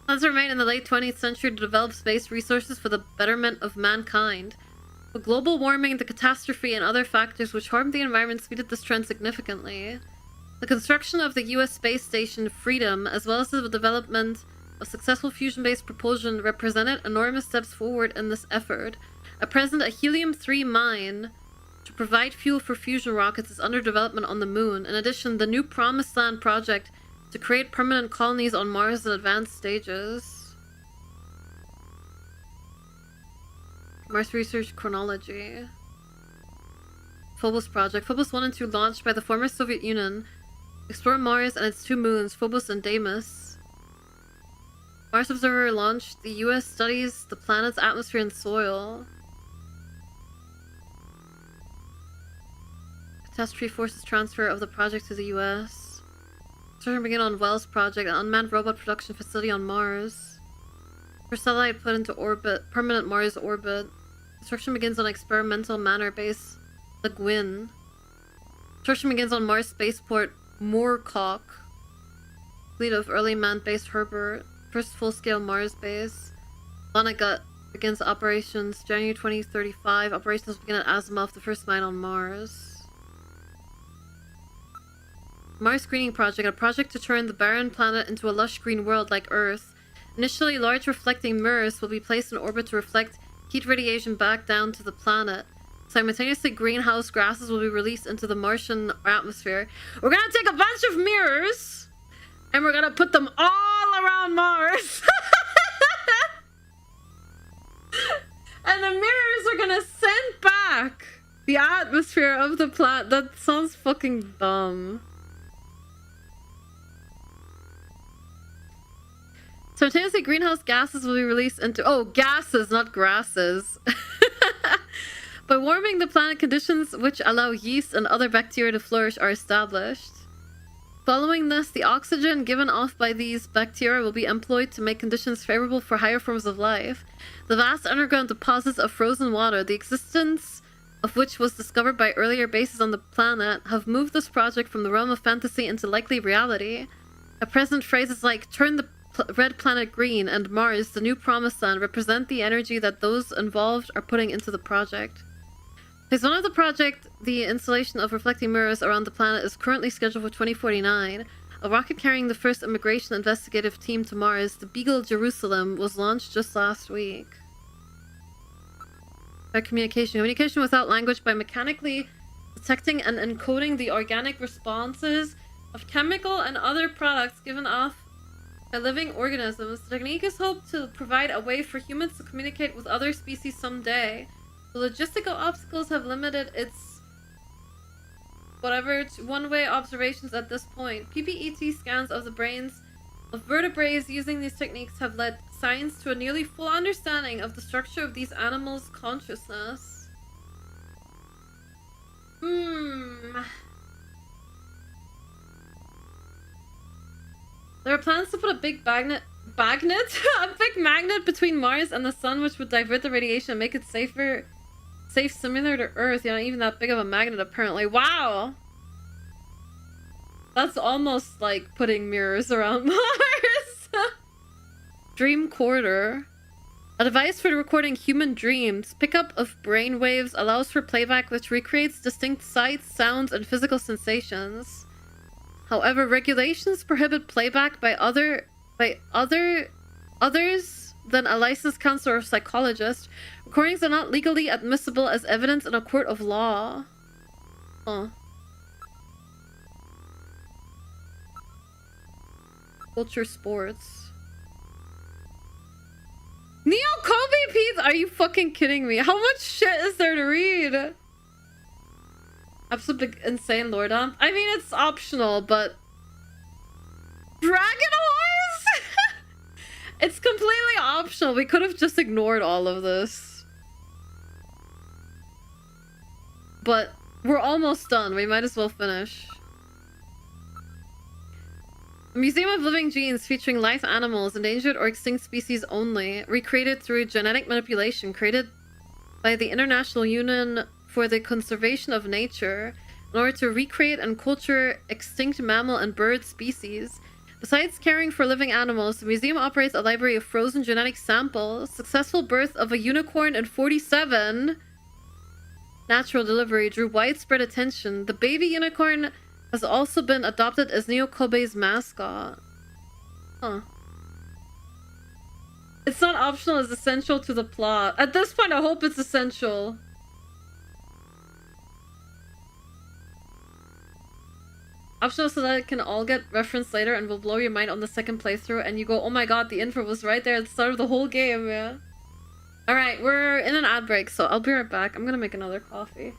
Plans were made in the late 20th century to develop space resources for the betterment of mankind. But global warming, the catastrophe, and other factors which harmed the environment speeded this trend significantly. The construction of the US space station Freedom, as well as the development of successful fusion-based propulsion, represented enormous steps forward in this effort. At present, a helium-3 mine to provide fuel for fusion rockets is under development on the moon. In addition, the new Promised Land project to create permanent colonies on Mars in advanced stages. Mars research chronology. Phobos project. Phobos 1 and 2 launched by the former Soviet Union. Explore Mars and its two moons, Phobos and Deimos. Mars Observer launched. The US studies the planet's atmosphere and soil. Catastrophe forces transfer of the project to the US. Construction begin on Wells project, an unmanned robot production facility on Mars. First satellite put into orbit, permanent Mars orbit. Construction begins on experimental manor base Le Guin. Construction begins on Mars spaceport Moorcock. Fleet of early manned-based Herbert. First full-scale Mars base. Vonnegut begins operations January 2035. Operations begin at Asimov, the first mine on Mars. Mars Screening Project, a project to turn the barren planet into a lush green world like Earth. Initially, large reflecting mirrors will be placed in orbit to reflect heat radiation back down to the planet. Simultaneously, greenhouse gases will be released into the Martian atmosphere. We're gonna take a bunch of mirrors and we're gonna put them all around Mars. And the mirrors are gonna send back the atmosphere of the planet. That sounds fucking dumb. Simultaneously, greenhouse gases will be released into... Oh, gases, not grasses. By warming the planet, conditions which allow yeast and other bacteria to flourish are established. Following this, the oxygen given off by these bacteria will be employed to make conditions favorable for higher forms of life. The vast underground deposits of frozen water, the existence of which was discovered by earlier bases on the planet, have moved this project from the realm of fantasy into likely reality. At present, phrases like "turn the red planet green" and "Mars, the new promised land" represent the energy that those involved are putting into the project. Phase 1 of the project, the installation of reflecting mirrors around the planet, is currently scheduled for 2049. A rocket carrying the first immigration investigative team to Mars, the Beagle Jerusalem, was launched just last week. By communication. Communication without language by mechanically detecting and encoding the organic responses of chemical and other products given off by living organisms. The technique is hoped to provide a way for humans to communicate with other species someday. The logistical obstacles have limited its one-way observations at this point. PPET scans of the brains of vertebrates. Using these techniques have led science to a nearly full understanding of the structure of these animals' consciousness. There are plans to put a big a big magnet between Mars and the sun, which would divert the radiation and make it safe similar to Earth. You're not even that big of a magnet, apparently. Wow! That's almost like putting mirrors around Mars. Dream Quarter. A device for recording human dreams. Pickup of brain waves allows for playback which recreates distinct sights, sounds, and physical sensations. However, regulations prohibit playback by others than a licensed counselor or psychologist. Recordings are not legally admissible as evidence in a court of law. Huh. Culture sports. Neo Kobe Pete, are you fucking kidding me? How much shit is there to read? Absolute insane lore dump. I mean, it's optional, but Dragon Horse? It's completely optional. We could have just ignored all of this. But we're almost done. We might as well finish. A Museum of Living Genes featuring live animals, endangered or extinct species only, recreated through genetic manipulation, created by the International Union for the Conservation of Nature in order to recreate and culture extinct mammal and bird species. Besides caring for living animals, the museum operates a library of frozen genetic samples. Successful birth of a unicorn in 47 natural delivery drew widespread attention. The baby unicorn has also been adopted as Neo Kobe's mascot. Huh. It's not optional, it's essential to the plot. At this point, I hope it's essential. Optional so that it can all get referenced later and will blow your mind on the second playthrough and you go, oh my god, the info was right there at the start of the whole game, yeah. Alright, we're in an ad break, so I'll be right back. I'm gonna make another coffee.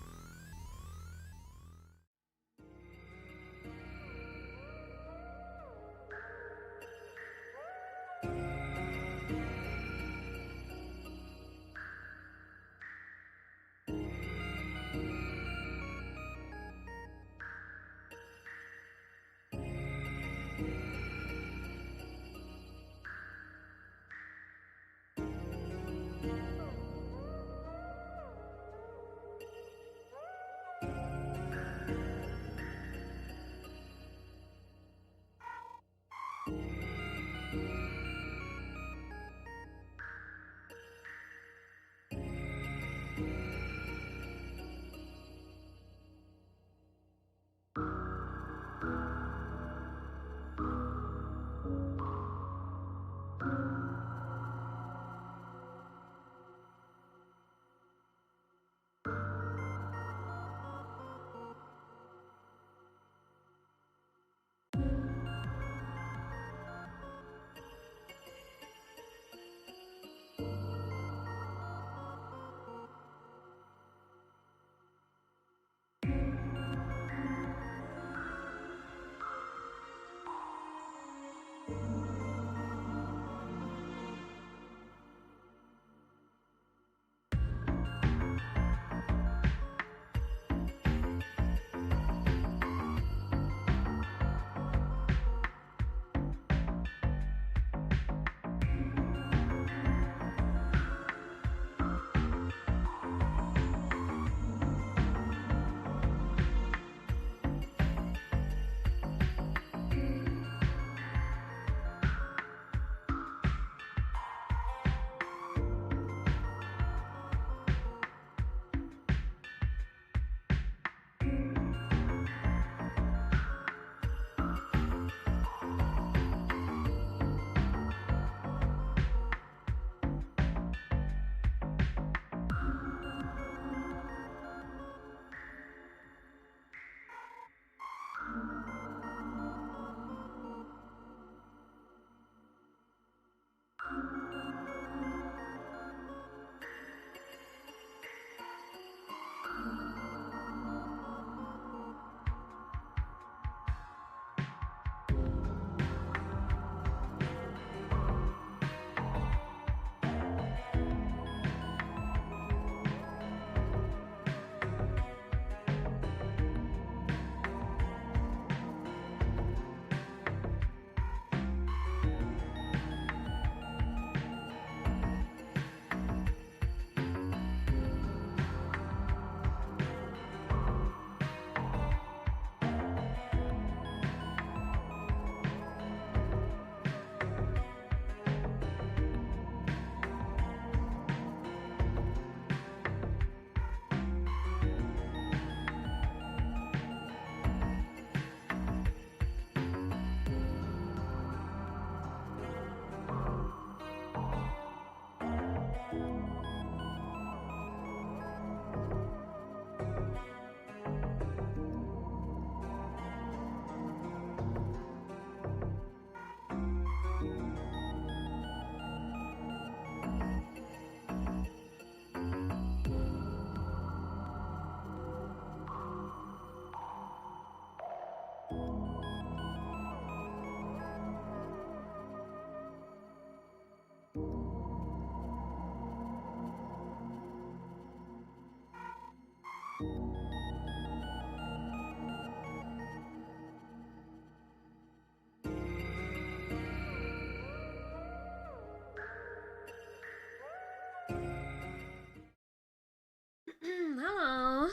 Hello.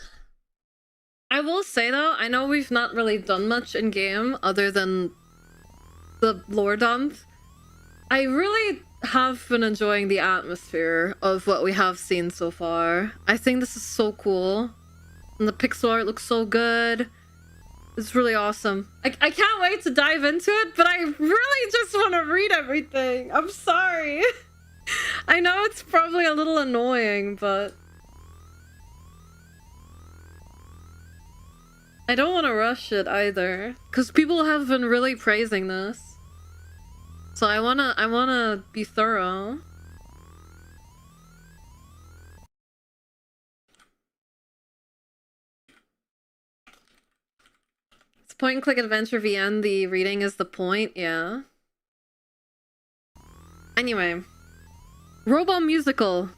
I will say though, I know we've not really done much in game other than the lore dump. I really have been enjoying the atmosphere of what we have seen so far. I think this is so cool. And the pixel art looks so good. It's really awesome. I can't wait to dive into it, but I really just want to read everything. I'm sorry. I know it's probably a little annoying, but I don't want to rush it either, because people have been really praising this. So I wanna be thorough. It's point and click adventure VN, the reading is the point, yeah. Anyway. Robo musical.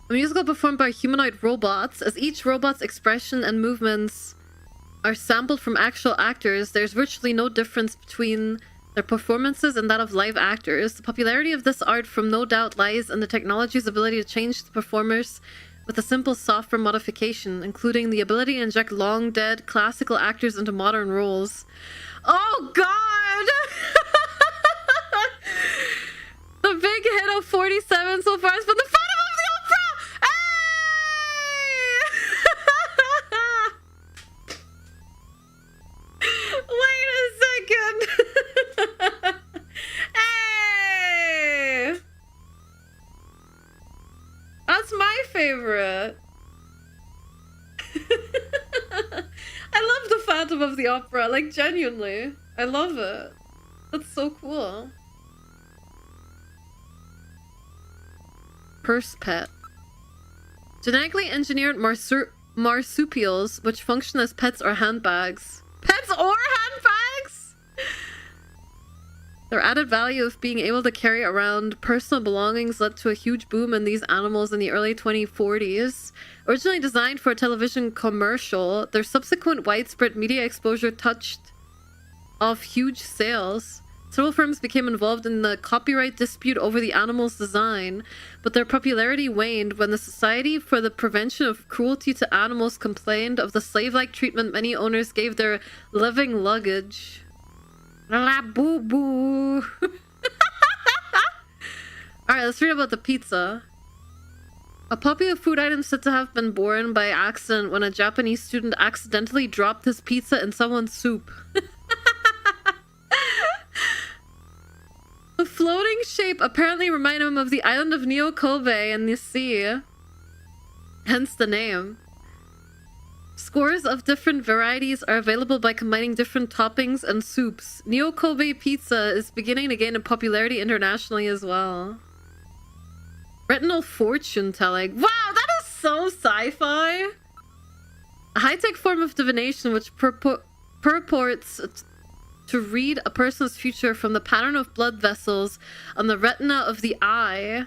A musical performed by humanoid robots. As each robot's expression and movements are sampled from actual actors, there's virtually no difference between their performances and that of live actors. The popularity of this art from no doubt lies in the technology's ability to change the performers with a simple software modification, including the ability to inject long-dead classical actors into modern roles. Oh god! The big hit of 47 so far has been the Phantom of the Opera! Hey! Wait a second! Hey! That's my favorite. I love the Phantom of the Opera, like genuinely. I love it. That's so cool. Purse pet. Genetically engineered marsupials, which function as pets or handbags. Pets or handbags? Their added value of being able to carry around personal belongings led to a huge boom in these animals in the early 2040s. Originally designed for a television commercial, their subsequent widespread media exposure touched off huge sales. Several firms became involved in the copyright dispute over the animal's design, but their popularity waned when the Society for the Prevention of Cruelty to Animals complained of the slave-like treatment many owners gave their living luggage. La boo boo. Alright, let's read about the pizza. A popular food item said to have been born by accident when a Japanese student accidentally dropped his pizza in someone's soup. The floating shape apparently reminded him of the island of Neo Kobe in the sea. Hence the name. Scores of different varieties are available by combining different toppings and soups. Neo Kobe pizza is beginning to gain in popularity internationally as well. Retinal fortune telling. Wow, that is so sci-fi! A high-tech form of divination which purports to read a person's future from the pattern of blood vessels on the retina of the eye.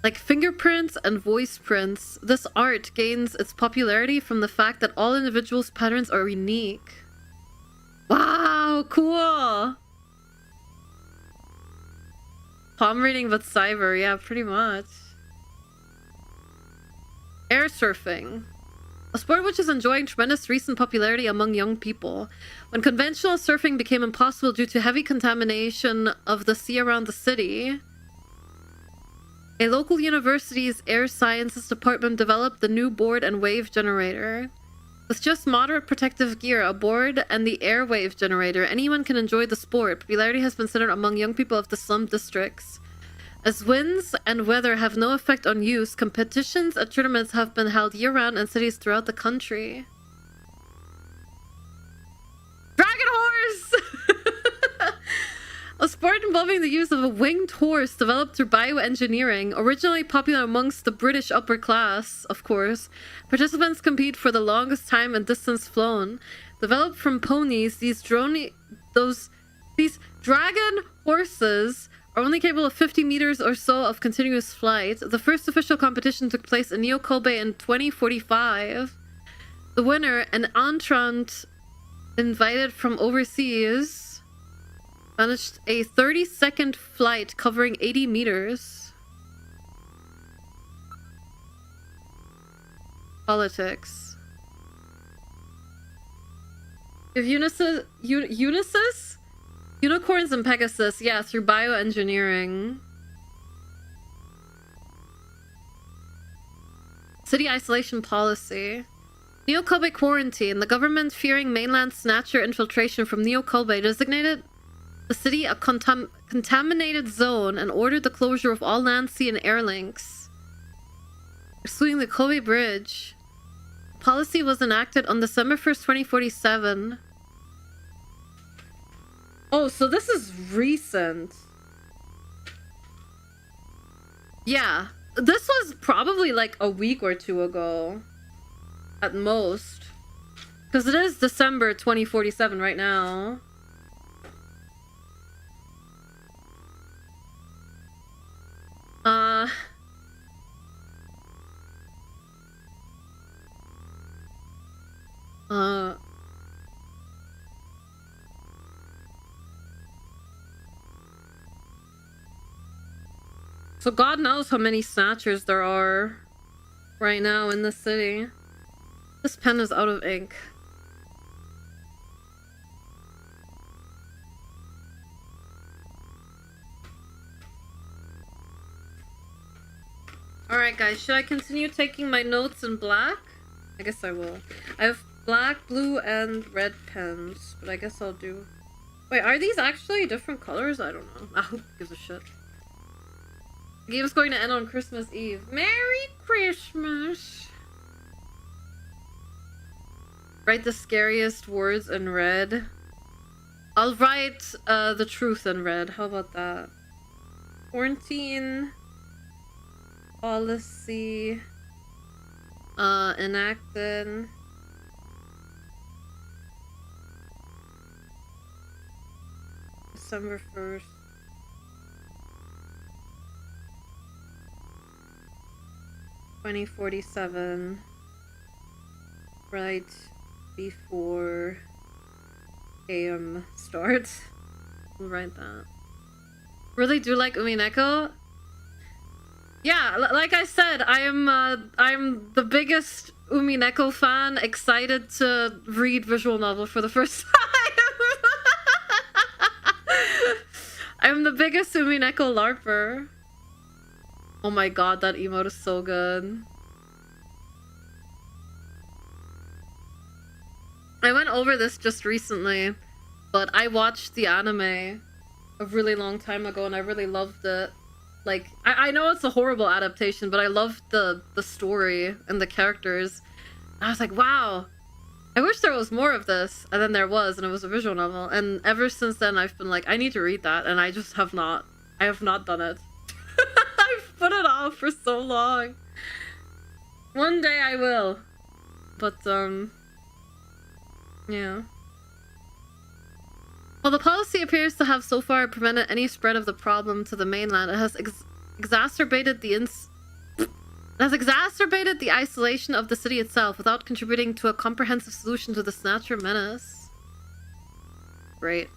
Like fingerprints and voice prints, this art gains its popularity from the fact that all individuals' patterns are unique. Wow, cool! Palm reading but cyber, yeah, pretty much. Air surfing. A sport which is enjoying tremendous recent popularity among young people. When conventional surfing became impossible due to heavy contamination of the sea around the city, a local university's air sciences department developed the new board and wave generator. With just moderate protective gear, a board, and the air wave generator, anyone can enjoy the sport. Popularity has been centered among young people of the slum districts. As winds and weather have no effect on use, competitions and tournaments have been held year-round in cities throughout the country. Dragon horse! A sport involving the use of a winged horse developed through bioengineering, originally popular amongst the British upper class, of course. Participants compete for the longest time and distance flown. Developed from ponies, these dragon horses are only capable of 50 meters or so of continuous flight. The first official competition took place in Neo Kobe in 2045. The winner, an entrant invited from overseas, managed a 30-second flight covering 80 meters. Politics. If Unisys? Unicorns and Pegasus, yeah, through bioengineering. City isolation policy. Neo Kobe quarantine. The government, fearing mainland Snatcher infiltration from Neo Kobe, designated the city a contaminated zone and ordered the closure of all land, sea, and air links. Pursuing the Kobe Bridge. Policy was enacted on December 1st, 2047. Oh, so this is recent. Yeah, this was probably like a week or two ago. At most. Because it is December 2047 right now. So God knows how many Snatchers there are right now in the city. This pen is out of ink. Alright guys, should I continue taking my notes in black? I guess I will. I have black, blue, and red pens, but I guess I'll do... Wait, are these actually different colors? I don't know. Ah, who gives a shit? The game's going to end on Christmas Eve. Merry Christmas! Write the scariest words in red. I'll write the truth in red. How about that? Quarantine policy enacted. December 1st. 2047. Right before AM starts. We'll write that. Really do like Umineko? Yeah, like I said, I'm the biggest Umineko fan, excited to read visual novel for the first time. I'm the biggest Umineko LARPer. Oh my god, that emote is so good. I went over this just recently, but I watched the anime a really long time ago and I really loved it. Like, I know it's a horrible adaptation, but I loved the story and the characters. And I was like, wow, I wish there was more of this. And then there was, and it was a visual novel. And ever since then, I've been like, I need to read that. And I just have not. I have not done it. I've put it off for so long. One day I will. But, yeah. While the policy appears to have so far prevented any spread of the problem to the mainland, it has exacerbated the isolation of the city itself without contributing to a comprehensive solution to the Snatcher menace. Great.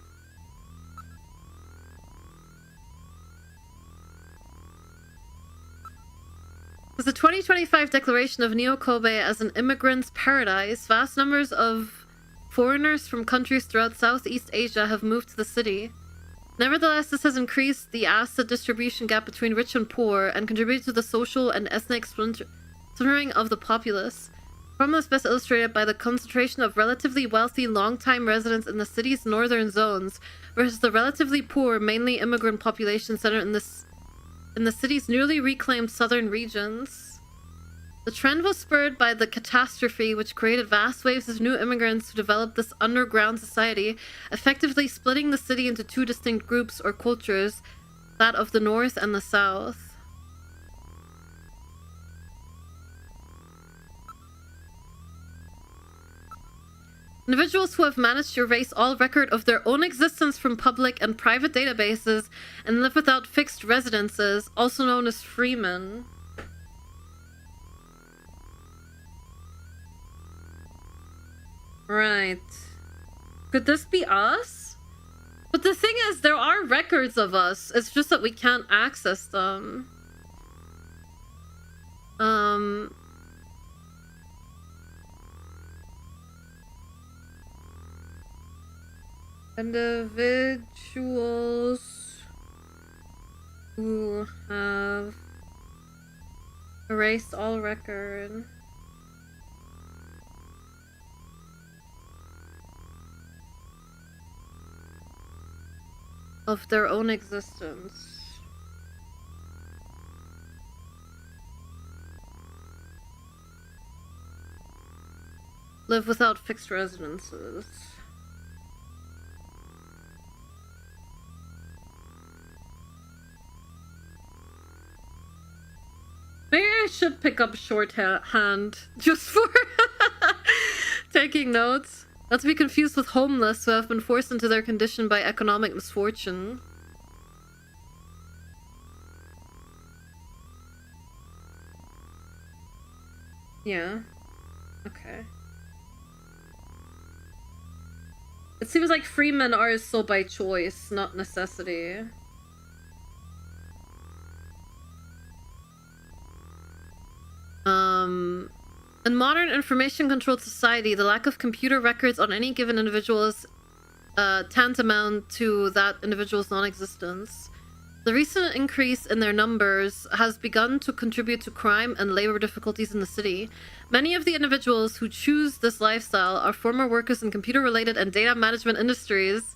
With the 2025 declaration of Neo Kobe as an immigrant's paradise, vast numbers of foreigners from countries throughout Southeast Asia have moved to the city. Nevertheless, this has increased the asset distribution gap between rich and poor and contributed to the social and ethnic splintering of the populace. The problem is best illustrated by the concentration of relatively wealthy long-time residents in the city's northern zones versus the relatively poor, mainly immigrant population centered in the in the city's newly reclaimed southern regions. The trend was spurred by the catastrophe, which created vast waves of new immigrants who developed this underground society, effectively splitting the city into two distinct groups or cultures, that of the north and the south. Individuals who have managed to erase all record of their own existence from public and private databases and live without fixed residences, also known as freemen. Right. Could this be us? But the thing is, there are records of us. It's just that we can't access them. Individuals who have erased all record of their own existence. Live without fixed residences. Maybe I should pick up shorthand just for taking notes. Not to be confused with homeless who have been forced into their condition by economic misfortune. Yeah. Okay. It seems like freemen are so by choice, not necessity. In modern information-controlled society, the lack of computer records on any given individual is tantamount to that individual's non-existence. The recent increase in their numbers has begun to contribute to crime and labor difficulties in the city. Many of the individuals who choose this lifestyle are former workers in computer-related and data management industries.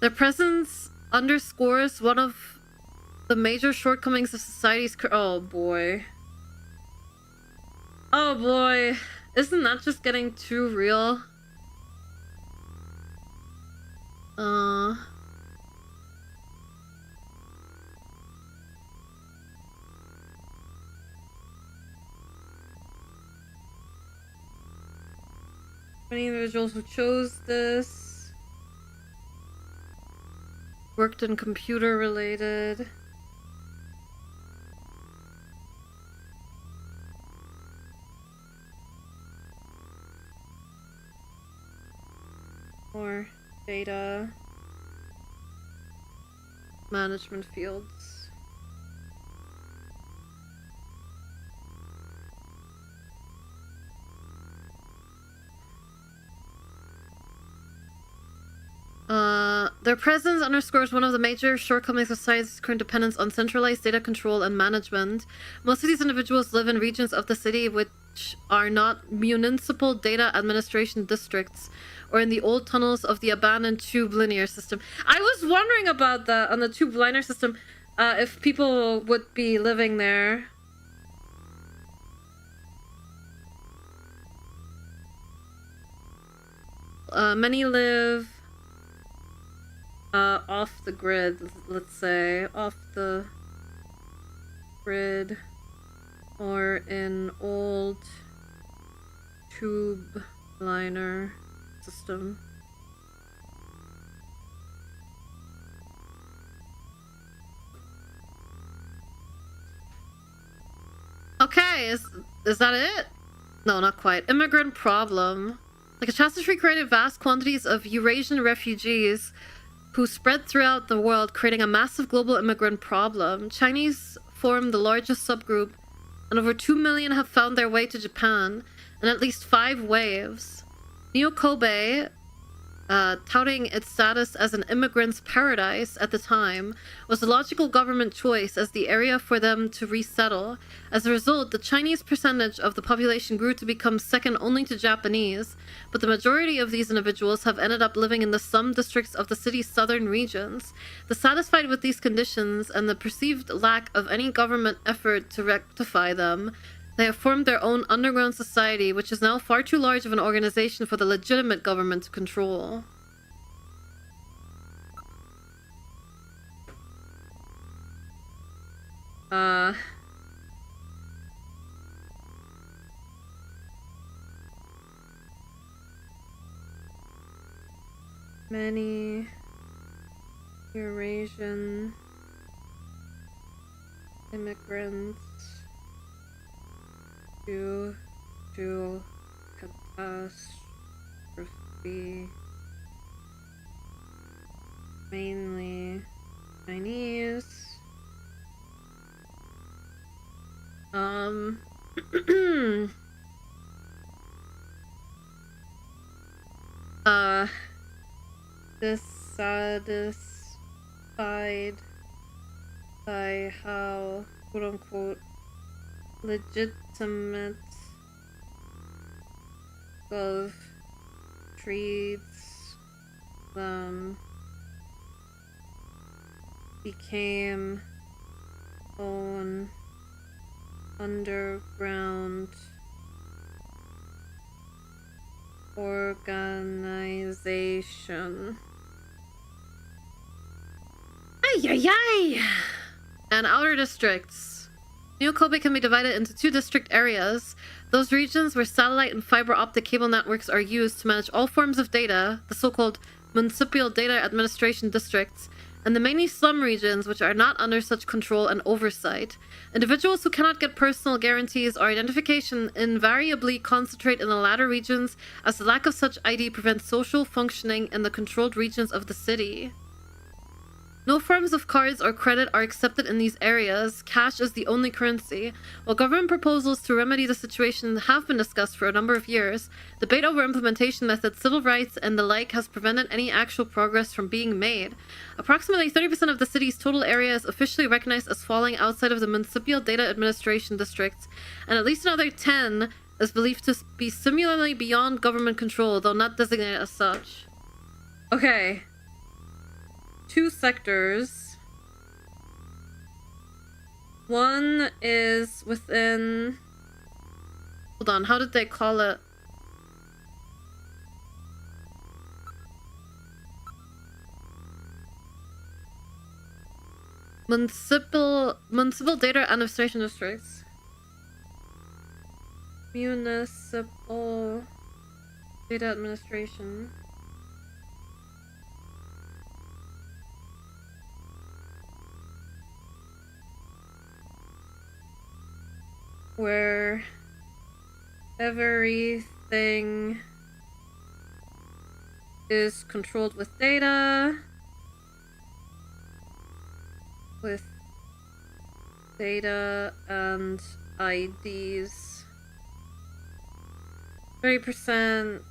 Their presence underscores one of the major shortcomings of society's... Oh boy. Oh boy. Isn't that just getting too real? Many individuals who chose this worked in computer related. Or data management fields. Their presence underscores one of the major shortcomings of society's current dependence on centralized data control and management. Most of these individuals live in regions of the city which are not municipal data administration districts, or in the old tunnels of the abandoned tube linear system. I was wondering about that on the tube linear system, if people would be living there. Many live off the grid, let's say. Off the grid, or in old tube liner system. Okay, is that it? No, not quite. Immigrant problem. The catastrophe created vast quantities of Eurasian refugees who spread throughout the world, creating a massive global immigrant problem. Chinese form the largest subgroup, and over 2 million have found their way to Japan, in at least 5 waves. Neo Kobe touting its status as an immigrant's paradise at the time, was the logical government choice as the area for them to resettle. As a result, the Chinese percentage of the population grew to become second only to Japanese, but the majority of these individuals have ended up living in the slum districts of the city's southern regions. Dissatisfied with these conditions and the perceived lack of any government effort to rectify them, they have formed their own underground society, which is now far too large of an organization for the legitimate government to control. Many Eurasian immigrants due to catastrophe, mainly Chinese. Dissatisfied by how, quote-unquote, legitimate gov treats them, became own underground organization. Ay, ay, ay! And outer districts. New Kobe can be divided into 2 district areas. Those regions where satellite and fiber optic cable networks are used to manage all forms of data, the so-called municipal data administration districts, and the mainly slum regions which are not under such control and oversight. Individuals who cannot get personal guarantees or identification invariably concentrate in the latter regions, as the lack of such ID prevents social functioning in the controlled regions of the city. No forms of cards or credit are accepted in these areas. Cash is the only currency. While government proposals to remedy the situation have been discussed for a number of years, debate over implementation methods, civil rights, and the like has prevented any actual progress from being made. Approximately 30% of the city's total area is officially recognized as falling outside of the municipal data administration districts, and at least another 10 is believed to be similarly beyond government control, though not designated as such. Okay. 2 sectors. One is within... Hold on, how did they call it? Municipal data administration districts. Municipal data administration. Where everything is controlled with data. With data and IDs. 30%.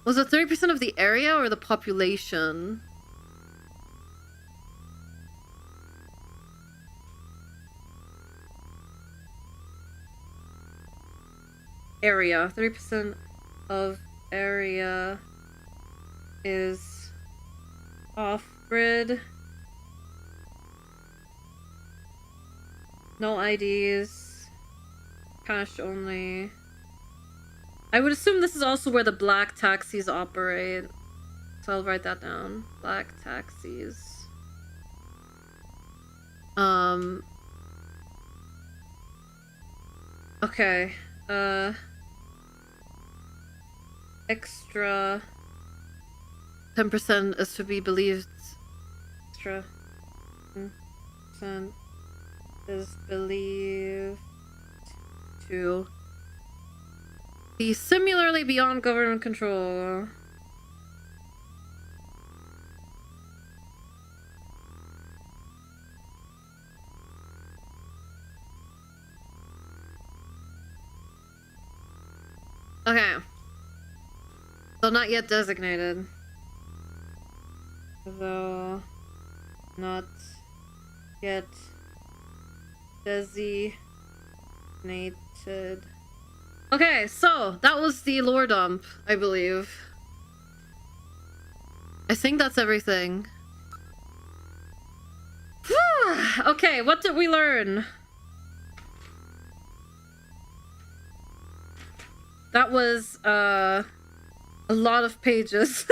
Was it 30% of the area or the population? Area. 30% of area is off-grid. No IDs. Cash only. I would assume this is also where the black taxis operate. So I'll write that down. Black taxis. Okay. Extra 10% is to be believed. Extra 10% is believed to be similarly beyond government control. Okay. Though not yet designated. Though not yet designated. Okay, so that was the lore dump, I believe. I think that's everything. Okay, what did we learn? That was a lot of pages.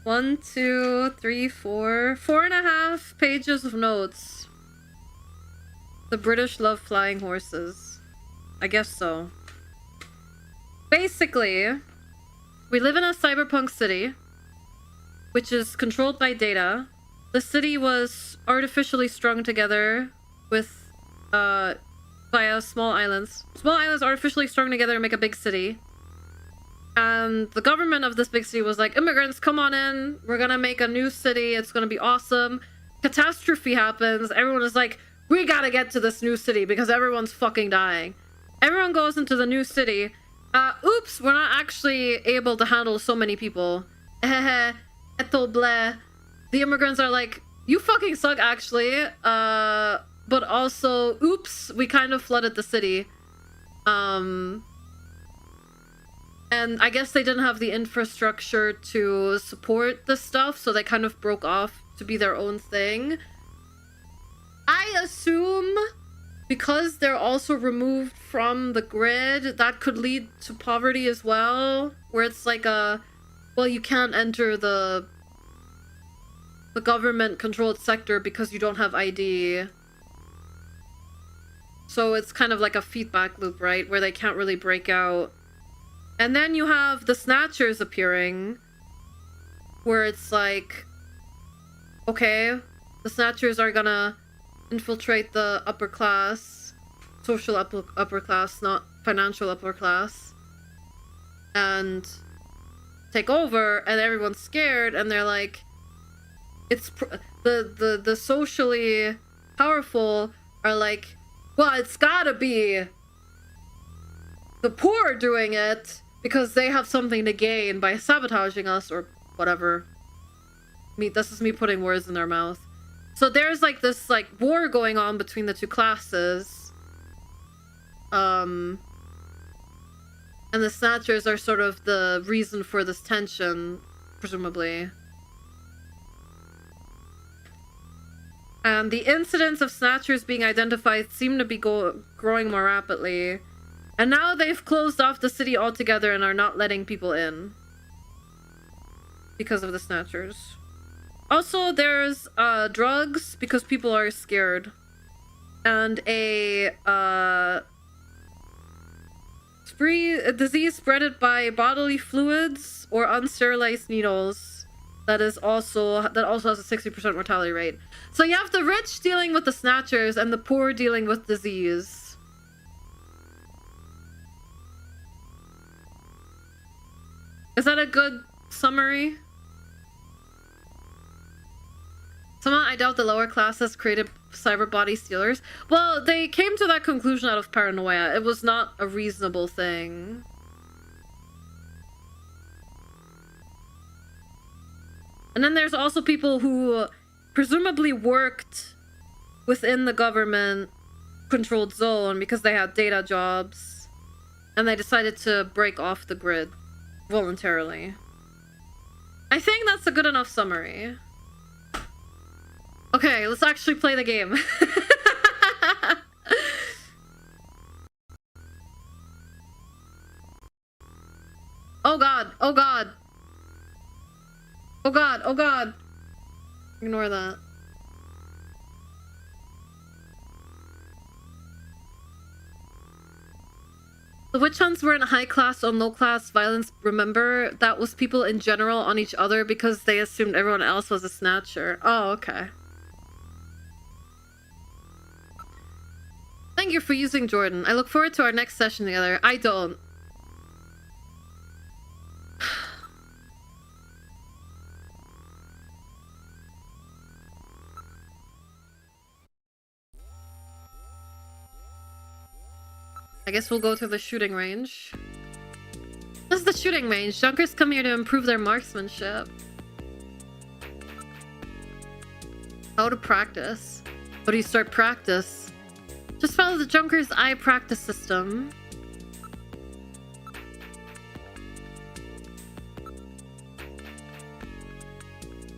1, 2, 3, 4, 4.5 pages of notes. The British love flying horses. I guess so. Basically, we live in a cyberpunk city, which is controlled by data. The city was artificially strung together with, via small islands. Small islands artificially strung together to make a big city. And the government of this big city was like, immigrants, come on in. We're gonna make a new city. It's gonna be awesome. Catastrophe happens. Everyone is like, we gotta get to this new city because everyone's fucking dying. Everyone goes into the new city. Oops, we're not actually able to handle so many people. Eto bleh. The immigrants are like, you fucking suck, actually. But also, oops, we kind of flooded the city. And I guess they didn't have the infrastructure to support this stuff, so they kind of broke off to be their own thing. I assume because they're also removed from the grid, that could lead to poverty as well, where it's like a, well, you can't enter the government-controlled sector because you don't have ID. So it's kind of like a feedback loop, right? Where they can't really break out. And then you have the Snatchers appearing, where it's like, okay, the Snatchers are gonna infiltrate the upper class, social upper class, not financial upper class, and take over, and everyone's scared, and they're like, it's the socially powerful are like, well, it's gotta be the poor doing it because they have something to gain by sabotaging us or whatever. This is me putting words in their mouth. So there's like this like war going on between the two classes. And the Snatchers are sort of the reason for this tension, presumably. And the incidents of Snatchers being identified seem to be growing more rapidly. And now they've closed off the city altogether and are not letting people in. Because of the Snatchers. Also, there's drugs because people are scared. And a disease spreaded by bodily fluids or unsterilized needles. That also has a 60% mortality rate. So you have the rich dealing with the Snatchers and the poor dealing with disease. Is that a good summary? Somehow I doubt the lower classes created cyber body stealers. Well, they came to that conclusion out of paranoia. It was not a reasonable thing. And then there's also people who presumably worked within the government-controlled zone because they had data jobs. And they decided to break off the grid voluntarily. I think that's a good enough summary. Okay, let's actually play the game. Oh god, oh god. Oh god, oh god. Ignore that. The witch hunts weren't high class or low class violence, remember? That was people in general on each other because they assumed everyone else was a Snatcher. Oh, okay. Thank you for using Jordan. I look forward to our next session together. I don't. I guess we'll go to the shooting range. This is the shooting range. Junkers come here to improve their marksmanship. How to practice? How do you start practice? Just follow the Junker's eye practice system.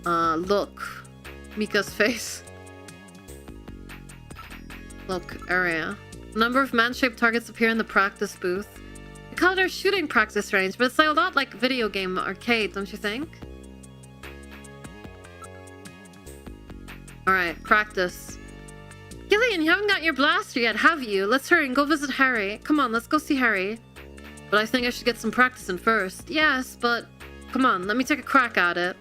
Look. Mika's face. Look, area. A number of man-shaped targets appear in the practice booth. We call it our shooting practice range, but it's like a lot like video game arcade, don't you think? Alright, practice. Gillian, you haven't got your blaster yet, have you? Let's hurry and go visit Harry. Come on, let's go see Harry. But I think I should get some practice in first. Yes, but... Come on, let me take a crack at it.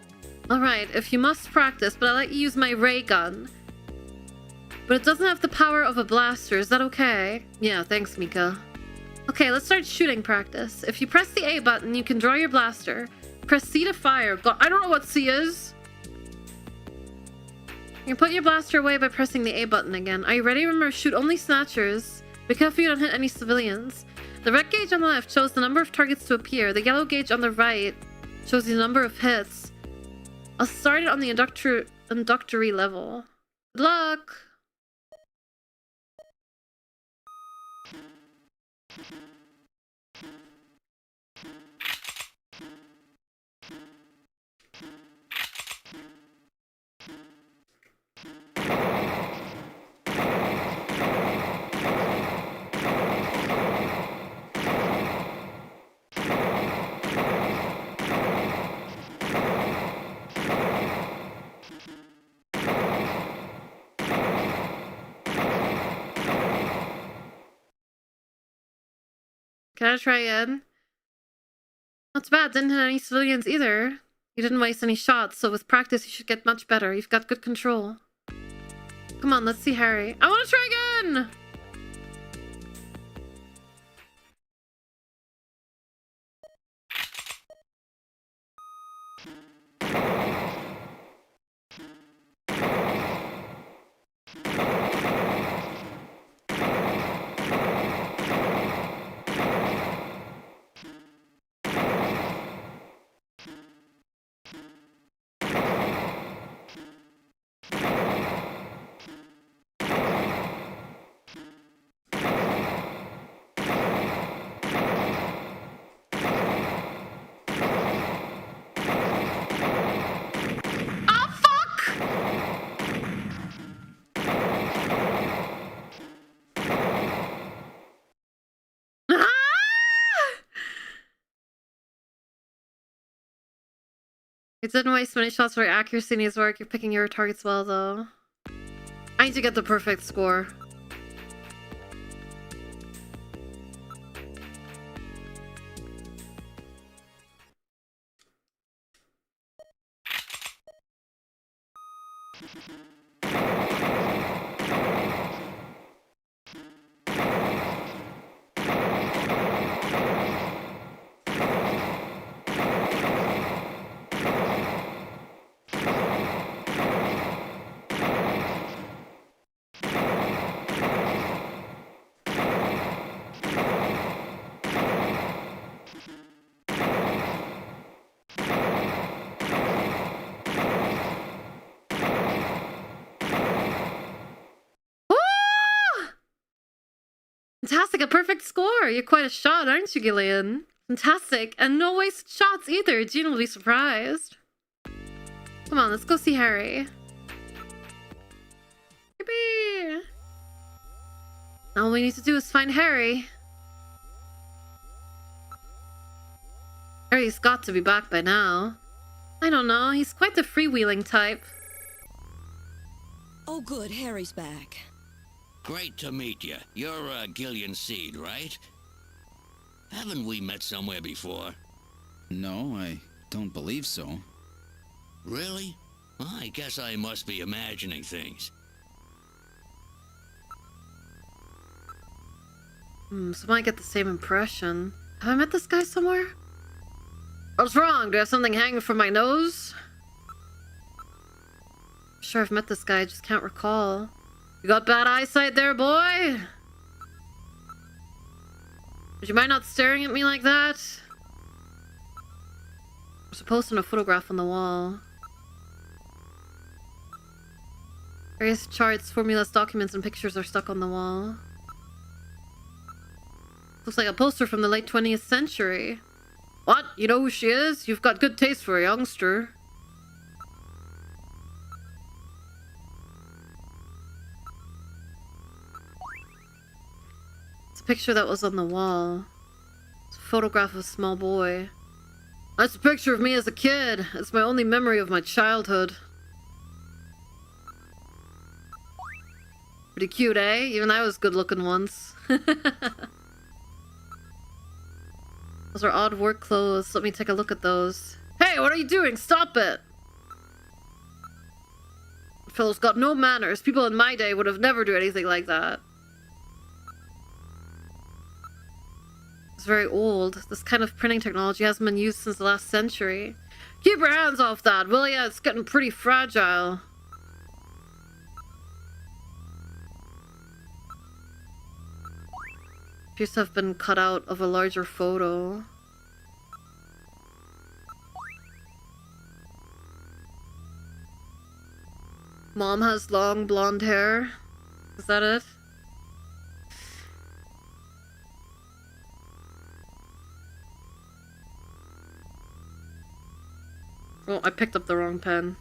Alright, if you must practice, but I'll let you use my ray gun. But it doesn't have the power of a blaster, is that okay? Yeah, thanks, Mika. Okay, let's start shooting practice. If you press the A button, you can draw your blaster. Press C to fire. I don't know what C is. You can put your blaster away by pressing the A button again. Are you ready? Remember, shoot only snatchers. Be careful you don't hit any civilians. The red gauge on the left shows the number of targets to appear. The yellow gauge on the right shows the number of hits. I'll start it on the introductory level. Good luck! Can I try again? Not bad, didn't hit any civilians either. You didn't waste any shots, so with practice you should get much better. You've got good control. Come on, let's see Harry. I want to try again! It didn't waste many shots for accuracy in his work. You're picking your targets well, though. I need to get the perfect score. Fantastic, a perfect score! You're quite a shot, aren't you, Gillian? Fantastic, and no wasted shots either. Jean will be surprised. Come on, let's go see Harry. Yippee! All we need to do is find Harry. Harry's got to be back by now. I don't know, he's quite the freewheeling type. Oh good, Harry's back. Great to meet you. You're Gillian Seed, right? Haven't we met somewhere before? No, I don't believe so. Really? Well, I guess I must be imagining things. So I get the same impression. Have I met this guy somewhere? What's wrong? Do I have something hanging from my nose? I'm sure I've met this guy, I just can't recall. You got bad eyesight there, boy? Would you mind not staring at me like that? There's a poster and a photograph on the wall. Various charts, formulas, documents, and pictures are stuck on the wall. Looks like a poster from the late 20th century. What? You know who she is? You've got good taste for a youngster. It's a picture that was on the wall. It's a photograph of a small boy. That's a picture of me as a kid. It's my only memory of my childhood. Pretty cute, eh? Even I was good looking once. Those are odd work clothes. Let me take a look at those. Hey, what are you doing? Stop it! Fellow's got no manners. People in my day would have never do anything like that. It's very old. This kind of printing technology hasn't been used since the last century. Keep your hands off that, will ya? It's getting pretty fragile. Appears to have been cut out of a larger photo. Mom has long blonde hair. Is that it? Oh, I picked up the wrong pen.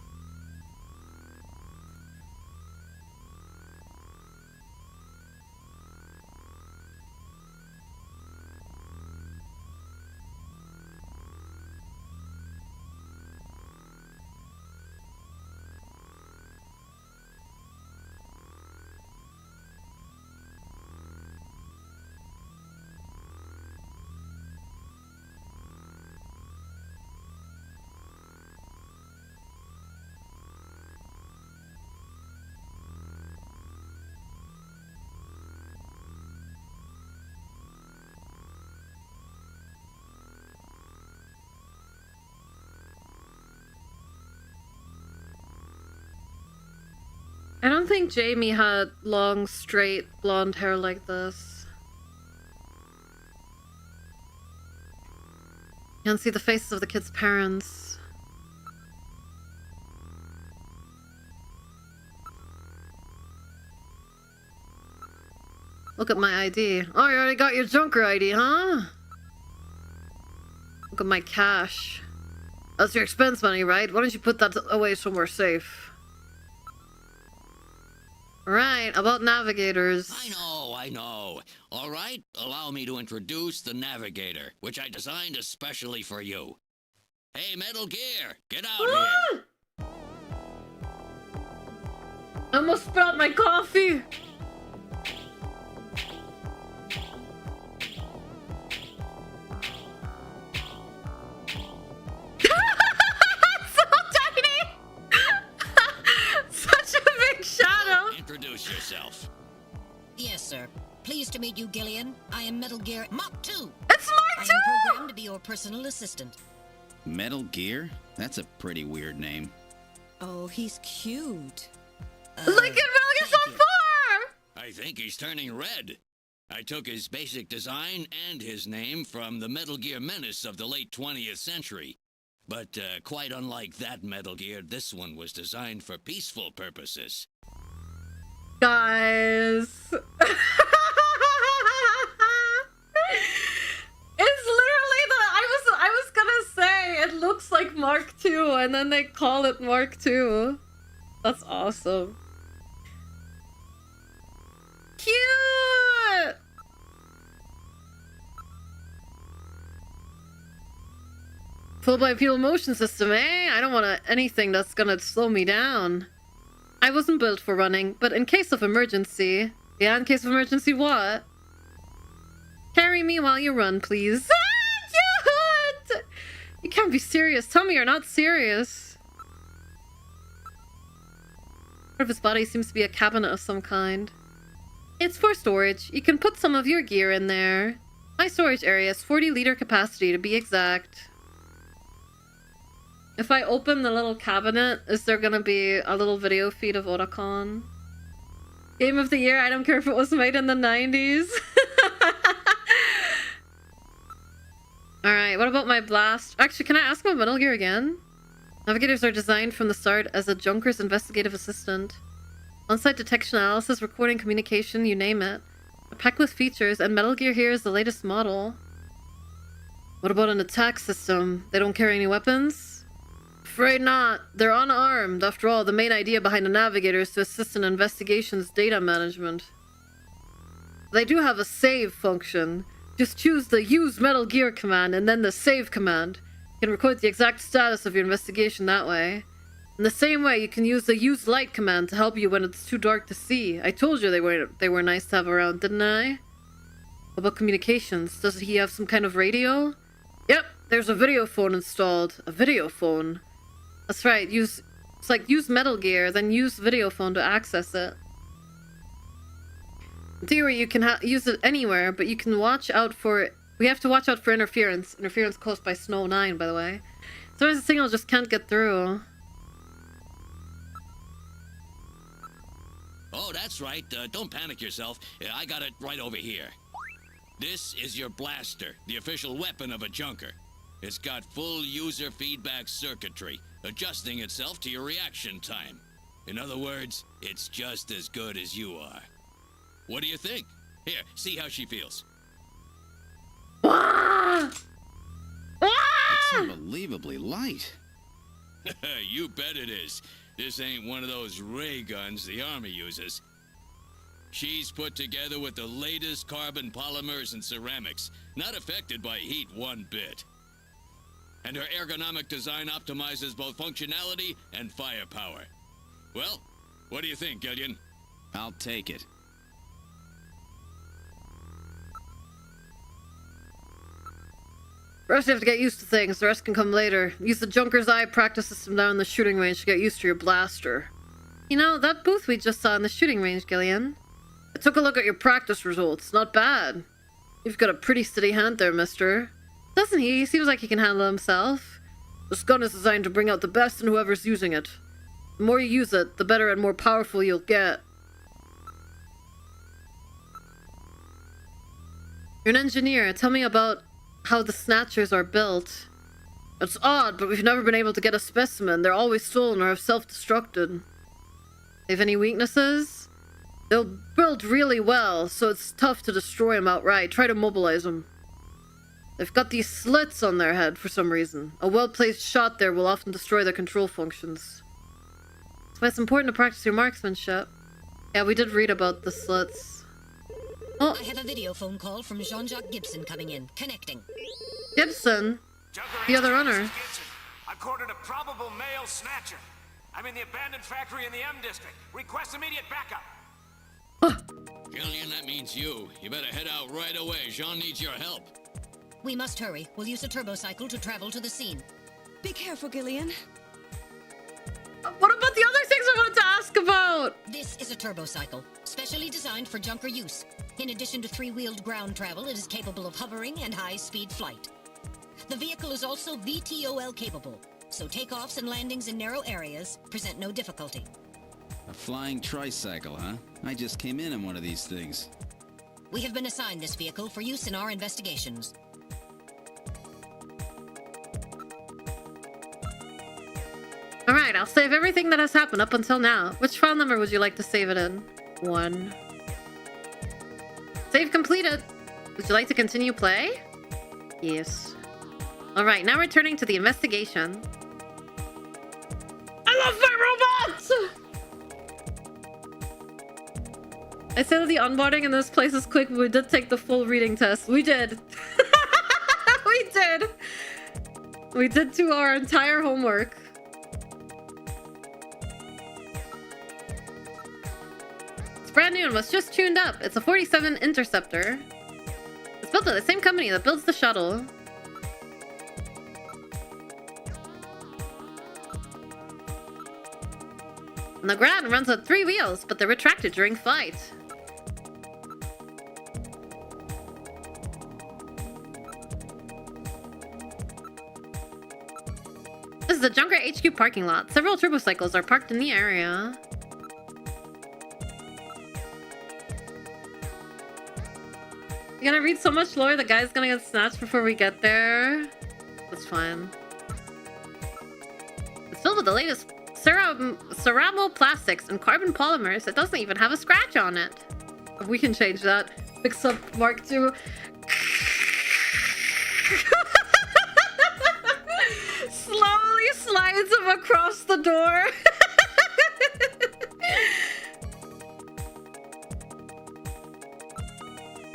I don't think Jamie had long, straight, blonde hair like this. You can see the faces of the kids' parents. Look at my ID. Oh, you already got your Junker ID, huh? Look at my cash. That's your expense money, right? Why don't you put that away somewhere safe? Right, about navigators. I know. All right, allow me to introduce the Navigator, which I designed especially for you. Hey, Metal Gear, get out here! I almost spilled my coffee! Introduce yourself. Yes, sir. Pleased to meet you, Gillian. I am Metal Gear Mach 2. It's Mach 2! I am programmed to be your personal assistant. Metal Gear? That's a pretty weird name. Oh, he's cute. Look at Metal Gear Solid 4! I think he's turning red. I took his basic design and his name from the Metal Gear menace of the late 20th century. But quite unlike that Metal Gear, this one was designed for peaceful purposes. Guys. It's literally I was gonna say it looks like Mark II and then they call it Mark II. That's awesome. Cute! Full bipedal motion system, eh? I don't want anything that's gonna slow me down. I wasn't built for running, but in case of emergency... Yeah, in case of emergency what? Carry me while you run, please. Ah, cute! You can't be serious. Tell me you're not serious. Part of his body seems to be a cabinet of some kind. It's for storage. You can put some of your gear in there. My storage area is 40-liter capacity to be exact. If I open the little cabinet, is there gonna be a little video feed of Otacon? Game of the year, I don't care if it was made in the 90s. Alright, what about my blast? Actually, can I ask about Metal Gear again? Navigators are designed from the start as a Junker's investigative assistant. On-site detection, analysis, recording, communication, you name it. A packed with features, and Metal Gear here is the latest model. What about an attack system? They don't carry any weapons? Afraid not. They're unarmed. After all, the main idea behind the Navigator is to assist in investigations data management. They do have a save function. Just choose the Use Metal Gear command and then the Save command. You can record the exact status of your investigation that way. In the same way, you can use the Use Light command to help you when it's too dark to see. I told you they were nice to have around, didn't I? What about communications? Does he have some kind of radio? Yep, there's a video phone installed. A video phone? That's right, use Metal Gear, then use video phone to access it. In theory, you can use it anywhere, but you can watch out for... We have to watch out for interference. Interference caused by Snow 9, by the way. Sometimes the signal just can't get through. Oh, that's right. Don't panic yourself. I got it right over here. This is your blaster, the official weapon of a junker. It's got full user feedback circuitry, adjusting itself to your reaction time. In other words, it's just as good as you are. What do you think? Here, see how she feels. It's unbelievably light. You bet it is. This ain't one of those ray guns the Army uses. She's put together with the latest carbon polymers and ceramics, not affected by heat one bit. And her ergonomic design optimizes both functionality and firepower. Well, what do you think, Gillian? I'll take it. First, you have to get used to things. The rest can come later. Use the Junker's Eye practice system down in the shooting range to get used to your blaster. You know, that booth we just saw in the shooting range, Gillian. I took a look at your practice results. Not bad. You've got a pretty steady hand there, mister. Doesn't he? He seems like he can handle himself. This gun is designed to bring out the best in whoever's using it. The more you use it, the better and more powerful you'll get. You're an engineer. Tell me about how the Snatchers are built. It's odd, but we've never been able to get a specimen. They're always stolen or have self-destructed. They have any weaknesses? They'll build really well, so it's tough to destroy them outright. Try to mobilize them. They've got these slits on their head for some reason. A well-placed shot there will often destroy their control functions. That's why it's important to practice your marksmanship. Yeah, we did read about the slits. Oh. I have a video phone call from Jean-Jacques Gibson coming in. Connecting. Gibson? The other runner. I've cornered a probable male Snatcher. I'm in the abandoned factory in the M district. Request immediate backup. Gillian, that means you. You better head out right away. Jean needs your help. We must hurry. We'll use a turbocycle to travel to the scene. Be careful, Gillian. What about the other things I wanted to ask about? This is a turbocycle, specially designed for junker use. In addition to three-wheeled ground travel, it is capable of hovering and high-speed flight. The vehicle is also VTOL capable, so takeoffs and landings in narrow areas present no difficulty. A flying tricycle, huh? I just came in one of these things. We have been assigned this vehicle for use in our investigations. Alright, I'll save everything that has happened up until now. Which file number would you like to save it in? 1. Save completed. Would you like to continue play? Yes. Alright, now returning to the investigation. I love my robots! I said that the onboarding in this place is quick, but we did take the full reading test. We did. We did. We did do our entire homework. Brand new and was just tuned up. It's a 47 Interceptor. It's built by the same company that builds the shuttle. And the ground runs on 3 wheels, but they're retracted during flight. This is the Junker HQ parking lot. Several turbocycles are parked in the area. You're gonna read so much lore, the guy's gonna get snatched before we get there. That's fine. It's filled with the latest ceramo-plastics and carbon polymers. It doesn't even have a scratch on it. We can change that. Fix up Mark II. Slowly slides him across the door.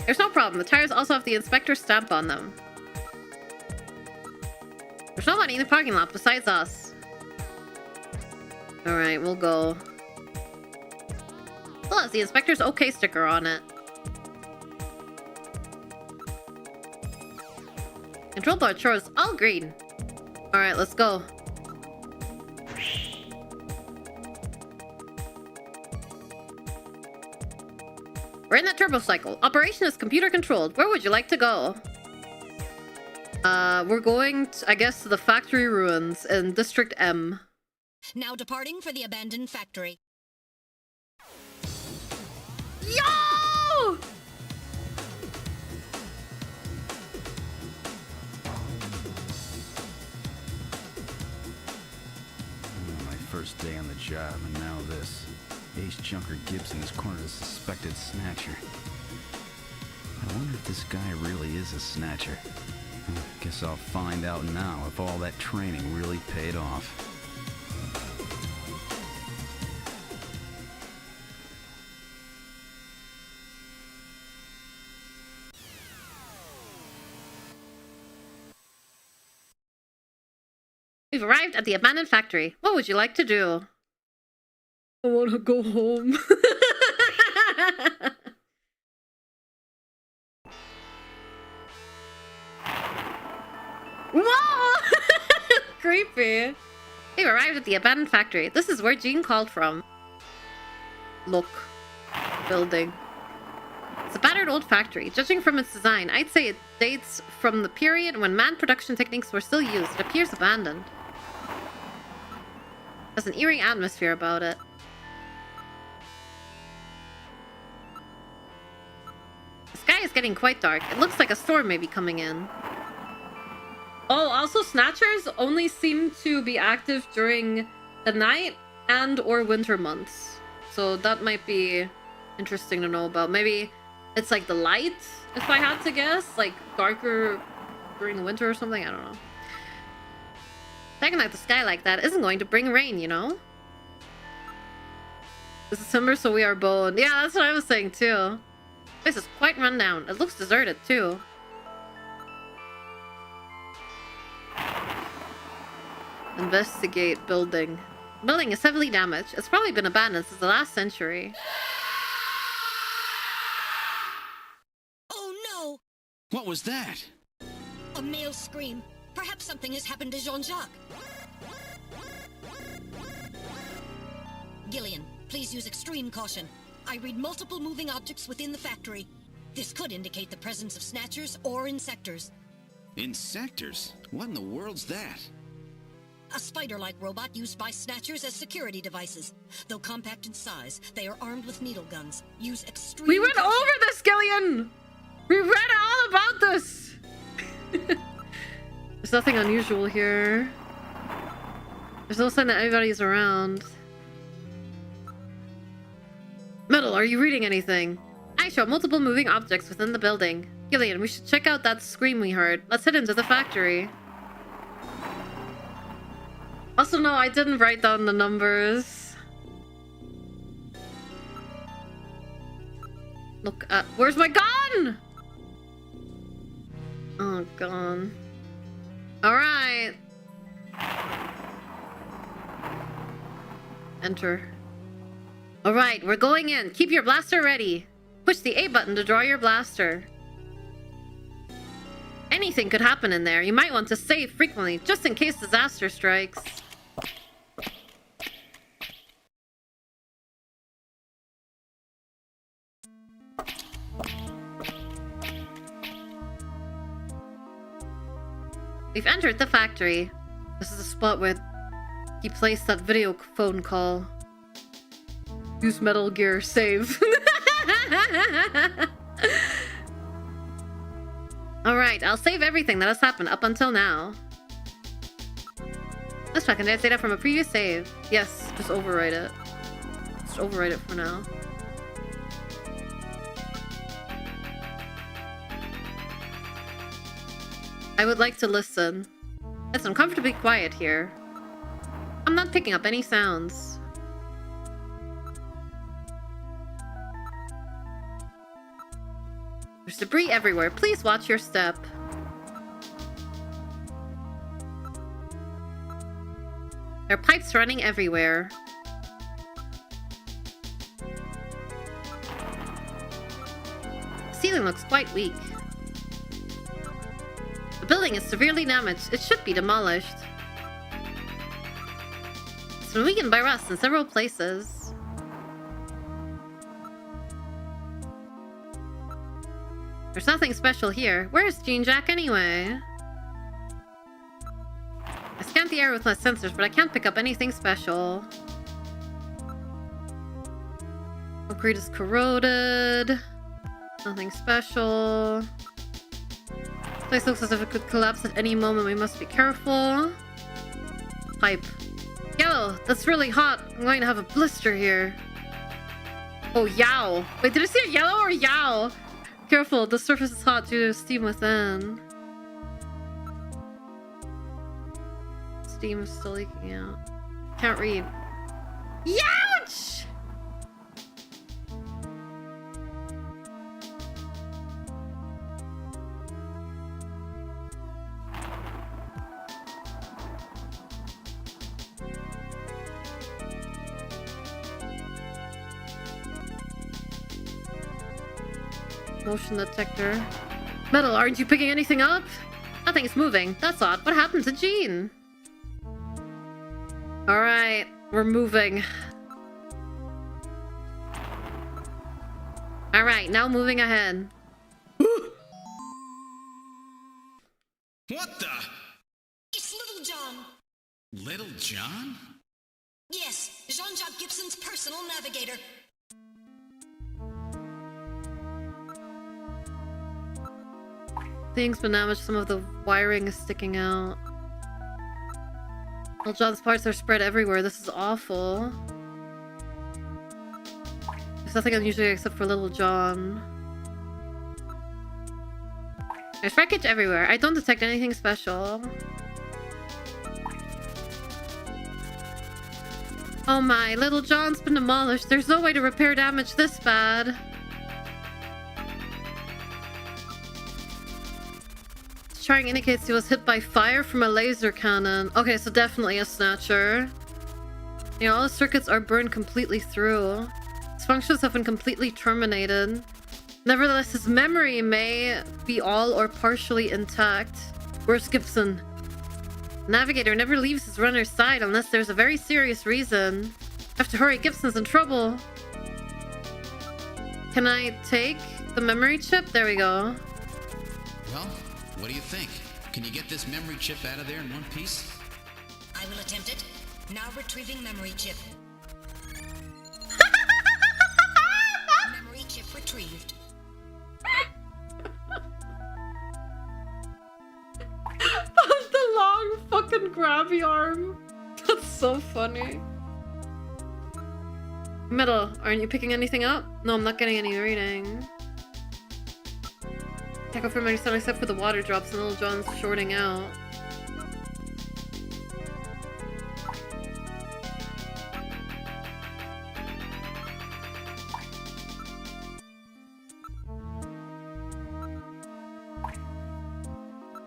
There's no problem. The tires also have the inspector's stamp on them. There's nobody in the parking lot besides us. Alright, we'll go. Still has the inspector's OK sticker on it. Control board shows all green. Alright, let's go. We're in that turbo cycle. Operation is computer controlled. Where would you like to go? We're going, I guess, to the factory ruins in District M. Now departing for the abandoned factory. Yo! My first day on the job, and now this. Ace Junker Gibson has cornered a suspected Snatcher. I wonder if this guy really is a Snatcher. Guess I'll find out now if all that training really paid off. We've arrived at the abandoned factory. What would you like to do? I want to go home. Whoa! Creepy. We've arrived at the abandoned factory. This is where Jean called from. Look. Building. It's a battered old factory. Judging from its design, I'd say it dates from the period when manned production techniques were still used. It appears abandoned. There's an eerie atmosphere about it. The sky is getting quite dark. It looks like a storm may be coming in. Oh, also Snatchers only seem to be active during the night and or winter months. So that might be interesting to know about. Maybe it's like the light, if I had to guess. Like darker during the winter or something. I don't know. Stacking out the sky like that isn't going to bring rain, you know? It's December, so we are boned. Yeah, that's what I was saying too. This is quite run down. It looks deserted too. Investigate building. Building is heavily damaged. It's probably been abandoned since the last century. Oh no! What was that? A male scream. Perhaps something has happened to Jean-Jacques. Gillian, please use extreme caution. I read multiple moving objects within the factory. This could indicate the presence of Snatchers or Insectors. Insectors? What in the world's that? A spider-like robot used by Snatchers as security devices. Though compact in size, they are armed with needle guns. Use extreme We went caution. over this, Gillian! We read all about this! There's nothing unusual here. There's no sign that anybody's around. Metal, are you reading anything? I show multiple moving objects within the building. Gillian, we should check out that scream we heard. Let's head into the factory. Also, no, I didn't write down the numbers. Look at... Where's my gun? Oh, gone. Alright. Enter. Alright, we're going in. Keep your blaster ready. Push the A button to draw your blaster. Anything could happen in there. You might want to save frequently, just in case disaster strikes. We've entered the factory. This is the spot where he placed that video phone call. Use Metal Gear, save. Alright, I'll save everything that has happened up until now. Let's check condense data from a previous save. Yes, just overwrite it. Just overwrite it for now. I would like to listen. It's uncomfortably quiet here. I'm not picking up any sounds. There's debris everywhere. Please watch your step. There are pipes running everywhere. The ceiling looks quite weak. The building is severely damaged. It should be demolished. It's been weakened by rust in several places. There's nothing special here. Where is Jean Jack anyway? I scanned the air with my sensors, but I can't pick up anything special. Concrete is corroded. Nothing special. This place looks as if it could collapse at any moment. We must be careful. Pipe. Yellow! That's really hot. I'm going to have a blister here. Oh, yow. Wait, did I see a yellow or yow? Careful, the surface is hot due to steam within. Steam is still leaking out. Can't read. Youch! Motion detector. Metal, aren't you picking anything up? Nothing is moving. That's odd. What happened to Jean? Alright, we're moving. Alright, now moving ahead. What the? It's Little John. Little John? Yes, Jean-Jacques Gibson's personal navigator. Things been damaged. Some of the wiring is sticking out. Well, John's parts are spread everywhere. This is awful. There's nothing unusual except for Little John. There's wreckage everywhere. I don't detect anything special. Oh my, Little John's been demolished. There's no way to repair damage this bad. Charting indicates he was hit by fire from a laser cannon. Okay, so definitely a Snatcher. Yeah, all the circuits are burned completely through. His functions have been completely terminated. Nevertheless, his memory may be all or partially intact. Where's Gibson? The navigator never leaves his runner's side unless there's a very serious reason. I have to hurry, Gibson's in trouble. Can I take the memory chip? There we go. Well, what do you think? Can you get this memory chip out of there in one piece? I will attempt it. Now retrieving memory chip. Memory chip retrieved. The long fucking grabby arm. That's so funny. Metal, aren't you picking anything up? No, I'm not getting any reading. Check out for my son except for the water drops and Little John's shorting out.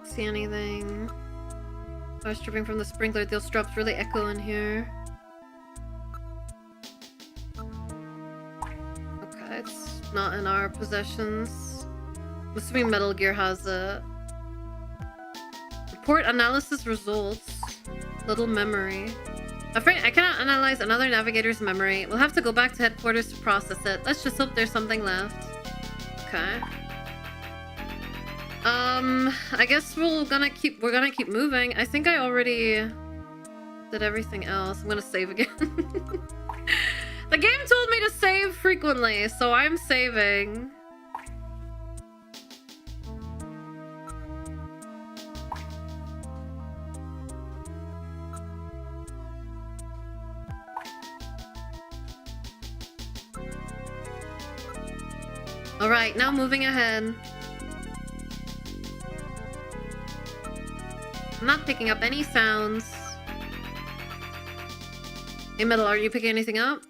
See anything? I was dripping from the sprinkler. Those drops really echo in here. Okay, it's not in our possessions. I'm assuming Metal Gear has it. Report analysis results. Little memory. Afraid I cannot analyze another navigator's memory. We'll have to go back to headquarters to process it. Let's just hope there's something left. Okay. I guess we're gonna keep moving. I think I already did everything else. I'm gonna save again. The game told me to save frequently, so I'm saving. Alright, now moving ahead. I'm not picking up any sounds. Hey, Metal, are you picking anything up?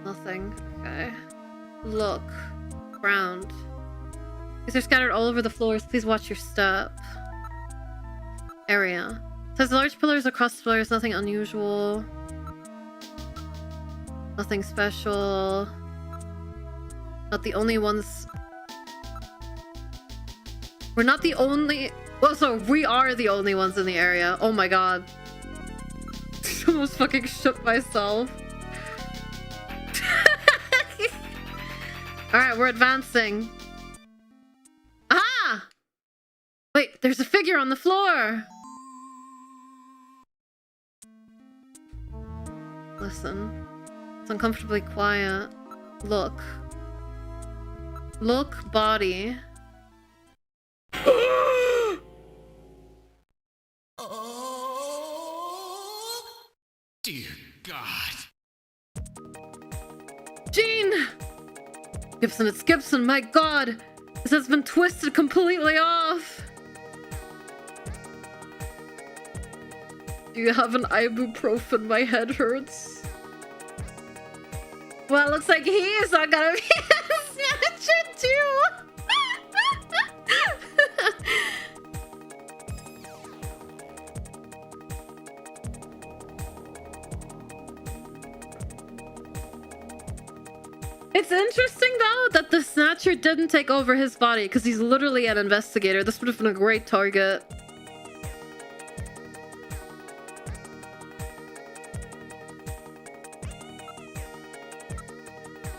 Nothing. Okay. Look. Ground. These are scattered all over the floors. Please watch your step. Area. It says large pillars across the floors. Nothing unusual. Nothing special. Not the only ones. We're not the only... Well, so we are the only ones in the area. Oh my god. I almost fucking shook myself. Alright, we're advancing. Ah! Wait, there's a figure on the floor! Listen. It's uncomfortably quiet. Look. Look, body. Dear God. Gene! Gibson, it's Gibson, my god! This has been twisted completely off! Do you have an ibuprofen? My head hurts. Well, it looks like he's not gonna be a Snatcher too! It's interesting though that the Snatcher didn't take over his body because he's literally an investigator. This would have been a great target.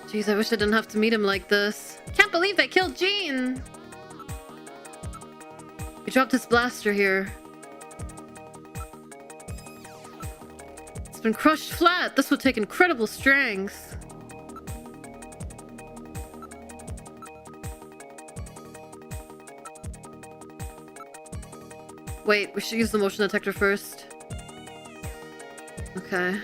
Jeez, I wish I didn't have to meet him like this. Can't believe they killed Gene! He dropped his blaster here. It's been crushed flat. This would take incredible strength. Wait, we should use the motion detector first. Okay.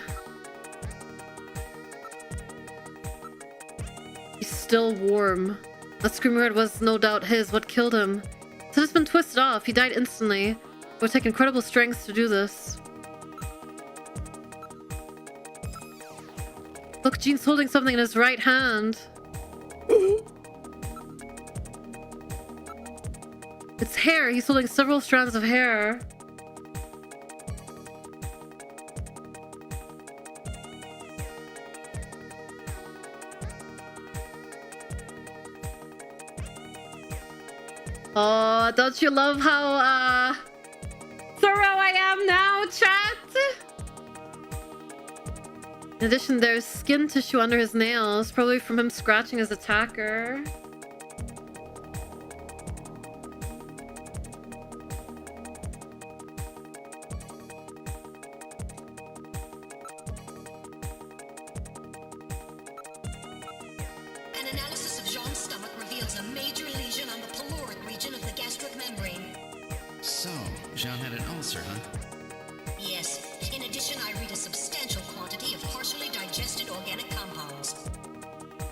He's still warm. That scream word was no doubt his. What killed him? His head has been twisted off. He died instantly. It would take incredible strength to do this. Look, Gene's holding something in his right hand. It's hair. He's holding several strands of hair. Oh, don't you love how thorough I am now, chat? In addition, there's skin tissue under his nails, probably from him scratching his attacker. An analysis of Jean's stomach reveals a major lesion on the caloric region of the gastric membrane. So, Jean had an ulcer, huh? Yes. In addition, I read a substantial quantity of partially digested organic compounds.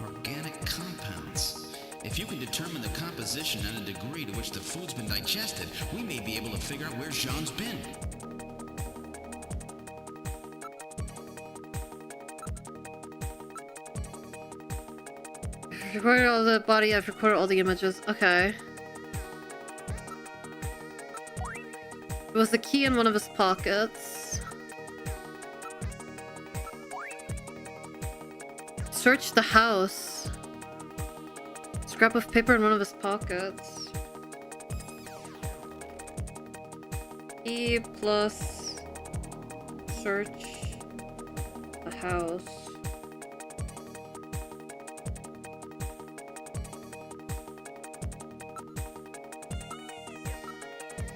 Organic compounds. If you can determine the composition and the degree to which the food's been digested, we may be able to figure out where Jean's been. I've recorded all the body, I've recorded all the images. Okay. There was a key in one of his pockets. Search the house. Scrap of paper in one of his pockets. E plus search the house.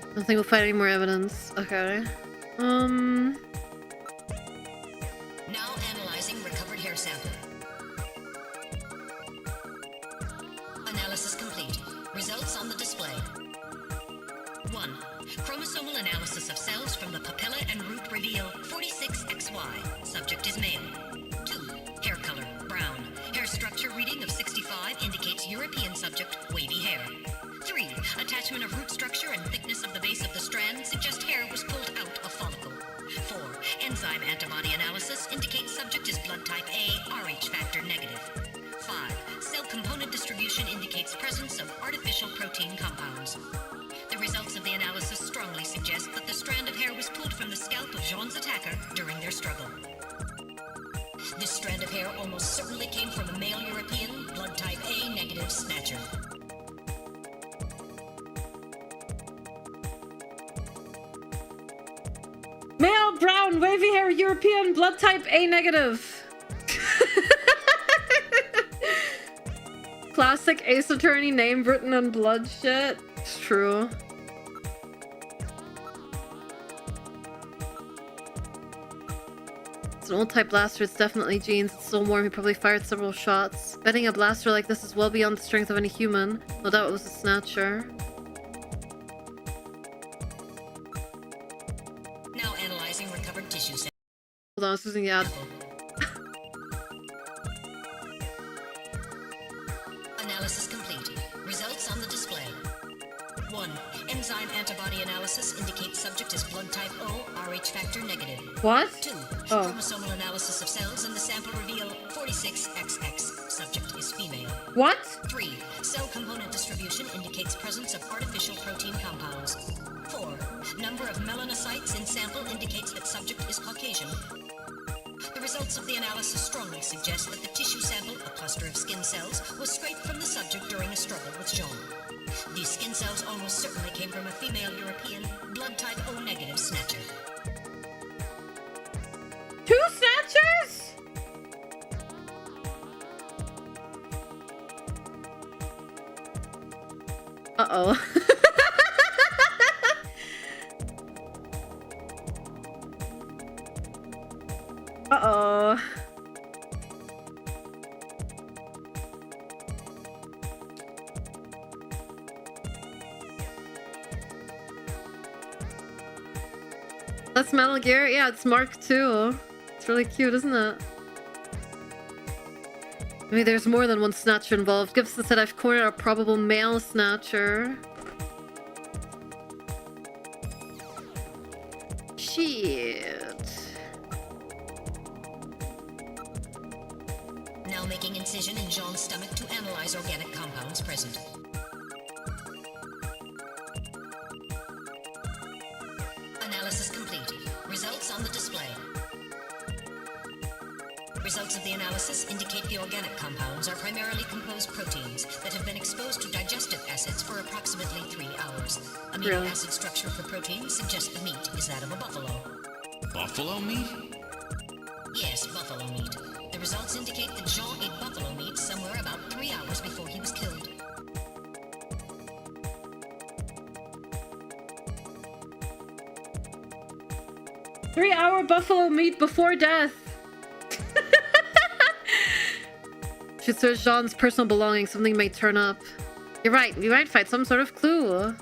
I don't think we'll find any more evidence. Okay. Now analyzing recovered hair sample. Analysis complete. Results on the display. 1. Chromosomal analysis of cells from the papilla and root reveal 46XY. Subject is male. 2. Hair color, brown. Hair structure reading of 65 indicates European subject, wavy hair. 3. Attachment of root structure and thickness of the base of the strand suggest hair was pulled out of follicle. 4. Enzyme antibody analysis indicates subject is blood type A, Rh factor negative. 5. Cell component distribution indicates presence of artificial protein compounds. The results of the analysis strongly suggest that the strand of hair was pulled from the scalp of Jean's attacker during their struggle. This strand of hair almost certainly came from a male European, blood type A negative Snatcher. Male, brown, wavy hair, European, blood type A negative. Classic Ace Attorney name written on blood shit. It's true. It's an old type blaster, it's definitely genes. It's so warm, he probably fired several shots. Betting a blaster like this is well beyond the strength of any human. No doubt it was a Snatcher. Now analyzing recovered tissue samples. Hold on, I was using the ad. Analysis complete. Results on the display. 1. Enzyme antibody analysis indicates subject is blood type O, Rh factor negative. What? 2. Oh. Chromosomal analysis of cells in the sample reveal 46XX. Subject is female. What? 3. Cell component distribution indicates presence of artificial protein compounds. 4. Number of melanocytes in sample indicates that subject is Caucasian. The results of the analysis strongly suggest that the tissue sample, a cluster of skin cells, was scraped from the subject during a struggle with Jean. These skin cells almost certainly came from a female European, blood type O negative Snatcher. 2 Snatchers? Uh-oh. Uh-oh. That's Metal Gear? Yeah, it's Mark II. It's really cute, isn't it? Maybe there's more than one Snatcher involved. Gibson said I've cornered a probable male Snatcher. Shit. Now making incision in Jean's stomach to analyze organic compounds present. Analysis complete. Results on the display. Results of the analysis indicate the organic compounds are primarily composed proteins that have been exposed to digestive acids for approximately 3 hours. Amino acid structure for proteins suggests the meat is that of a buffalo. Buffalo meat? Yes, buffalo meat. The results indicate that Jean ate buffalo meat somewhere about 3 hours before he was killed. Three-hour buffalo meat before death. Should search Jean's personal belongings. Something may turn up. You're right. We might find some sort of clue.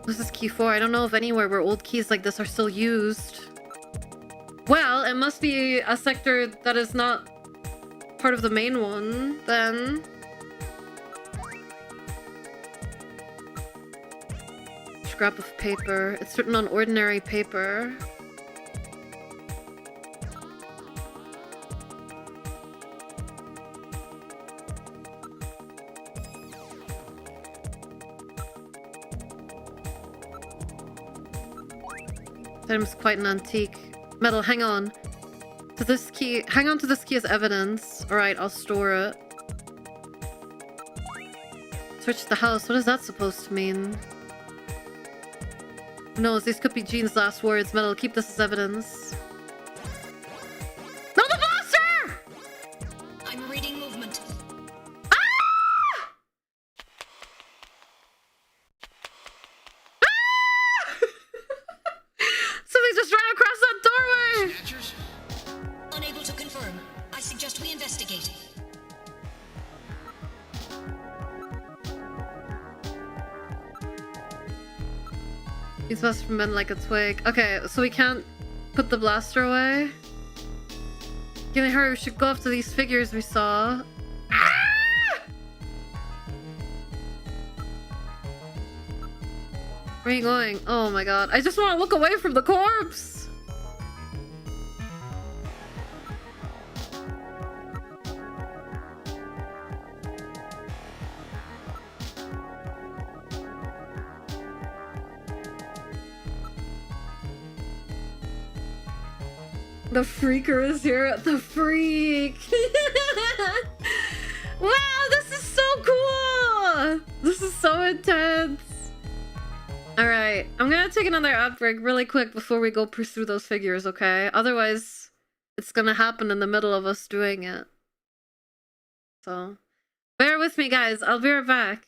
What's this key for? I don't know of anywhere where old keys like this are still used. Well, it must be a sector that is not part of the main one, then. Scrap of paper. It's written on ordinary paper. Item's quite an antique. Metal, hang on. To this key. Hang on to this key as evidence. Alright, I'll store it. Search the house. What is that supposed to mean? Who knows? These could be Jean's last words. Metal, keep this as evidence. No, the blaster! I'm reading movement. Ah! Something just ran across that doorway! Snatchers? Unable to confirm. I suggest we investigate. These must have been like a twig. Okay, so we can't put the blaster away. Can we hurry? We should go after these figures we saw. Ah! Where are you going? Oh my god. I just want to look away from the corpse! The freaker is here. The freak. Wow, this is so cool. This is so intense. All right, I'm gonna take another ad break really quick before we go pursue those figures, okay? Otherwise, it's gonna happen in the middle of us doing it. So, bear with me, guys. I'll be right back.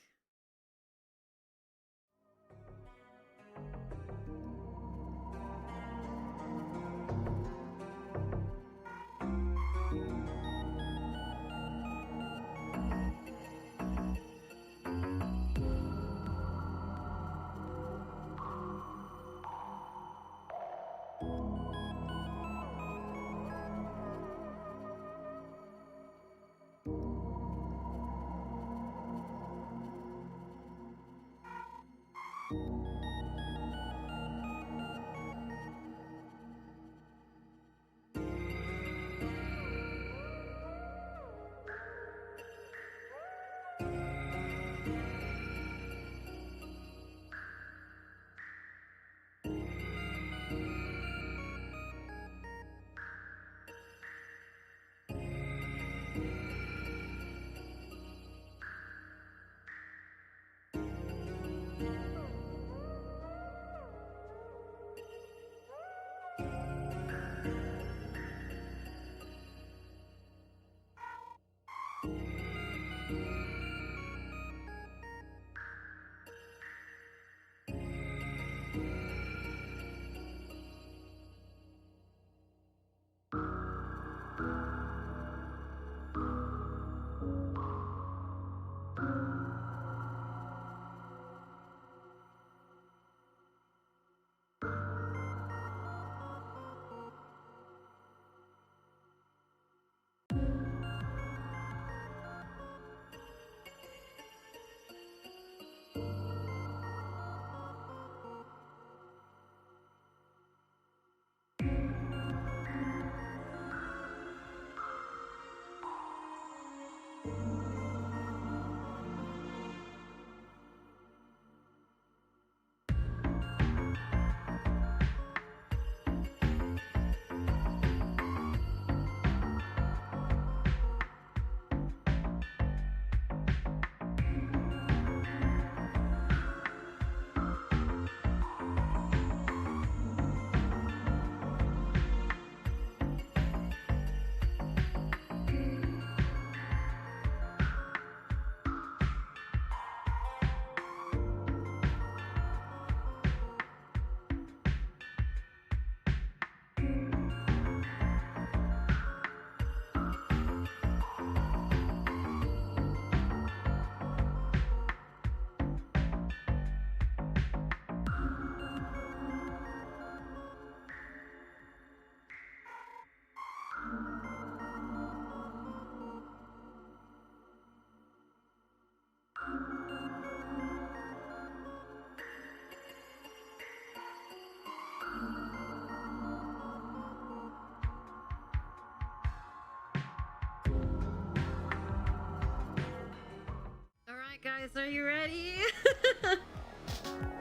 Guys, are you ready?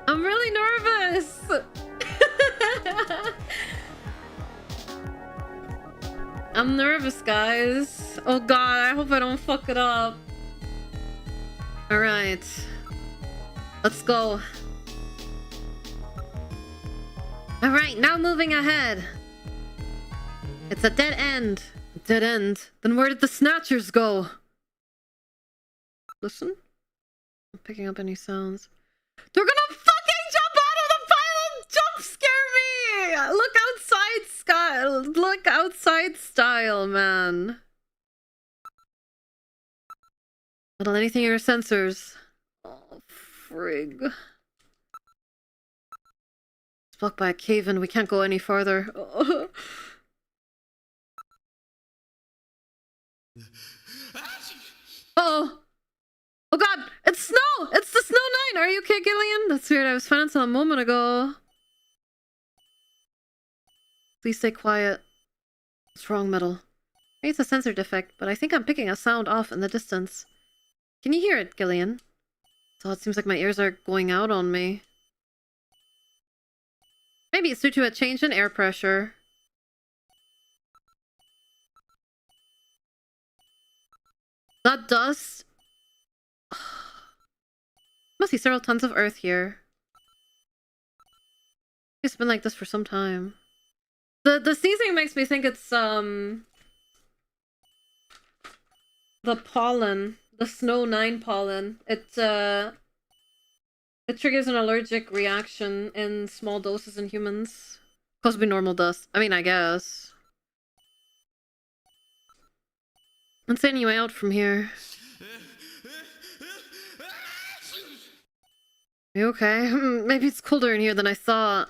I'm really nervous. I'm nervous, guys. Oh god, I hope I don't fuck it up. All right, let's go. All right, now moving ahead. It's a dead end. Dead end. Then where did the Snatchers go? Listen. Not picking up any sounds. They're gonna fucking jump out of the pile and jump scare me! Look outside, look outside style, man. Little anything in your sensors. Oh, frig. blocked by a cave and we can't go any farther. Uh-oh. Oh god, it's snow! It's the Snow Nine! Are you okay, Gillian? That's weird, I was fine until a moment ago. Please stay quiet. What's wrong, Metal? Maybe it's a sensor defect, but I think I'm picking a sound off in the distance. Can you hear it, Gillian? So it seems like my ears are going out on me. Maybe it's due to a change in air pressure. That dust... Must be several tons of earth here. It's been like this for some time. The sneezing makes me think it's the pollen, the Snow 9 pollen. It triggers an allergic reaction in small doses in humans. Supposed to be normal dust. I mean, I guess. I'm sending you out from here. You okay? Maybe it's colder in here than I thought.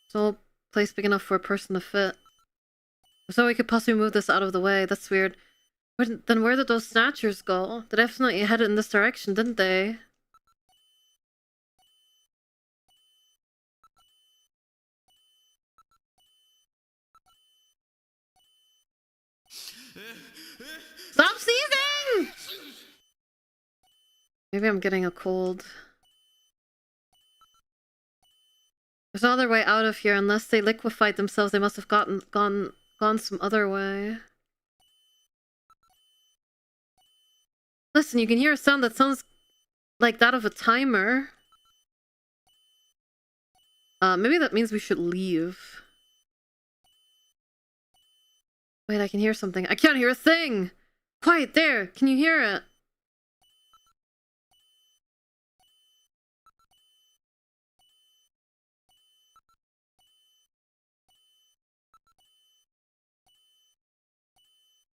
It's all place big enough for a person to fit. So we could possibly move this out of the way. That's weird. Then where did those Snatchers go? They definitely headed in this direction, didn't they? Stop sneezing! Maybe I'm getting a cold. There's no other way out of here. Unless they liquefied themselves, they must have gone some other way. Listen, you can hear a sound that sounds like that of a timer. Maybe that means we should leave. Wait, I can hear something. I can't hear a thing! Quiet there! Can you hear it?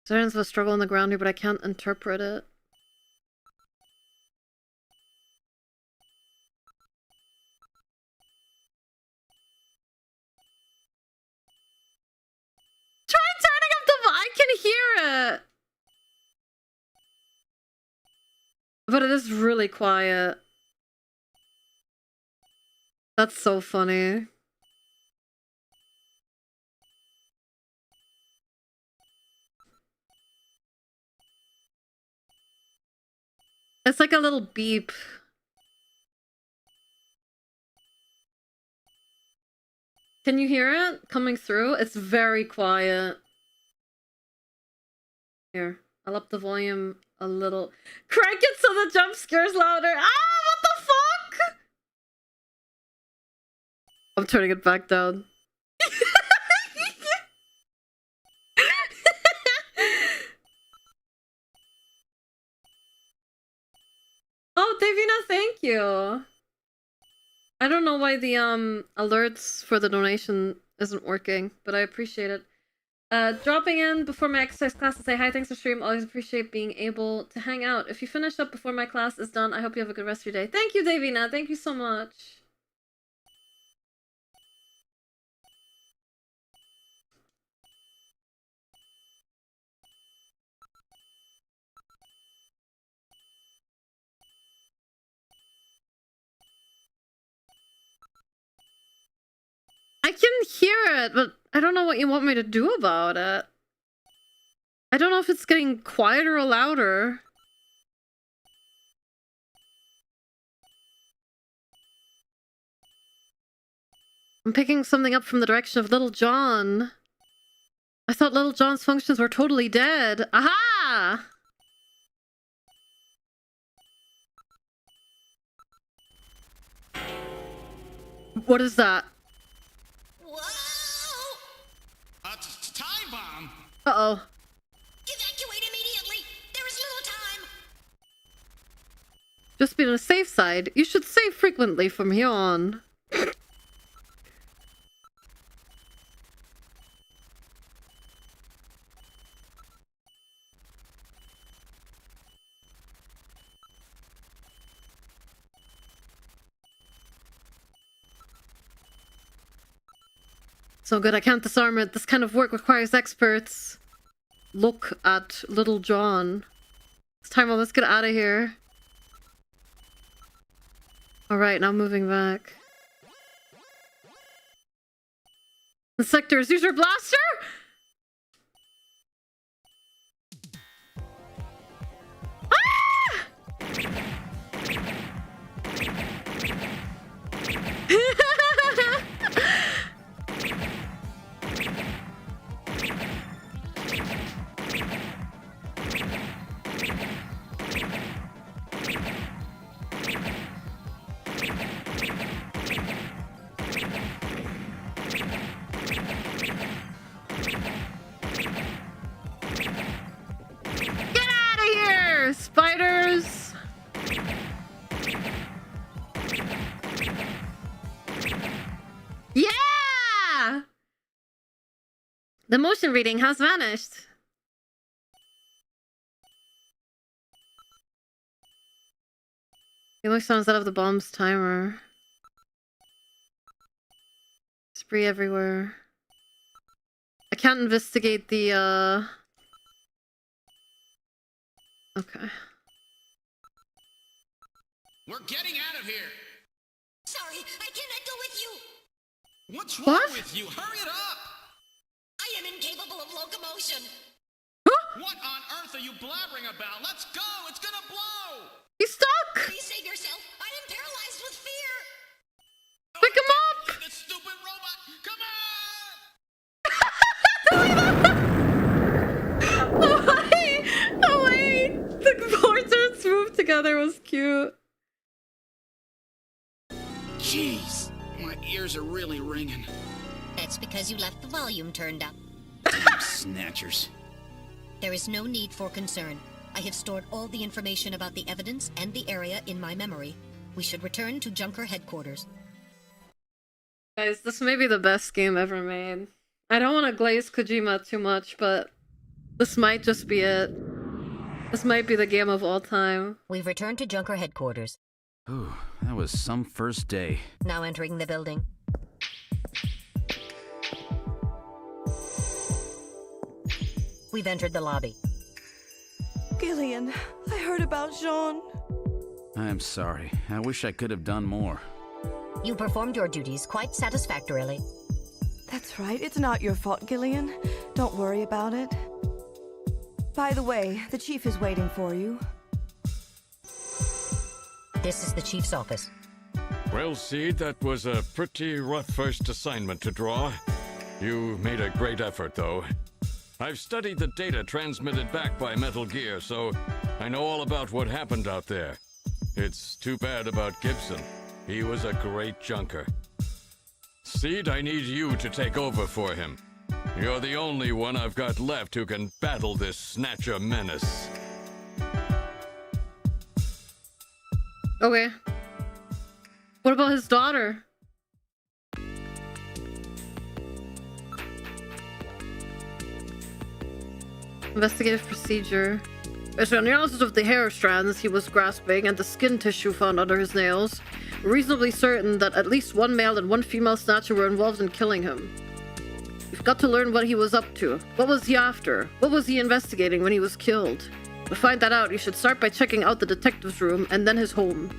There's a struggle on the ground here, but I can't interpret it. Try turning up the... I can hear it! But it is really quiet. That's so funny. It's like a little beep. Can you hear it coming through? It's very quiet. Here, I'll up the volume a little. Crank it so the jump scare's louder. Ah, what the fuck? I'm turning it back down. Oh, Davina, thank you. I don't know why the alerts for the donation isn't working, but I appreciate it. Dropping in before my exercise class to say hi, thanks for stream. Always appreciate being able to hang out. If you finish up before my class is done, I hope you have a good rest of your day. Thank you, Davina. Thank you so much. I can hear it, but I don't know what you want me to do about it. I don't know if it's getting quieter or louder. I'm picking something up from the direction of Little John. I thought Little John's functions were totally dead. Aha! What is that? Whoa! Time bomb? Uh-oh. Evacuate immediately! There is little time! Just be on the safe side. You should save frequently from here on. So good, I can't disarm it. This kind of work requires experts. Look at Little John. It's time, well, let's get out of here. Alright, now moving back. Inspectors, use your blaster? Ah! Get out of here, spiders! Yeah! The motion reading has vanished. It looks sounds out of the bomb's timer. Spree everywhere. I can't investigate the, Okay. We're getting out of here! Sorry, I cannot go with you. What's wrong What? with you? Hurry it up! I am incapable of locomotion. What on earth are you blabbering about? Let's go! It's gonna blow! He's stuck! Please save yourself. I am paralyzed with fear. Pick him up! The stupid robot! Come on! Oh wait! Oh wait! The portraits moved together was cute. Jeez, my ears are really ringing. That's because you left the volume turned up. Damn snatchers. There is no need for concern. I have stored all the information about the evidence and the area in my memory. We should return to Junker headquarters. Guys, this may be the best game ever made. I don't want to glaze Kojima too much, but this might just be it. This might be the game of all time. We've returned to Junker headquarters. Ooh, that was some first day. Now entering the building. We've entered the lobby. Gillian, I heard about Jean. I'm sorry. I wish I could have done more. You performed your duties quite satisfactorily. That's right, it's not your fault, Gillian. Don't worry about it. By the way, the chief is waiting for you. This is the chief's office. Well, Seed, that was a pretty rough first assignment to draw. You made a great effort, though. I've studied the data transmitted back by Metal Gear, so I know all about what happened out there. It's too bad about Gibson. He was a great junker. Seed, I need you to take over for him. You're the only one I've got left who can battle this Snatcher menace. Okay. What about his daughter? Investigative procedure. Based on the analysis of the hair strands he was grasping and the skin tissue found under his nails, we're reasonably certain that at least one male and one female Snatcher were involved in killing him. We've got to learn what he was up to. What was he after? What was he investigating when he was killed? To find that out, you should start by checking out the detective's room and then his home.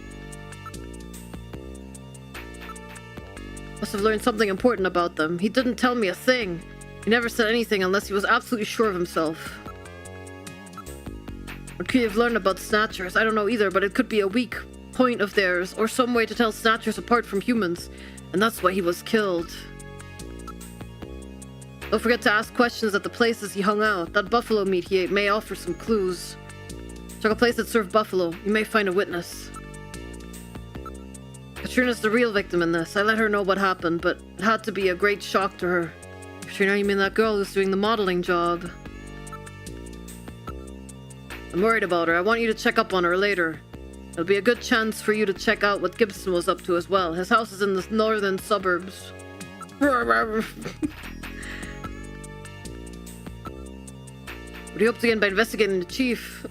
Must have learned something important about them. He didn't tell me a thing. He never said anything unless he was absolutely sure of himself. What could he have learned about Snatchers? I don't know either, but it could be a weak point of theirs, or some way to tell Snatchers apart from humans. And that's why he was killed. Don't forget to ask questions at the places he hung out. That buffalo meat he ate may offer some clues. Check a place that served buffalo. You may find a witness. Katrina's the real victim in this. I let her know what happened, but it had to be a great shock to her. Katrina, you mean that girl who's doing the modeling job? I'm worried about her. I want you to check up on her later. It'll be a good chance for you to check out what Gibson was up to as well. His house is in the northern suburbs. What do you hope to gain by investigating the chief?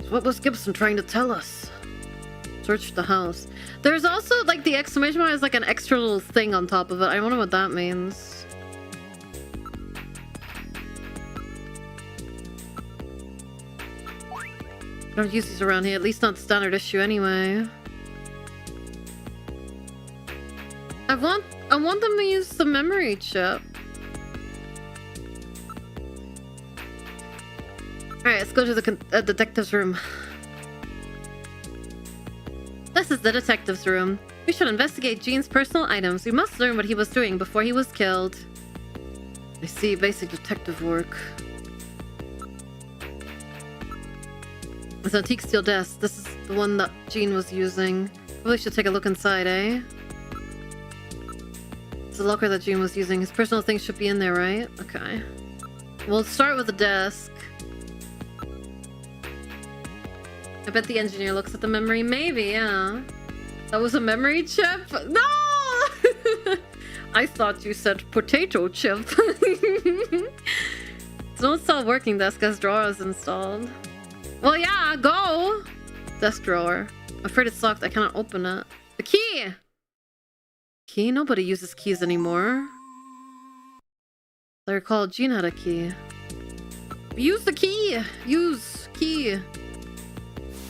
What was Gibson trying to tell us? Search the house. There's also, like, the exclamation mark has, like, an extra little thing on top of it. I don't know what that means. Don't use these around here. At least not standard issue anyway. I want them to use the memory chip. Alright, let's go to the detective's room. This is the detective's room. We should investigate Gene's personal items. We must learn what he was doing before he was killed. I see, basic detective work. It's an antique steel desk. This is the one that Gene was using. Probably should take a look inside, eh? It's the locker that Gene was using. His personal things should be in there, right? Okay. We'll start with the desk. I bet the engineer looks at the memory. Maybe, yeah. That was a memory chip? No! I thought you said potato chip. Don't sell working desk as drawers installed. Well, yeah, go! Desk drawer. I'm afraid it's locked. I cannot open it. The key! Key? Nobody uses keys anymore. I recall Gene had a key. Use the key! Use key!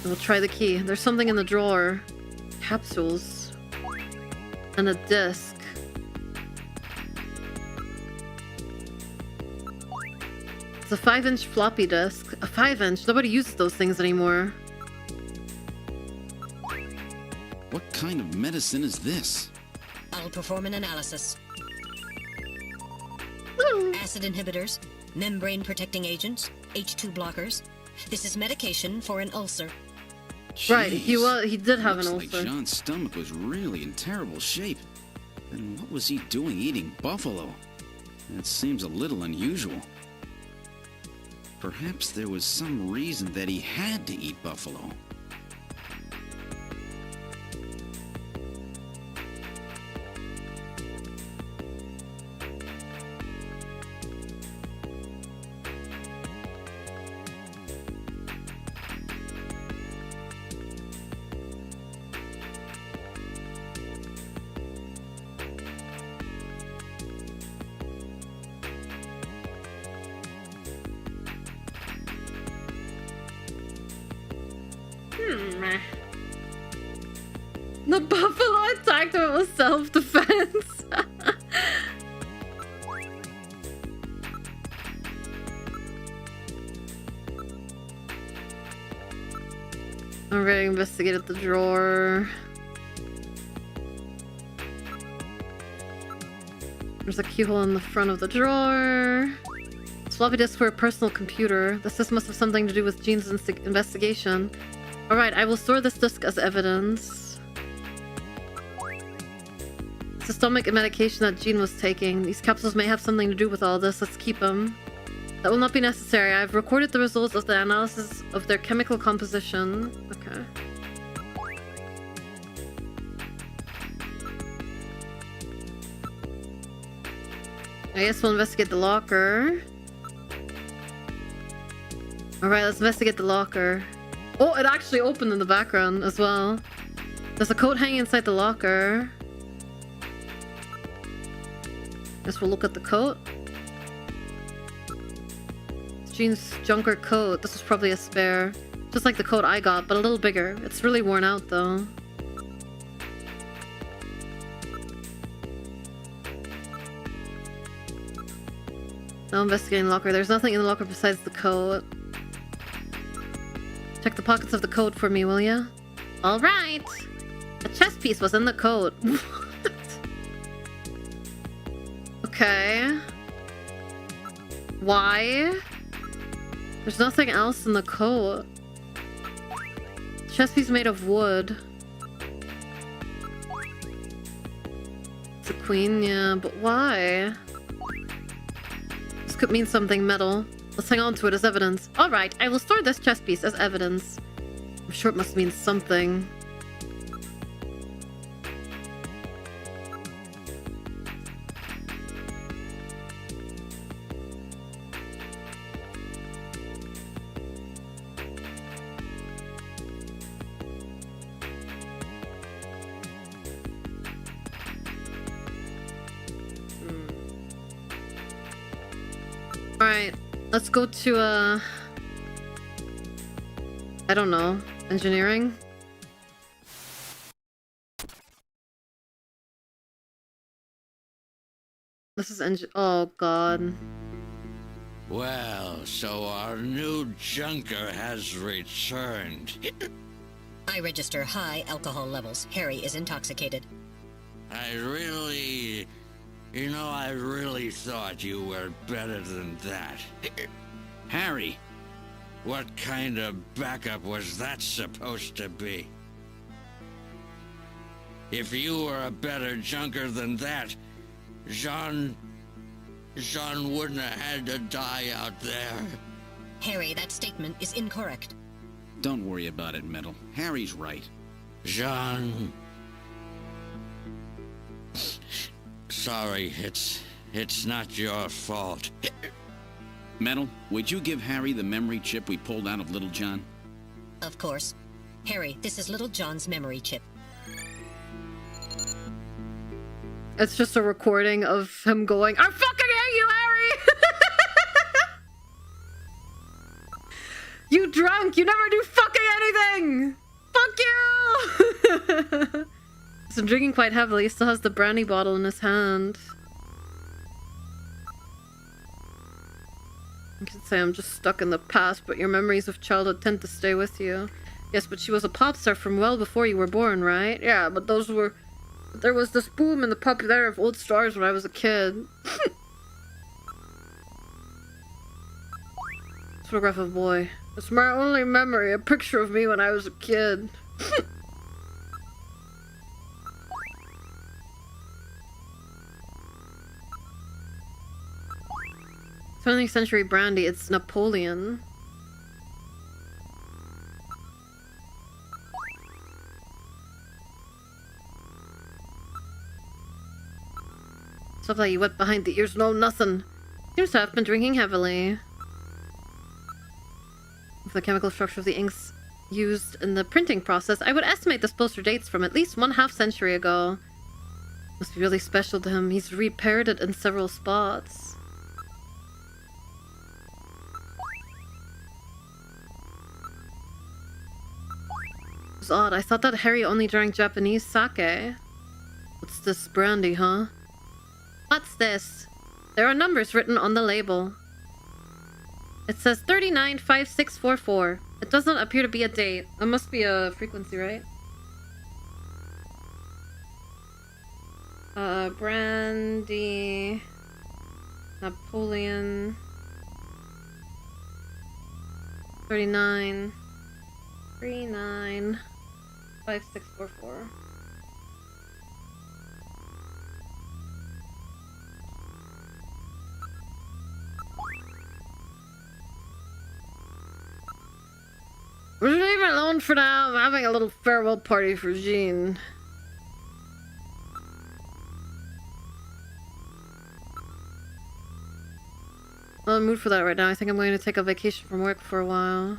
We'll try the key. There's something in the drawer. Capsules. And a disc. It's a 5-inch floppy disk. A 5-inch? Nobody uses those things anymore. What kind of medicine is this? I'll perform an analysis. Acid inhibitors, membrane-protecting agents, H2 blockers. This is medication for an ulcer. Jeez. Right, he did have an ulcer. Looks like John's stomach was really in terrible shape. Then what was he doing eating buffalo? That seems a little unusual. Perhaps there was some reason that he had to eat buffalo. The buffalo attacked him with self-defense. Already investigated the drawer. There's a keyhole in the front of the drawer. Floppy disk for a personal computer. This disk must have something to do with Gene's investigation. Alright, I will store this disk as evidence. It's a stomach medication that Gene was taking. These capsules may have something to do with all this. Let's keep them. That will not be necessary. I've recorded the results of the analysis of their chemical composition. Okay. I guess we'll investigate the locker. Alright, let's investigate the locker. Oh, it actually opened in the background as well. There's a coat hanging inside the locker. Guess we'll look at the coat. It's Gene's junker coat. This is probably a spare. Just like the coat I got, but a little bigger. It's really worn out though. No investigating the locker. There's nothing in the locker besides the coat. Check the pockets of the coat for me, will ya? Alright! A chest piece was in the coat. What? Okay. Why? There's nothing else in the coat. Chest piece made of wood. It's a queen, yeah, but why? This could mean something metal. Let's hang on to it as evidence. Alright, I will store this chess piece as evidence. I'm sure it must mean something. Alright, let's go to, I don't know, engineering? This is oh god. Well, so our new junker has returned. I register high alcohol levels. Harry is intoxicated. I really thought you were better than that. Harry! What kind of backup was that supposed to be? If you were a better junker than that, Jean wouldn't have had to die out there. Harry, that statement is incorrect. Don't worry about it, Metal. Harry's right. Jean... Sorry, it's not your fault. Metal, would you give Harry the memory chip we pulled out of Little John? Of course. Harry, this is Little John's memory chip. It's just a recording of him going, I fucking hate you, Harry! You drunk! You never do fucking anything! Fuck you! He's drinking quite heavily. He still has the brandy bottle in his hand. You could say I'm just stuck in the past, but your memories of childhood tend to stay with you. Yes, but she was a pop star from well before you were born, right? Yeah, but those were... There was this boom in the popularity of old stars when I was a kid. Photograph of boy. It's my only memory, a picture of me when I was a kid. 20th century brandy, it's Napoleon. Stuff like you wet behind the ears, no nothing. Seems to have been drinking heavily. With the chemical structure of the inks used in the printing process, I would estimate this poster dates from at least 1/2 century ago. Must be really special to him. He's repaired it in several spots. It's odd. I thought that Harry only drank Japanese sake. What's this brandy, huh? What's this? There are numbers written on the label. It says 395644. It does not appear to be a date. It must be a frequency, right? Brandy... Napoleon... 39... 395644. We're just leave it alone for now. I'm having a little farewell party for Jean. I'm in the mood for that right now. I think I'm going to take a vacation from work for a while.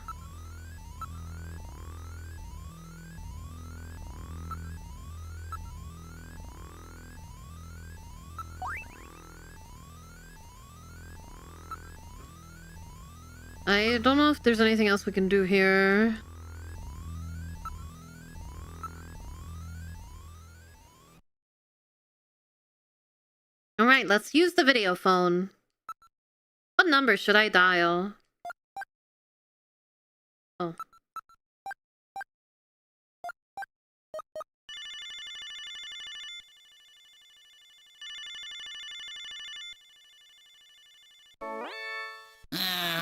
I don't know if there's anything else we can do here. Alright, let's use the video phone. What number should I dial? Oh.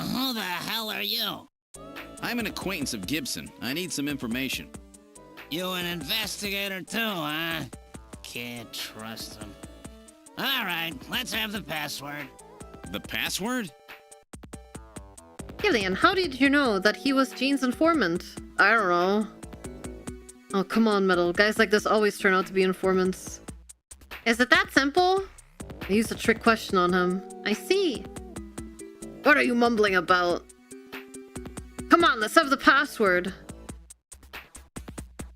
Who the hell are you? I'm an acquaintance of Gibson. I need some information. You an investigator too, huh? Can't trust him. Alright, let's have the password. The password? Gillian, how did you know that he was Jean's informant? I don't know. Oh, come on, Metal. Guys like this always turn out to be informants. Is it that simple? I used a trick question on him. I see. What are you mumbling about? Come on, let's have the password.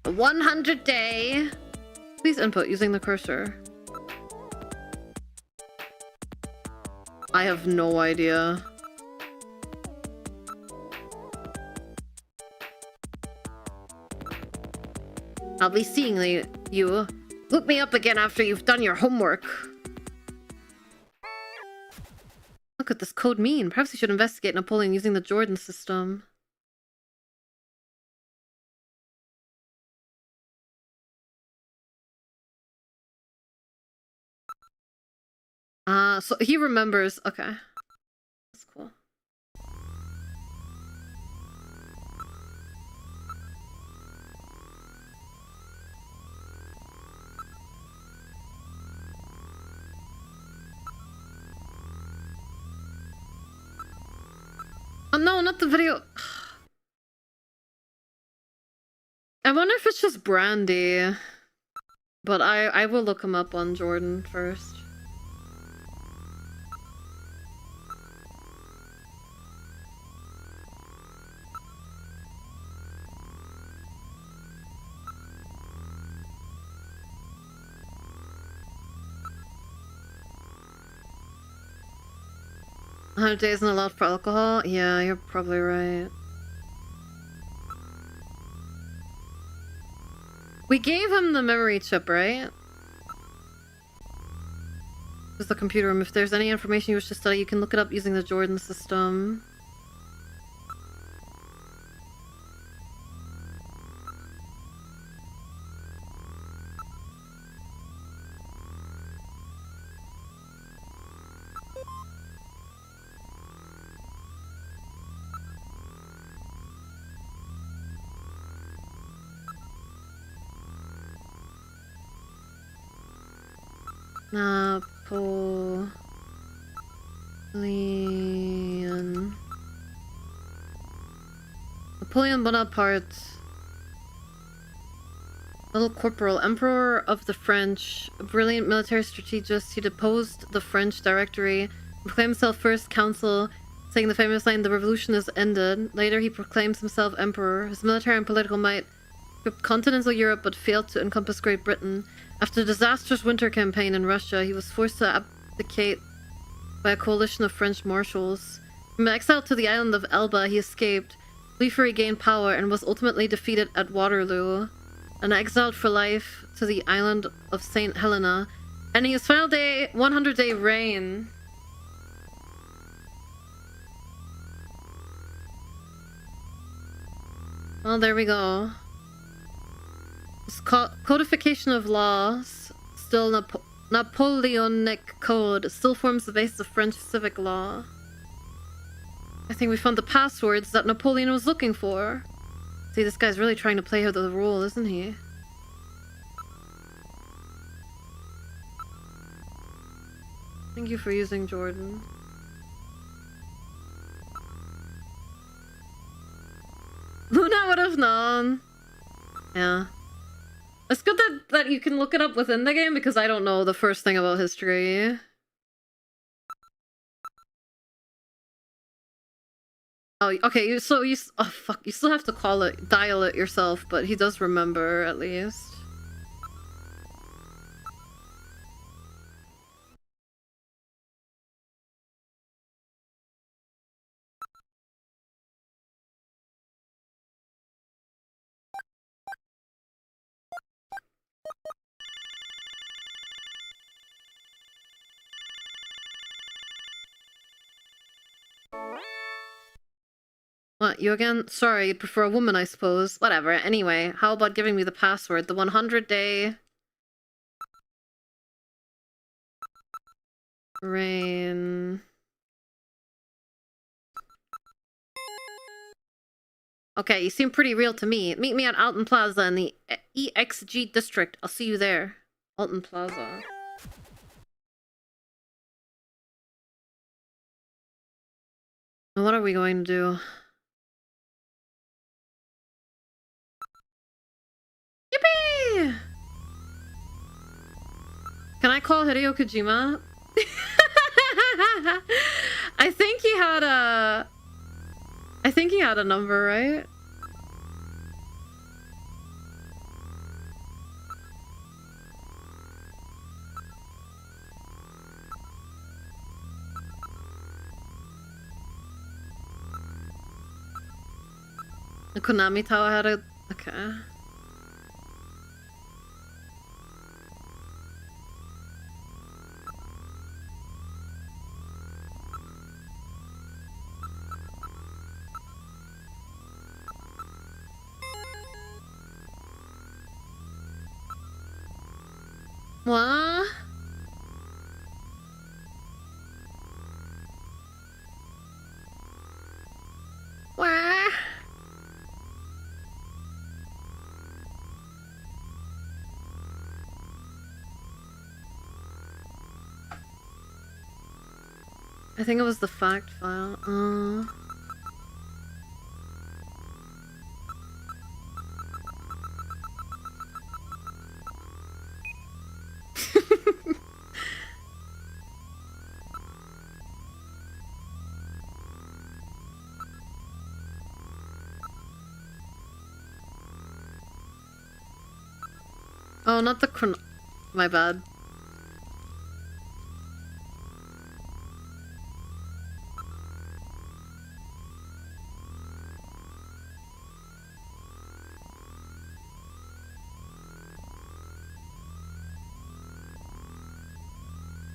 The 100 day. Please input using the cursor. I have no idea. I'll be seeing you. Look me up again after you've done your homework. What could this code mean? Perhaps you should investigate Napoleon using the Jordan system. So he remembers. Okay. That's cool. Oh no, not the video. I wonder if it's just Brandy. But I will look him up on Jordan first. $100 days not allowed for alcohol? Yeah, you're probably right. We gave him the memory chip, right? This is the computer room. If there's any information you wish to study, you can look it up using the Jordan system. Napoleon Bonaparte, little corporal, emperor of the French, a brilliant military strategist. He deposed the French directory, proclaimed himself first consul, saying the famous line, "The revolution is ended." Later, he proclaims himself emperor. His military and political might gripped continental Europe but failed to encompass Great Britain. After a disastrous winter campaign in Russia, he was forced to abdicate by a coalition of French marshals. From exile to the island of Elba, he escaped, briefly regained power, and was ultimately defeated at Waterloo, and exiled for life to the island of St. Helena, ending his final 100-day reign. Well, there we go. This codification of laws, still Napoleonic code, still forms the basis of French civic law. I think we found the passwords that Napoleon was looking for. See, this guy's really trying to play the role, isn't he? Thank you for using Jordan. Luna would have known. Yeah. It's good that you can look it up within the game, because I don't know the first thing about history. Oh, okay, oh fuck, you still have to dial it yourself, but he does remember, at least. What, you again? Sorry, you'd prefer a woman, I suppose. Whatever. Anyway, how about giving me the password? The 100-day... reign... Okay, you seem pretty real to me. Meet me at Alton Plaza in the EXG district. I'll see you there. Alton Plaza. And what are we going to do? Yippee! Can I call Hideo Kojima? I think he had a number, right? The Konami Tower had a... okay. I think it was the fact file. Oh, not the my bad.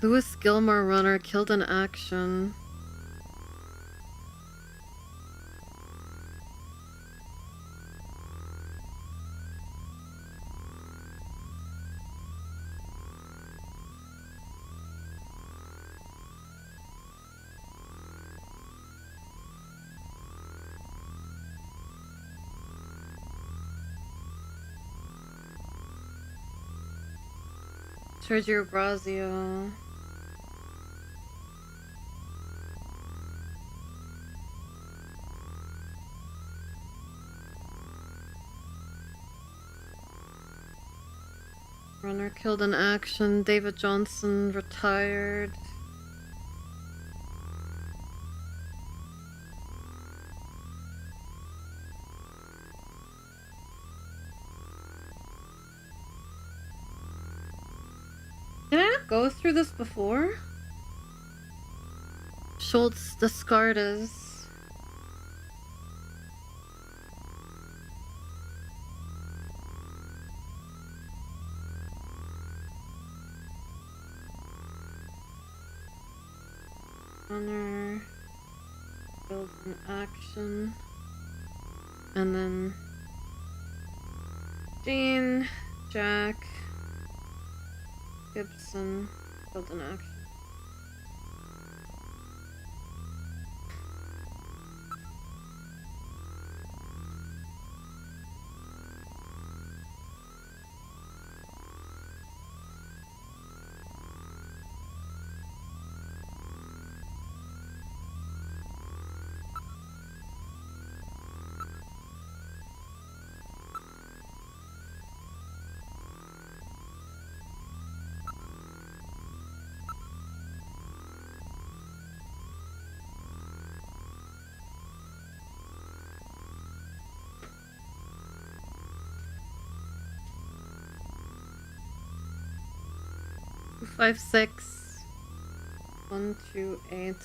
Louis Gilmore runner killed in action. Sergio Brazio. Runner killed in action. David Johnson retired. Did I not go through this before? Schultz Descartes. Runner killed in action. And then Jean, Jack, Gibson killed in action. Two, 5, 6, 1, 2, 8.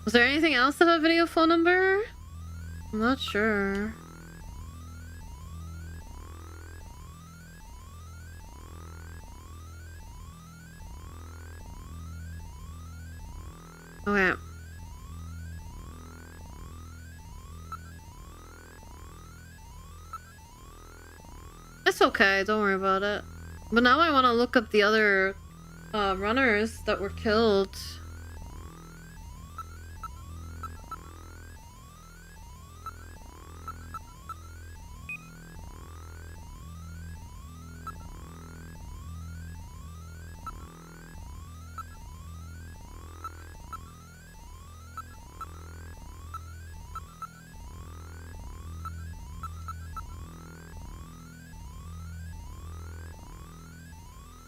Was there anything else that had a video phone number? I'm not sure. Okay. It's okay, don't worry about it. But now I want to look up the other runners that were killed.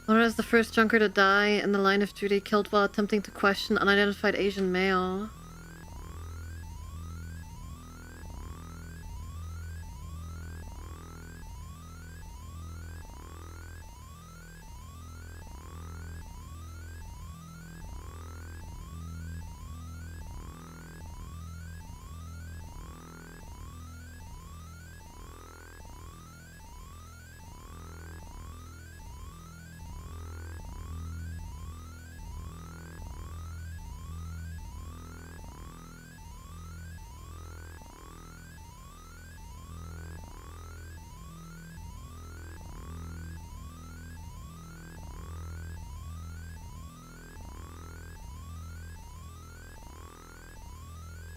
Laura is the first junker to die in the line of duty, killed while attempting to question unidentified Asian male.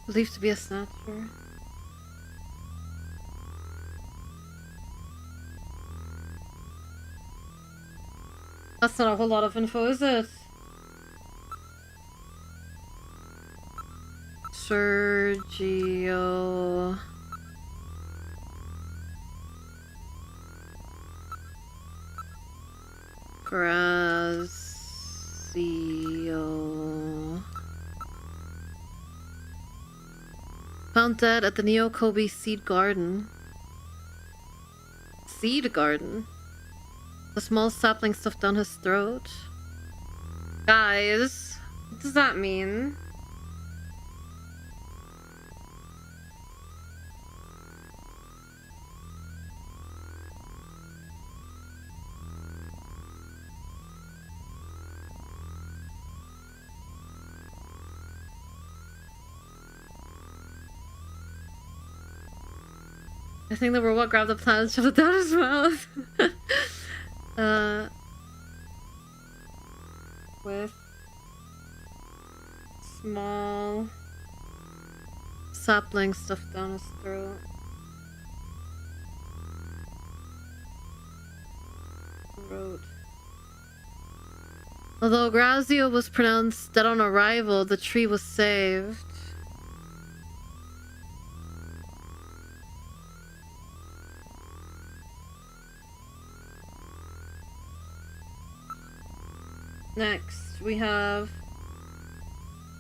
Believed to be a snatcher. That's not a whole lot of info, is it? Sergio... Grazio... Found dead at the Neo-Kobe Seed Garden. Seed Garden? A small sapling stuffed down his throat. Guys, what does that mean? I think the robot grabbed the plant and shoved it down his mouth. With small sapling stuffed down his throat. Although Grazio was pronounced dead on arrival, the tree was saved. Next, we have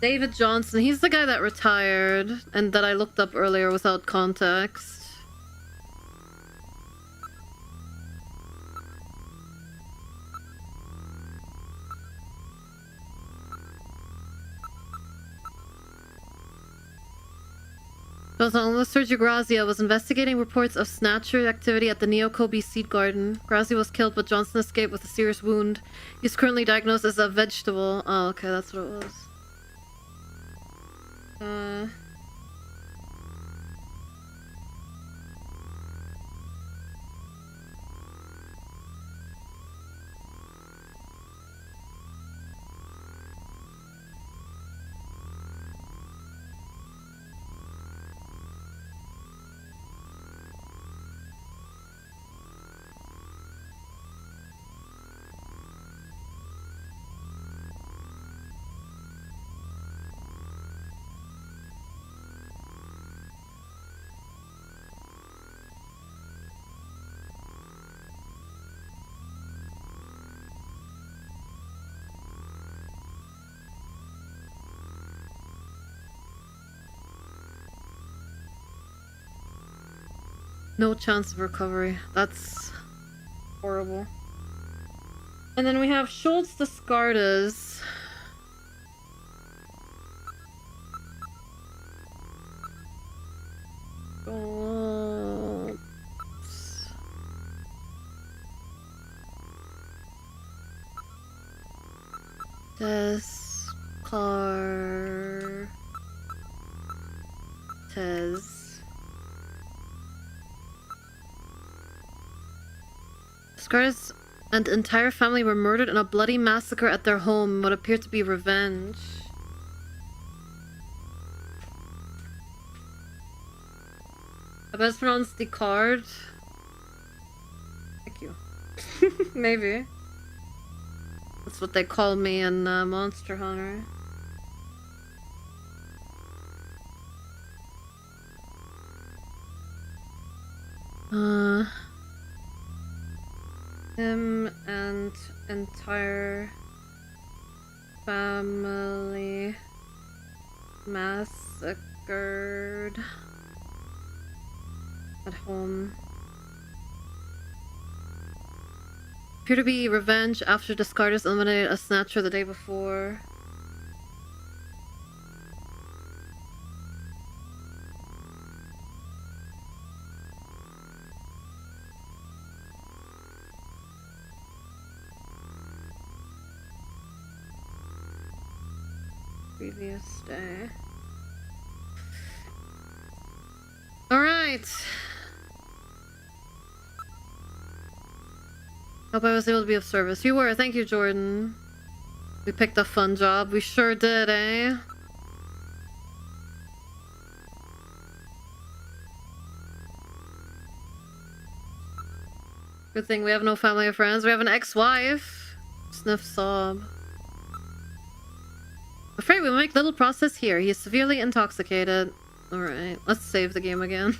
David Johnson. He's the guy that retired and that I looked up earlier without context. Sergio Grazia was investigating reports of Snatcher activity at the Neo-Kobe Seed Garden. Grazia was killed, but Johnson escaped with a serious wound. He's currently diagnosed as a vegetable. Oh, okay, that's what it was. No chance of recovery. That's horrible. And then we have Schultz Descartes. Descartes and entire family were murdered in a bloody massacre at their home, what appeared to be revenge. I bet it's pronounced Descartes. Thank you. Maybe. That's what they call me in Monster Hunter. Him and entire family massacred at home. Appear to be revenge after Descartes eliminated a Snatcher the day before. Previous day. Alright. Hope I was able to be of service. You were, thank you, Jordan. We picked a fun job. We sure did, eh? Good thing we have no family or friends. We have an ex-wife. Sniff sob. Afraid we make little process here. He is severely intoxicated. Alright, let's save the game again.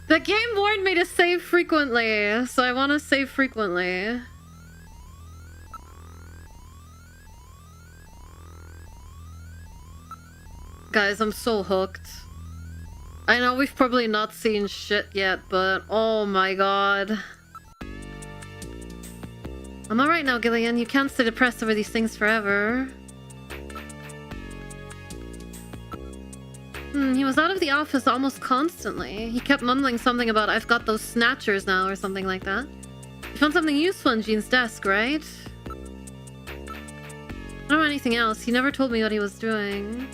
The game warned me to save frequently, so I want to save frequently. Guys, I'm so hooked. I know we've probably not seen shit yet, but oh my god. I'm alright now, Gillian. You can't stay depressed over these things forever. He was out of the office almost constantly. He kept mumbling something about, I've got those snatchers now, or something like that. You found something useful in Jean's desk, right? I don't know anything else. He never told me what he was doing.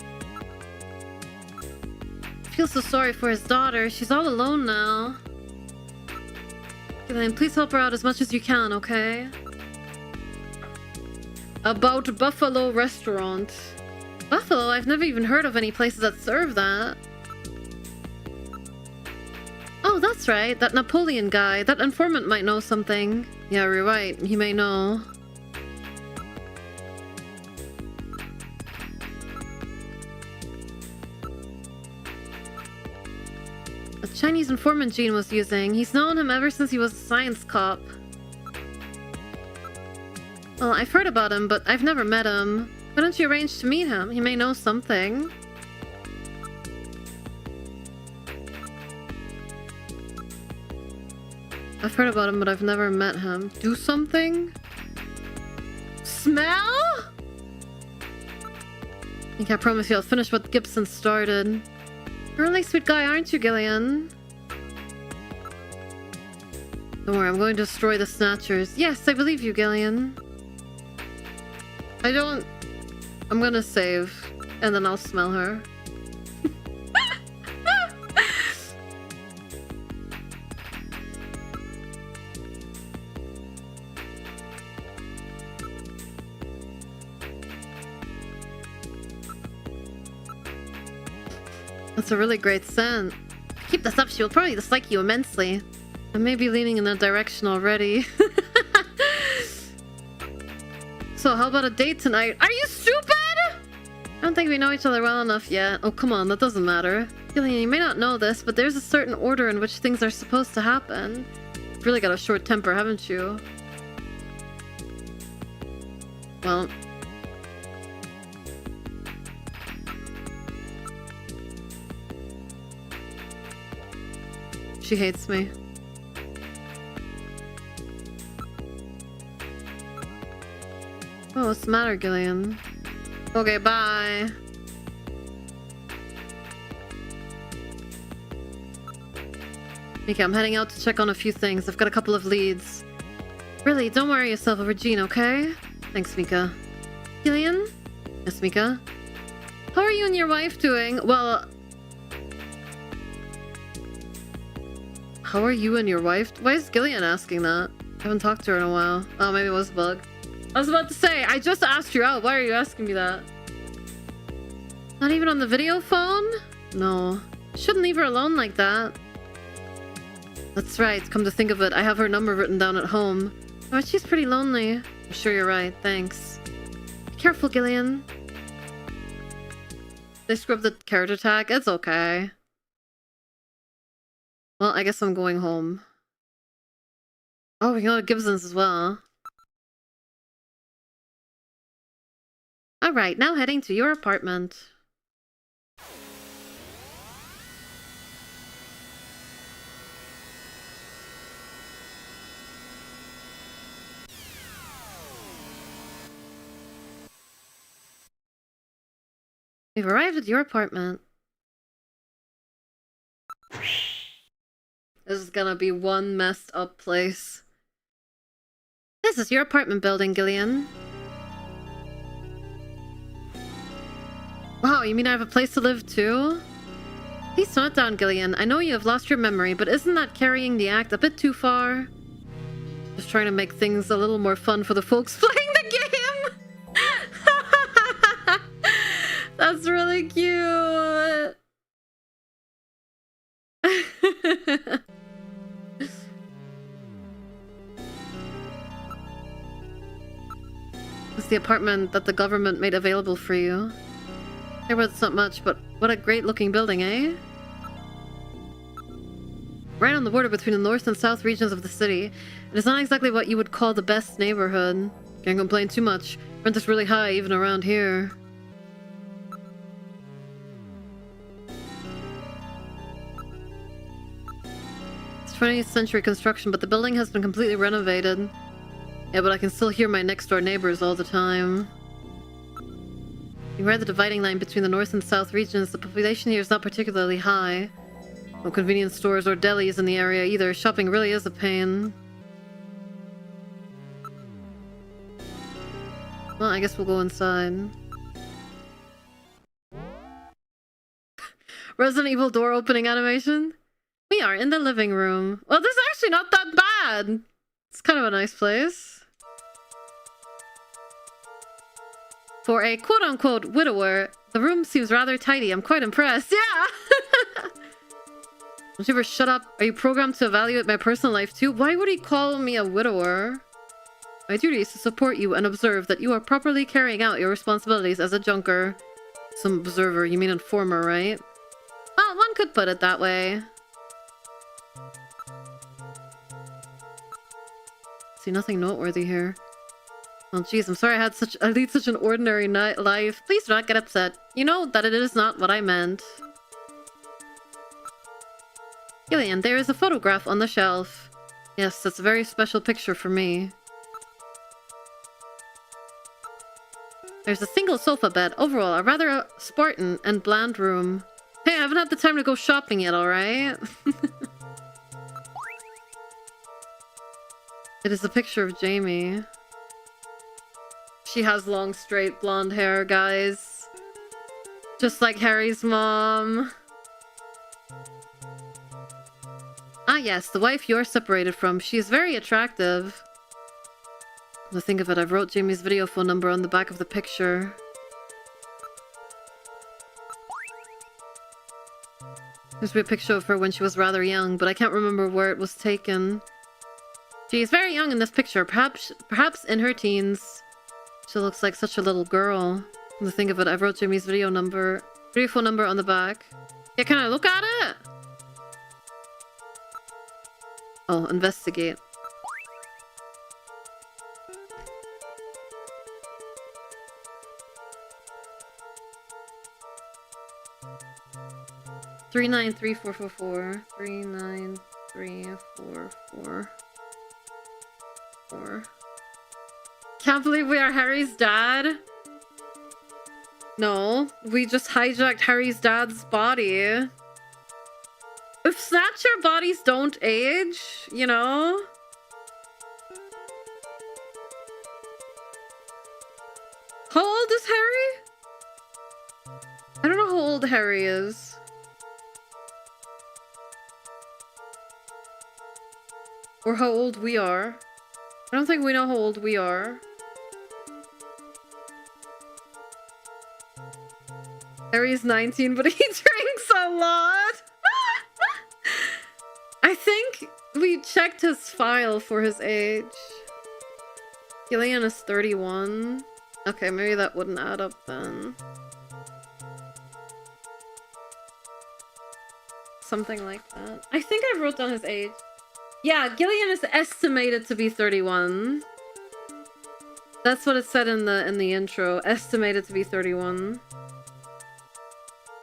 I feel so sorry for his daughter. She's all alone now. Gillian, please help her out as much as you can, okay? About Buffalo Restaurant. Buffalo? I've never even heard of any places that serve that. Oh, that's right. That Napoleon guy. That informant might know something. Yeah, you're right. He may know. A Chinese informant Jean was using. He's known him ever since he was a science cop. Well, I've heard about him, but I've never met him. Why don't you arrange to meet him? He may know something. I've heard about him, but I've never met him. Do something? Smell? I can't promise you I'll finish what Gibson started. You're a really sweet guy, aren't you, Gillian? Don't worry, I'm going to destroy the Snatchers. Yes, I believe you, Gillian. I'm gonna save, and then I'll smell her. That's a really great scent. Keep this up, she will probably dislike you immensely. I may be leaning in that direction already. So how about a date tonight? Are you stupid? I don't think we know each other well enough yet. Oh, come on, that doesn't matter. Gillian, you may not know this, but there's a certain order in which things are supposed to happen. You've really got a short temper, haven't you? Well... She hates me. Oh, what's the matter, Gillian? Okay, bye. Mika, I'm heading out to check on a few things. I've got a couple of leads. Really, don't worry yourself over Jean, okay? Thanks, Mika. Gillian? Yes, Mika? How are you and your wife doing? Well... How are you and your wife? Why is Gillian asking that? I haven't talked to her in a while. Oh, maybe it was a bug. I was about to say, I just asked you out. Why are you asking me that? Not even on the video phone? No. Shouldn't leave her alone like that. That's right. Come to think of it, I have her number written down at home. Oh, she's pretty lonely. I'm sure you're right. Thanks. Be careful, Gillian. They scrubbed the character tag. It's okay. Well, I guess I'm going home. Oh, we can go to Gibson's as well. Alright, now heading to your apartment. We've arrived at your apartment. This is gonna be one messed up place. This is your apartment building, Gillian. Wow, you mean I have a place to live too? Please tone it down, Gillian. I know you have lost your memory, but isn't that carrying the act a bit too far? Just trying to make things a little more fun for the folks playing the game! That's really cute! It's the apartment that the government made available for you. There was not much, but what a great looking building, eh? Right on the border between the north and south regions of the city. It is not exactly what you would call the best neighborhood. Can't complain too much. Rent is really high, even around here. It's 20th century construction, but the building has been completely renovated. Yeah, but I can still hear my next door neighbors all the time. You're at the dividing line between the north and south regions. The population here is not particularly high. No convenience stores or delis in the area either. Shopping really is a pain. Well, I guess we'll go inside. Resident Evil door opening animation? We are in the living room. Well, this is actually not that bad. It's kind of a nice place. For a quote-unquote widower, the room seems rather tidy. I'm quite impressed. Yeah! Don't you ever shut up? Are you programmed to evaluate my personal life too? Why would he call me a widower? My duty is to support you and observe that you are properly carrying out your responsibilities as a junker. Some observer, you mean informer, right? Well, one could put it that way. See, nothing noteworthy here. Well, jeez, I'm sorry I lead such an ordinary life. Please do not get upset. You know that it is not what I meant. Gillian, there is a photograph on the shelf. Yes, that's a very special picture for me. There's a single sofa bed. Overall, a rather Spartan and bland room. Hey, I haven't had the time to go shopping yet, alright? It is a picture of Jamie. She has long, straight, blonde hair, guys. Just like Harry's mom. Ah yes, the wife you're separated from. She is very attractive. To think of it, I've wrote Jamie's video phone number on the back of the picture. There's a picture of her when she was rather young, but I can't remember where it was taken. She is very young in this picture, perhaps in her teens. She looks like such a little girl. To think of it, I've wrote Jamie's video phone number on the back. Yeah, can I look at it? Oh, investigate. Three 393444. 3934444. Can't believe we are Harry's dad. No, we just hijacked Harry's dad's body. If Snatcher bodies don't age, you know? How old is Harry? I don't know how old Harry is. Or how old we are. I don't think we know how old we are. Harry's 19, but he drinks a lot. I think we checked his file for his age. Gillian is 31. Okay, maybe that wouldn't add up then. Something like that. I think I wrote down his age. Yeah, Gillian is estimated to be 31. That's what it said in the intro. Estimated to be 31.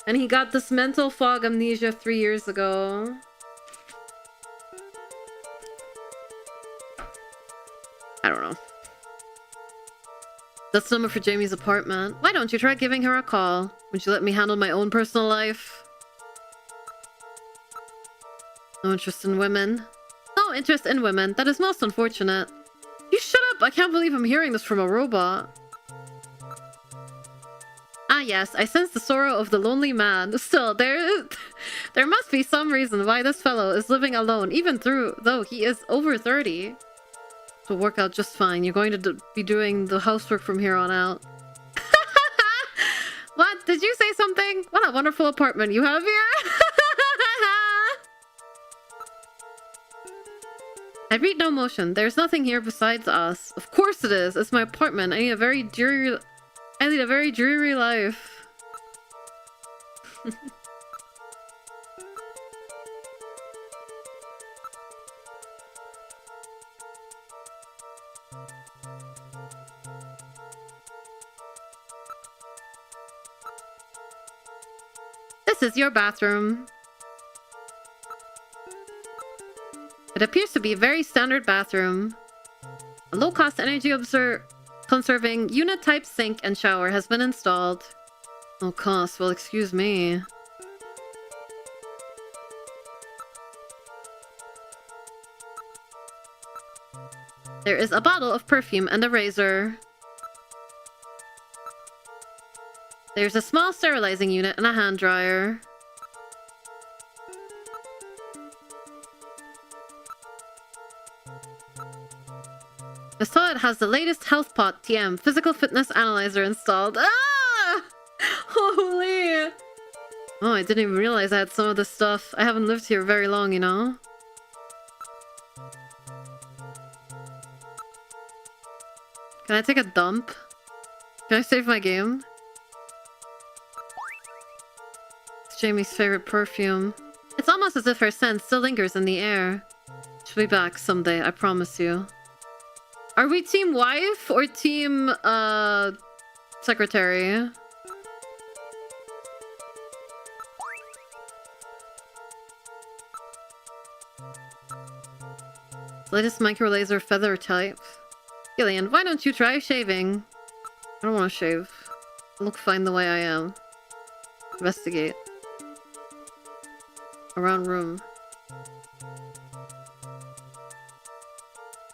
And he got this mental fog amnesia 3 years ago. I don't know. That's the number for Jamie's apartment. Why don't you try giving her a call? Would you let me handle my own personal life? No interest in women. No interest in women. That is most unfortunate. You shut up! I can't believe I'm hearing this from a robot. Ah yes, I sense the sorrow of the lonely man. Still, there must be some reason why this fellow is living alone, even though he is over 30. It'll work out just fine. You're going to be doing the housework from here on out. What? Did you say something? What a wonderful apartment you have here. I read no motion. There's nothing here besides us. Of course it is. It's my apartment. I need a very dreary life. This is your bathroom. It appears to be a very standard bathroom. A low-cost energy conserving unit-type sink and shower has been installed. Oh, cost. Well, excuse me. There is a bottle of perfume and a razor. There's a small sterilizing unit and a hand dryer. The toilet has the latest Health Pot TM physical fitness analyzer installed. Ah! Holy! Oh, I didn't even realize I had some of this stuff. I haven't lived here very long, you know? Can I take a dump? Can I save my game? It's Jamie's favorite perfume. It's almost as if her scent still lingers in the air. She'll be back someday, I promise you. Are we team wife or team, secretary? Latest micro laser feather type. Gillian, why don't you try shaving? I don't want to shave. I look fine the way I am. Investigate. Around room.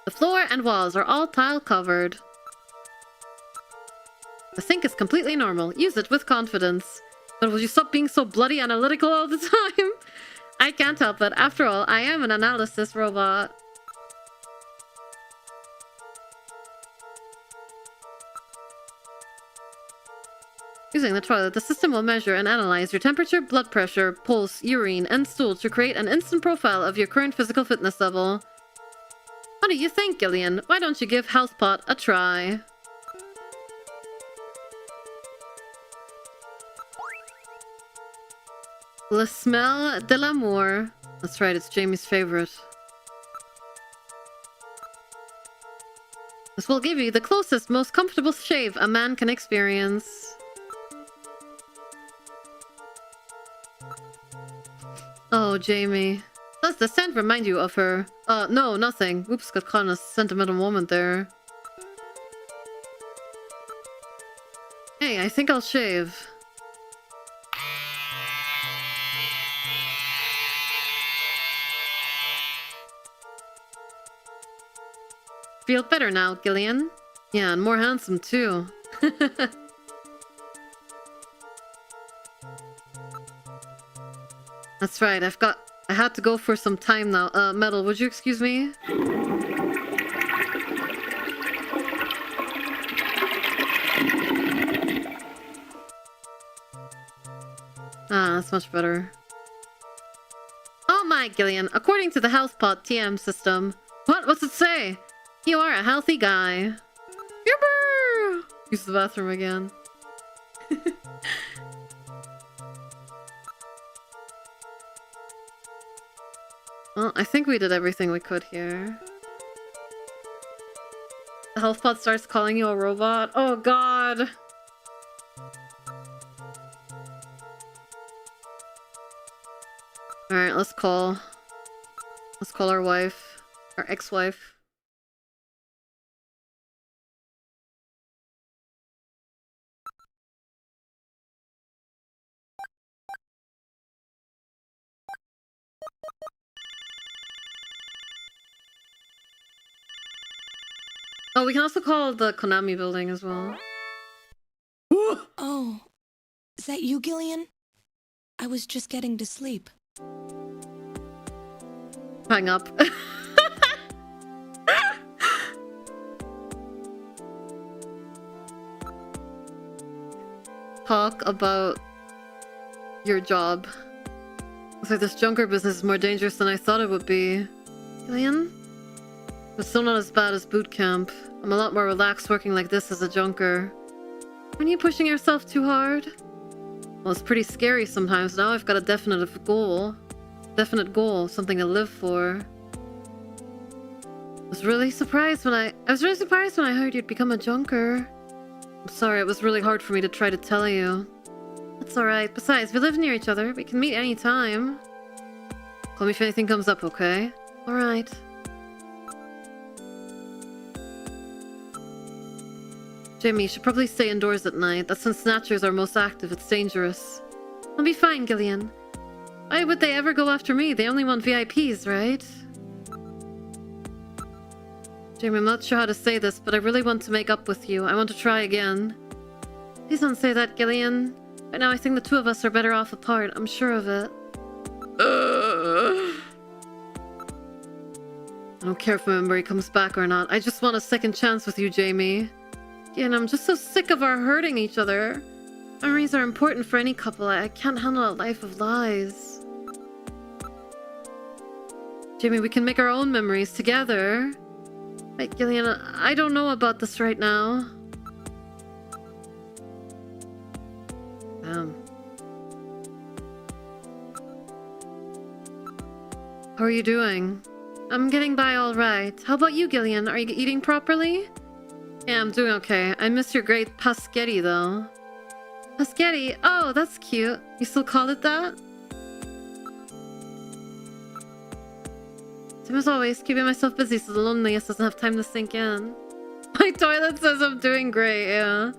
The floor and walls are all tile covered. The sink is completely normal. Use it with confidence. But will you stop being so bloody analytical all the time? I can't help it. After all, I am an analysis robot. Using the toilet, the system will measure and analyze your temperature, blood pressure, pulse, urine, and stool to create an instant profile of your current physical fitness level. What do you think, Gillian? Why don't you give HealthPot a try? Le Smell de l'Amour. That's right, it's Jamie's favorite. This will give you the closest, most comfortable shave a man can experience. Oh, Jamie. Does the scent remind you of her? No, nothing. Oops, got caught in a sentimental moment there. Hey, I think I'll shave. Feel better now, Gillian? Yeah, and more handsome too. That's right, I had to go for some time now. Metal, would you excuse me? Ah, that's much better. Oh my, Gillian, according to the HealthPod TM system... What? What's it say? You are a healthy guy. Yipper! Use the bathroom again. Well, I think we did everything we could here. The HealthPod starts calling you a robot. Oh god! Alright, let's call our wife. Our ex-wife. Oh, we can also call the Konami building as well. Oh, is that you, Gillian? I was just getting to sleep. Hang up. Talk about your job. Looks like this junker business is more dangerous than I thought it would be. Gillian? But still not as bad as boot camp. I'm a lot more relaxed working like this as a junker. Aren't you pushing yourself too hard? Well, it's pretty scary sometimes. Now I've got a definite goal. Something to live for. I was really surprised when I heard you'd become a junker. I'm sorry, it was really hard for me to try to tell you. That's alright. Besides, we live near each other. We can meet any time. Call me if anything comes up, okay? Alright. Jamie, you should probably stay indoors at night. That's when Snatchers are most active. It's dangerous. I'll be fine, Gillian. Why would they ever go after me? They only want VIPs, right? Jamie, I'm not sure how to say this, but I really want to make up with you. I want to try again. Please don't say that, Gillian. Right now, I think the two of us are better off apart. I'm sure of it. I don't care if my memory comes back or not. I just want a second chance with you, Jamie. And I'm just so sick of our hurting each other. Memories are important for any couple. I can't handle a life of lies. Jamie, we can make our own memories together. Wait, Gillian, I don't know about this right now. How are you doing? I'm getting by all right. How about you, Gillian? Are you eating properly? Yeah, I'm doing okay. I miss your great paschetti, though. Paschetti? Oh, that's cute. You still call it that? Same as always, keeping myself busy so the loneliness doesn't have time to sink in. My toilet says I'm doing great, yeah.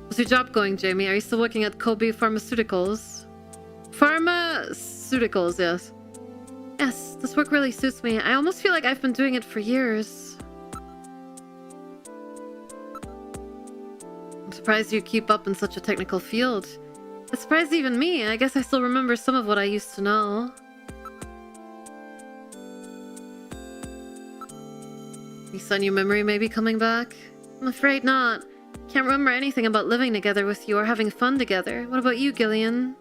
How's your job going, Jamie? Are you still working at Kobe Pharmaceuticals? Pharmaceuticals, yes. Yes, this work really suits me. I almost feel like I've been doing it for years. I'm surprised you keep up in such a technical field. It surprised even me. I guess I still remember some of what I used to know. You saw your memory may be coming back? I'm afraid not. Can't remember anything about living together with you or having fun together. What about you, Gillian?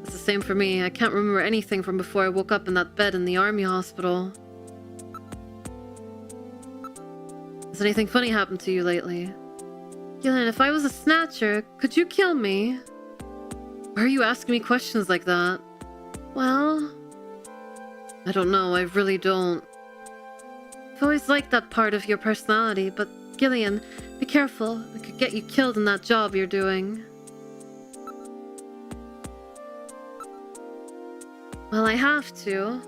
It's the same for me. I can't remember anything from before I woke up in that bed in the army hospital. Has anything funny happened to you lately? Gillian, if I was a Snatcher, could you kill me? Why are you asking me questions like that? Well, I don't know. I really don't. I've always liked that part of your personality, but Gillian, be careful. It could get you killed in that job you're doing. Well, I have to.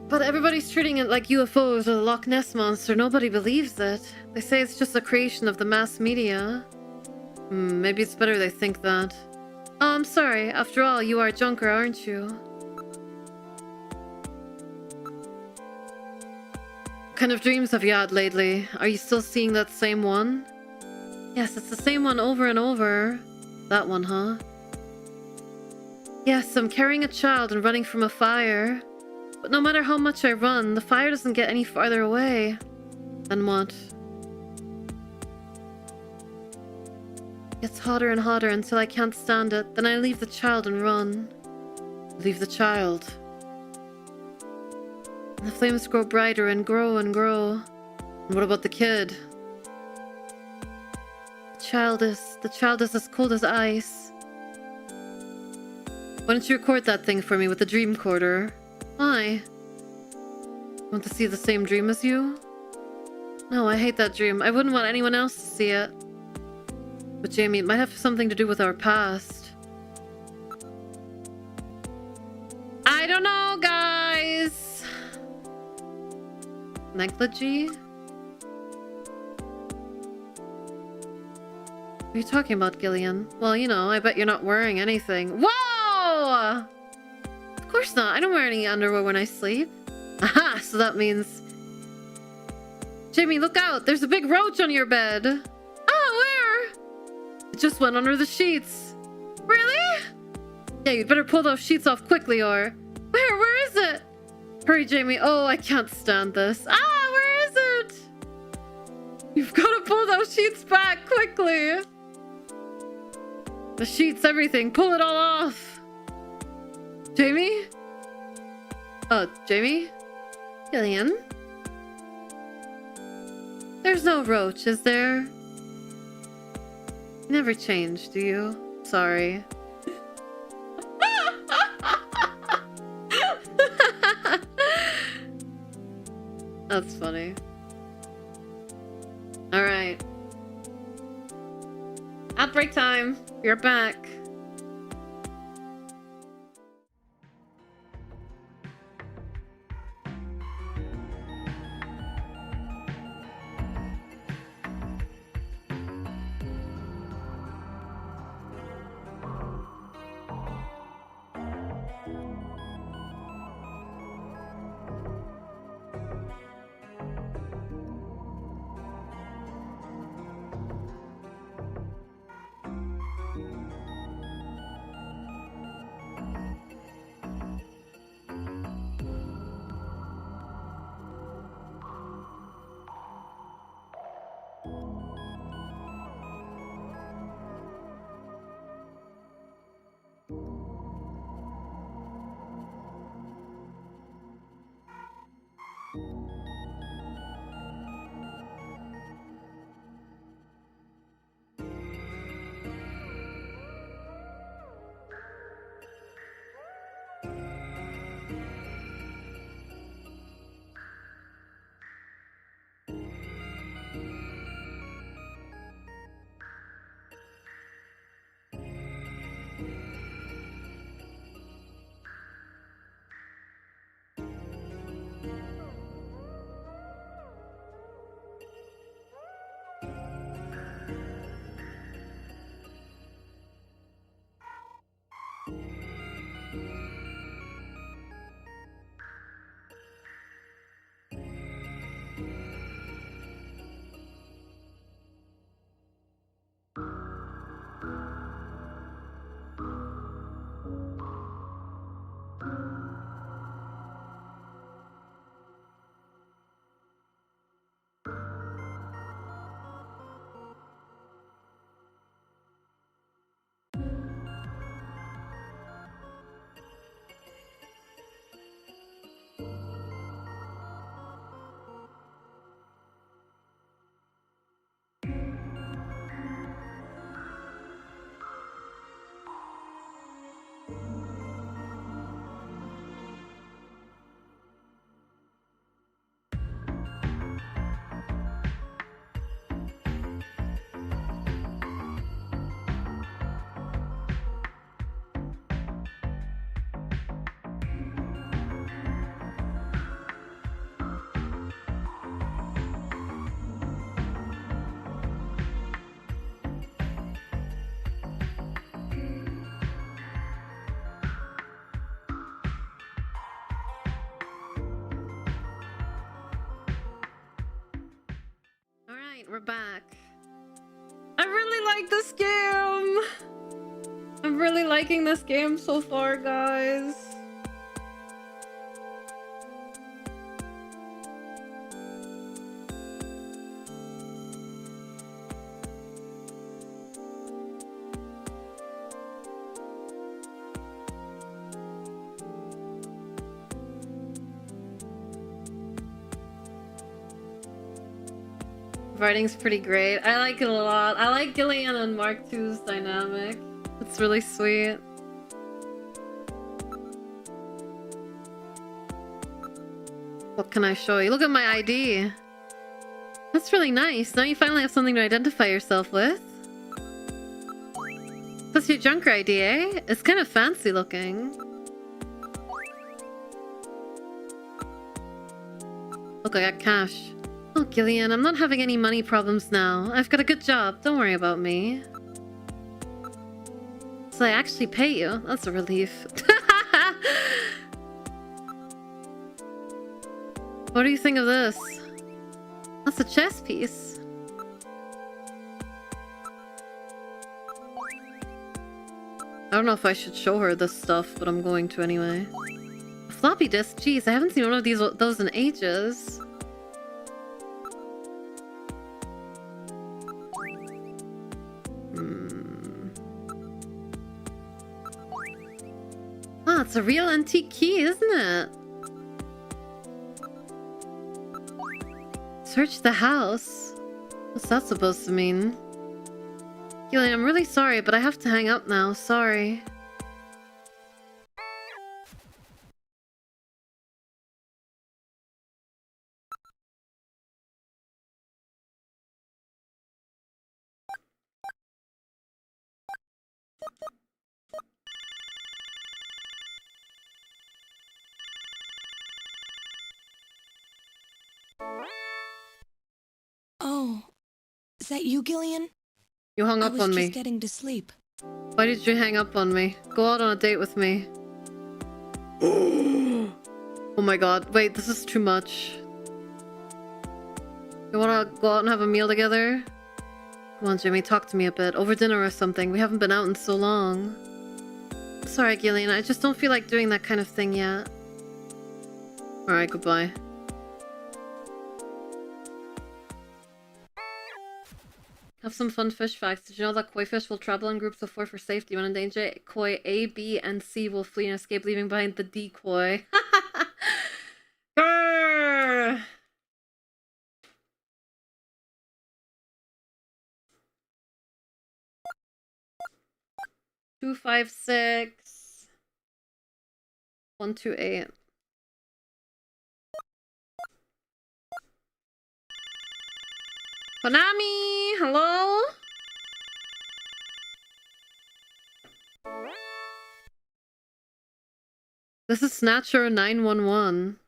But everybody's treating it like UFOs or the Loch Ness Monster. Nobody believes it. They say it's just a creation of the mass media. Maybe it's better they think that. Oh, I'm sorry. After all, you are a junker, aren't you? What kind of dreams have you had lately? Are you still seeing that same one? Yes, it's the same one over and over. That one, huh? Yes, I'm carrying a child and running from a fire. But no matter how much I run, the fire doesn't get any farther away. Then what? It gets hotter and hotter until I can't stand it. Then I leave the child and run. Leave the child. And the flames grow brighter and grow and grow. And what about the kid? The child is as cold as ice. Why don't you record that thing for me with the dream recorder? Why? Want to see the same dream as you? No, I hate that dream. I wouldn't want anyone else to see it. But Jamie, it might have something to do with our past. I don't know, guys. Negligee? What are you talking about, Gillian? Well, you know, I bet you're not wearing anything. Whoa! Of course not. I don't wear any underwear when I sleep. Aha! So that means... Jamie, look out! There's a big roach on your bed! Oh, where? It just went under the sheets. Really? Yeah, you'd better pull those sheets off quickly, or... Where is it? Hurry, Jamie. Oh, I can't stand this. Ah, where is it? You've got to pull those sheets back quickly. The sheets, everything. Pull it all off. Jamie? Oh, Jamie? Gillian? There's no roach, is there? You never change, do you? Sorry. That's funny. Alright. Outbreak time. You're back. We're back. I really like this game. I'm really liking this game so far, guys. Writing's pretty great. I like it a lot. I like Gillian and Mark II's dynamic. It's really sweet. What can I show you? Look at my ID. That's really nice. Now you finally have something to identify yourself with. That's your Junker ID, eh? It's kind of fancy looking. Look, I got cash. Oh, Gillian, I'm not having any money problems now. I've got a good job. Don't worry about me. So I actually pay you. That's a relief. What do you think of this? That's a chess piece. I don't know if I should show her this stuff, but I'm going to anyway. A floppy disk? Jeez, I haven't seen one of those in ages. Ah, it's a real antique key, isn't it? Search the house? What's that supposed to mean? Gillian, I'm really sorry, but I have to hang up now. Sorry. Oh, is that you, Gillian? You hung up on I was me. just getting to sleep. Why did you hang up on me? Go out on a date with me. Oh my god. Wait, this is too much. You wanna go out and have a meal together? Come on, Jimmy, talk to me a bit. Over dinner or something. We haven't been out in so long. Sorry, Gillian. I just don't feel like doing that kind of thing yet. Alright, goodbye. Have some fun fish facts. Did you know that koi fish will travel in groups of 4 for safety? When in danger, koi A, B, and C will flee and escape, leaving behind the decoy. Grrr! 256 128. Konami, hello? This is Snatcher 911.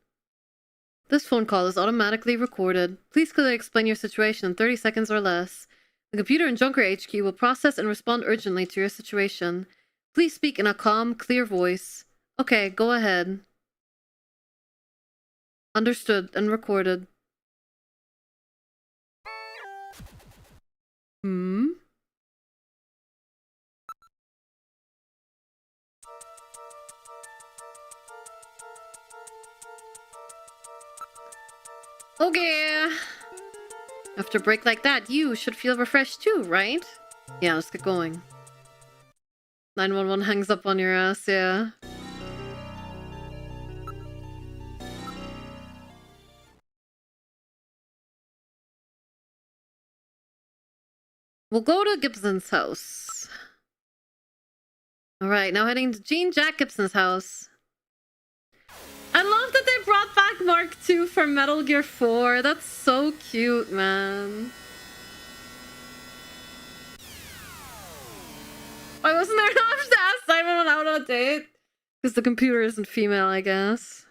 This phone call is automatically recorded. Please clearly explain your situation in 30 seconds or less. The computer in Junker HQ will process and respond urgently to your situation. Please speak in a calm, clear voice. Okay, go ahead. Understood and recorded. Okay. After a break like that, you should feel refreshed too, right? Yeah, let's get going. 911 hangs up on your ass, yeah. We'll go to Gibson's house. Alright, now heading to Gene Jack Gibson's house. I love that they brought back Mark II for Metal Gear 4. That's so cute, man. Why wasn't there an option to ask Simon out on a date? Because the computer isn't female, I guess.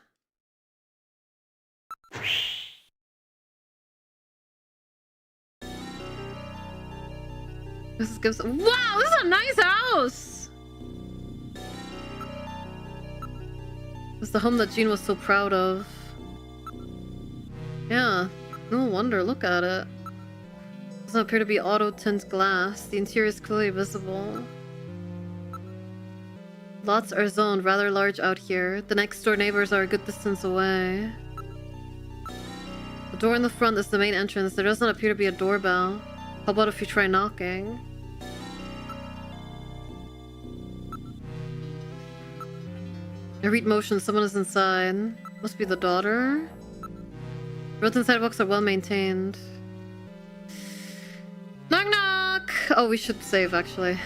This is Gibson. Wow, this is a nice house! It's the home that Gene was so proud of. Yeah, no wonder, look at it. Doesn't appear to be auto-tint glass. The interior is clearly visible. Lots are zoned, rather large out here. The next door neighbors are a good distance away. The door in the front is the main entrance. There doesn't appear to be a doorbell. How about if you try knocking? I read motion, someone is inside. Must be the daughter. Roads and sidewalks are well maintained. Knock knock! Oh, we should save actually.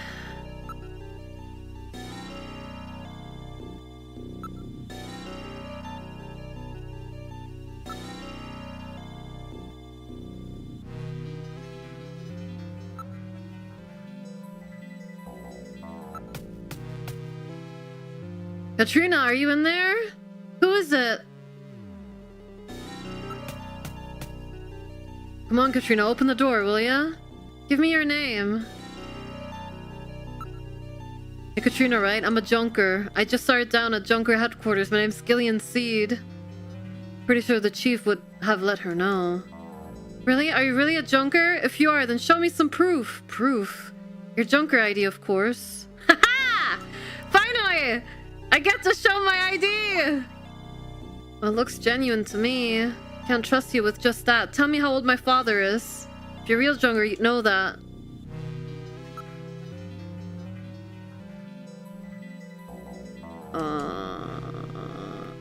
Katrina, are you in there? Who is it? Come on, Katrina, open the door, will ya? Give me your name. Hey, Katrina, right? I'm a junker. I just started down at Junker headquarters. My name's Gillian Seed. Pretty sure the chief would have let her know. Really? Are you really a junker? If you are, then show me some proof. Proof? Your junker ID, of course. Haha! Finally! I get to show my ID! Well, it looks genuine to me. Can't trust you with just that. Tell me how old my father is. If you're a real junker, you'd know that.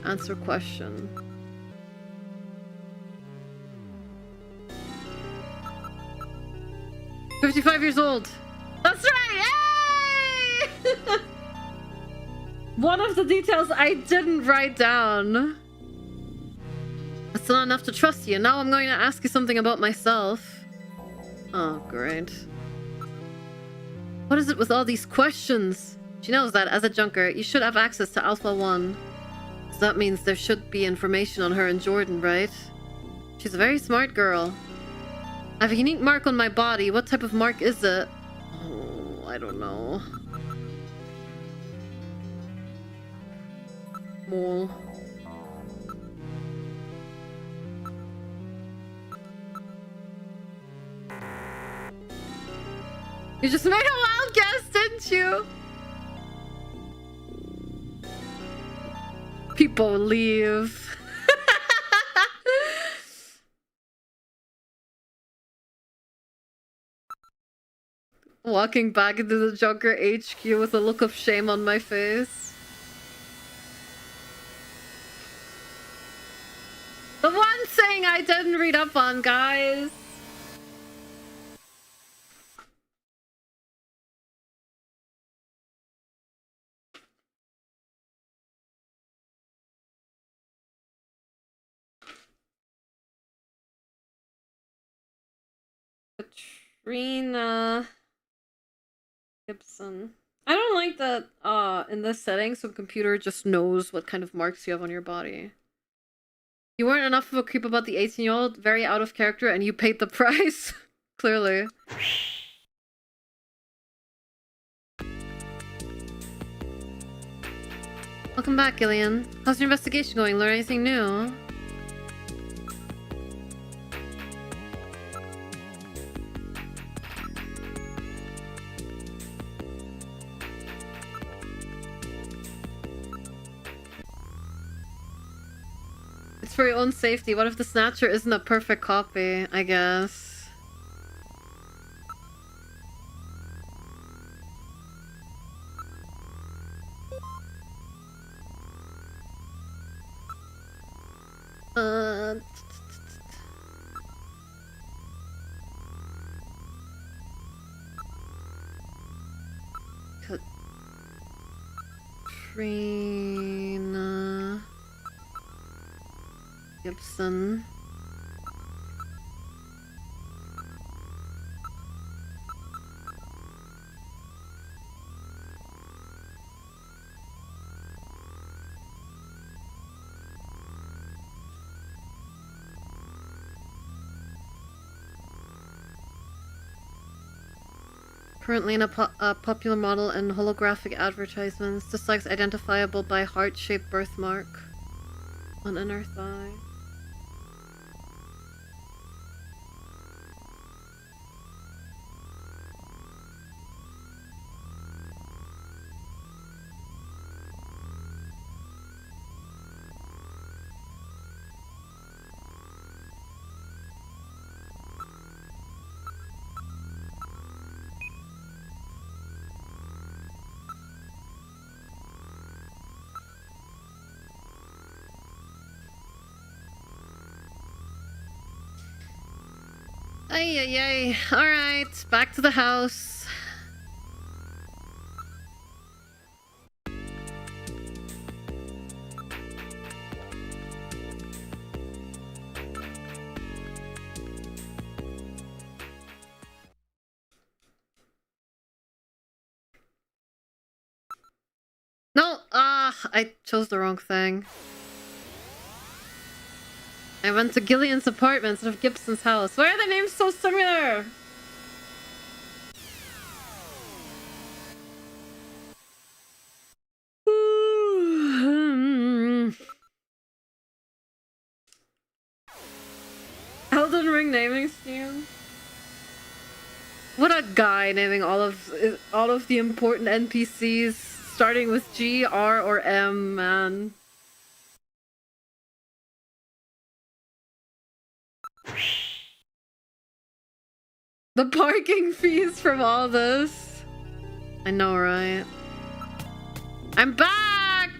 Answer question. 55 years old. That's right! Yay! One of the details I didn't write down. That's not enough to trust you. Now I'm going to ask you something about myself. Oh, great. What is it with all these questions? She knows that as a junker, you should have access to Alpha 1. So that means there should be information on her and Jordan, right? She's a very smart girl. I have a unique mark on my body. What type of mark is it? Oh, I don't know. Mole. You just made a wild guess, didn't you? People leave. Walking back into the Junker HQ with a look of shame on my face. The one thing I didn't read up on, guys. Katrina Gibson. I don't like that in this setting, so the computer just knows what kind of marks you have on your body. You weren't enough of a creep about the 18-year-old, very out of character, and you paid the price. Clearly. Welcome back, Gillian. How's your investigation going? Learn anything new? It's for your own safety. What if the Snatcher isn't a perfect copy, I guess? Katrina Gibson. Currently in a popular model in holographic advertisements. Dislikes identifiable by heart-shaped birthmark on inner thigh. Ay, ay, ay. Alright, back to the house. No, I chose the wrong thing. I went to Gillian's apartment instead of Gibson's house. Why are the names so similar? Elden Ring naming scheme. What a guy naming all of the important NPCs starting with G, R, or M, man. The parking fees from all this. I know, right? I'm back!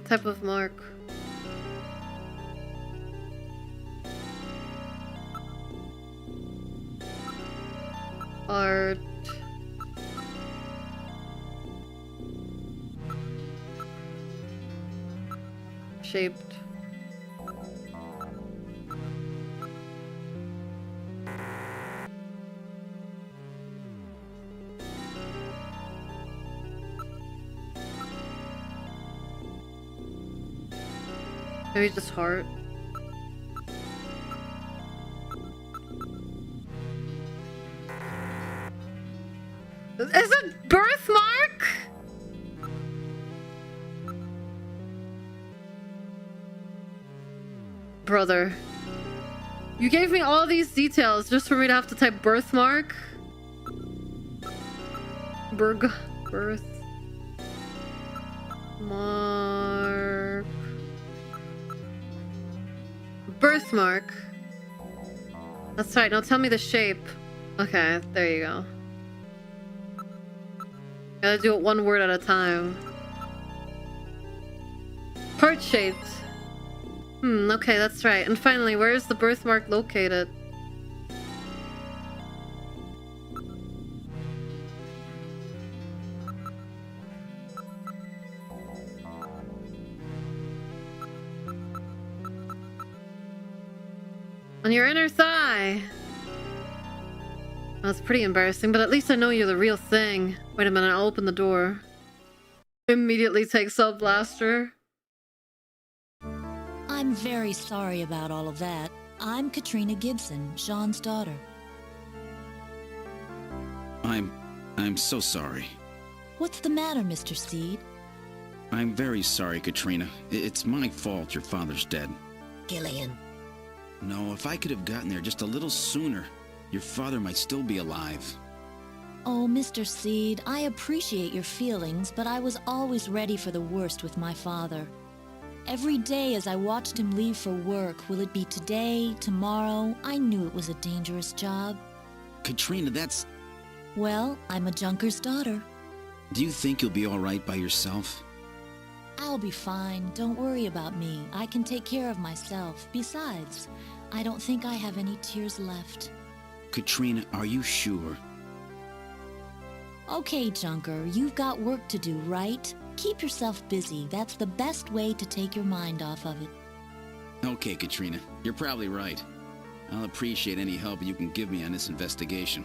type of mark? Art. Shaped. Maybe just heart. Is it birthmark? Brother. You gave me all these details just for me to have to type birthmark? Birth. Mark. Birthmark. That's right, now tell me the shape. Okay, there you go. Gotta do it one word at a time. Heart-shaped. Okay, that's right. And finally, where is the birthmark located? On your inner thigh. That's pretty embarrassing, but at least I know you're the real thing. Wait a minute, I'll open the door. Immediately takes out blaster. I'm very sorry about all of that. I'm Katrina Gibson, Sean's daughter. I'm so sorry. What's the matter, Mr. Seed? I'm very sorry, Katrina. It's my fault your father's dead. Gillian. No, if I could have gotten there just a little sooner, your father might still be alive. Oh, Mr. Seed, I appreciate your feelings, but I was always ready for the worst with my father. Every day as I watched him leave for work, will it be today, tomorrow? I knew it was a dangerous job. Katrina, that's... Well, I'm a junker's daughter. Do you think you'll be all right by yourself? I'll be fine. Don't worry about me. I can take care of myself. Besides, I don't think I have any tears left. Katrina, are you sure? Okay, Junker, you've got work to do, right? Keep yourself busy. That's the best way to take your mind off of it. Okay, Katrina, you're probably right. I'll appreciate any help you can give me on this investigation.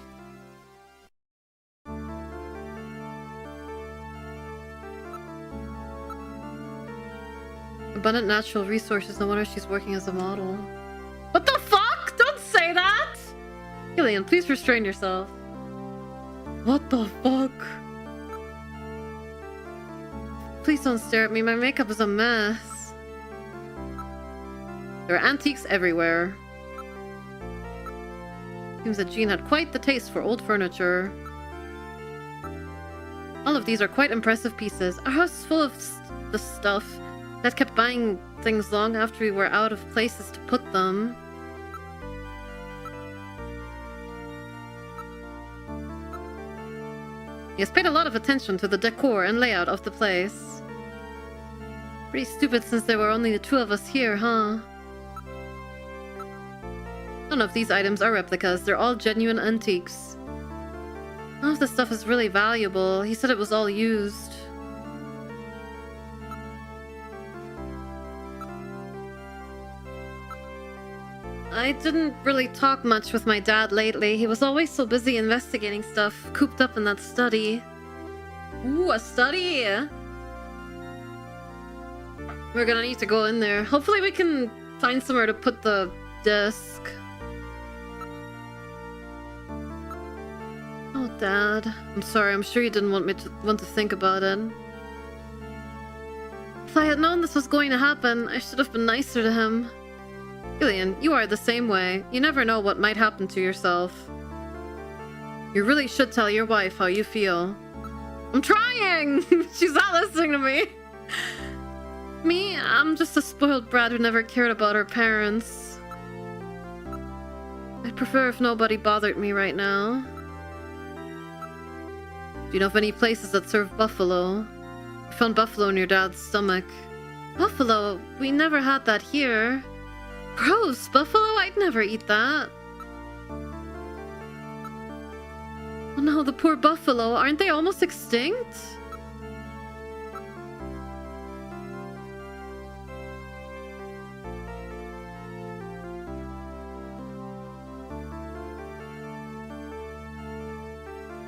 Abundant natural resources, no wonder she's working as a model. What the fuck? Don't say that! Gillian, please restrain yourself. What the fuck? Please don't stare at me, my makeup is a mess. There are antiques everywhere. Seems that Jean had quite the taste for old furniture. All of these are quite impressive pieces. Our house is full of the stuff. Dad kept buying things long after we were out of places to put them. He has paid a lot of attention to the decor and layout of the place. Pretty stupid since there were only the two of us here, huh? None of these items are replicas, they're all genuine antiques. None of the stuff is really valuable. He said it was all used. I didn't really talk much with my dad lately. He was always so busy investigating stuff, cooped up in that study. Ooh, a study! We're gonna need to go in there. Hopefully we can find somewhere to put the disc. Oh, Dad. I'm sorry, I'm sure you didn't want me to think about it. If I had known this was going to happen, I should have been nicer to him. Gillian, you are the same way. You never know what might happen to yourself. You really should tell your wife how you feel. I'm trying! She's not listening to me. Me, I'm just a spoiled brat who never cared about her parents. I'd prefer if nobody bothered me right now. Do you know of any places that serve buffalo? I found buffalo in your dad's stomach. Buffalo? We never had that here. Gross! Buffalo? I'd never eat that. Oh no, the poor buffalo. Aren't they almost extinct?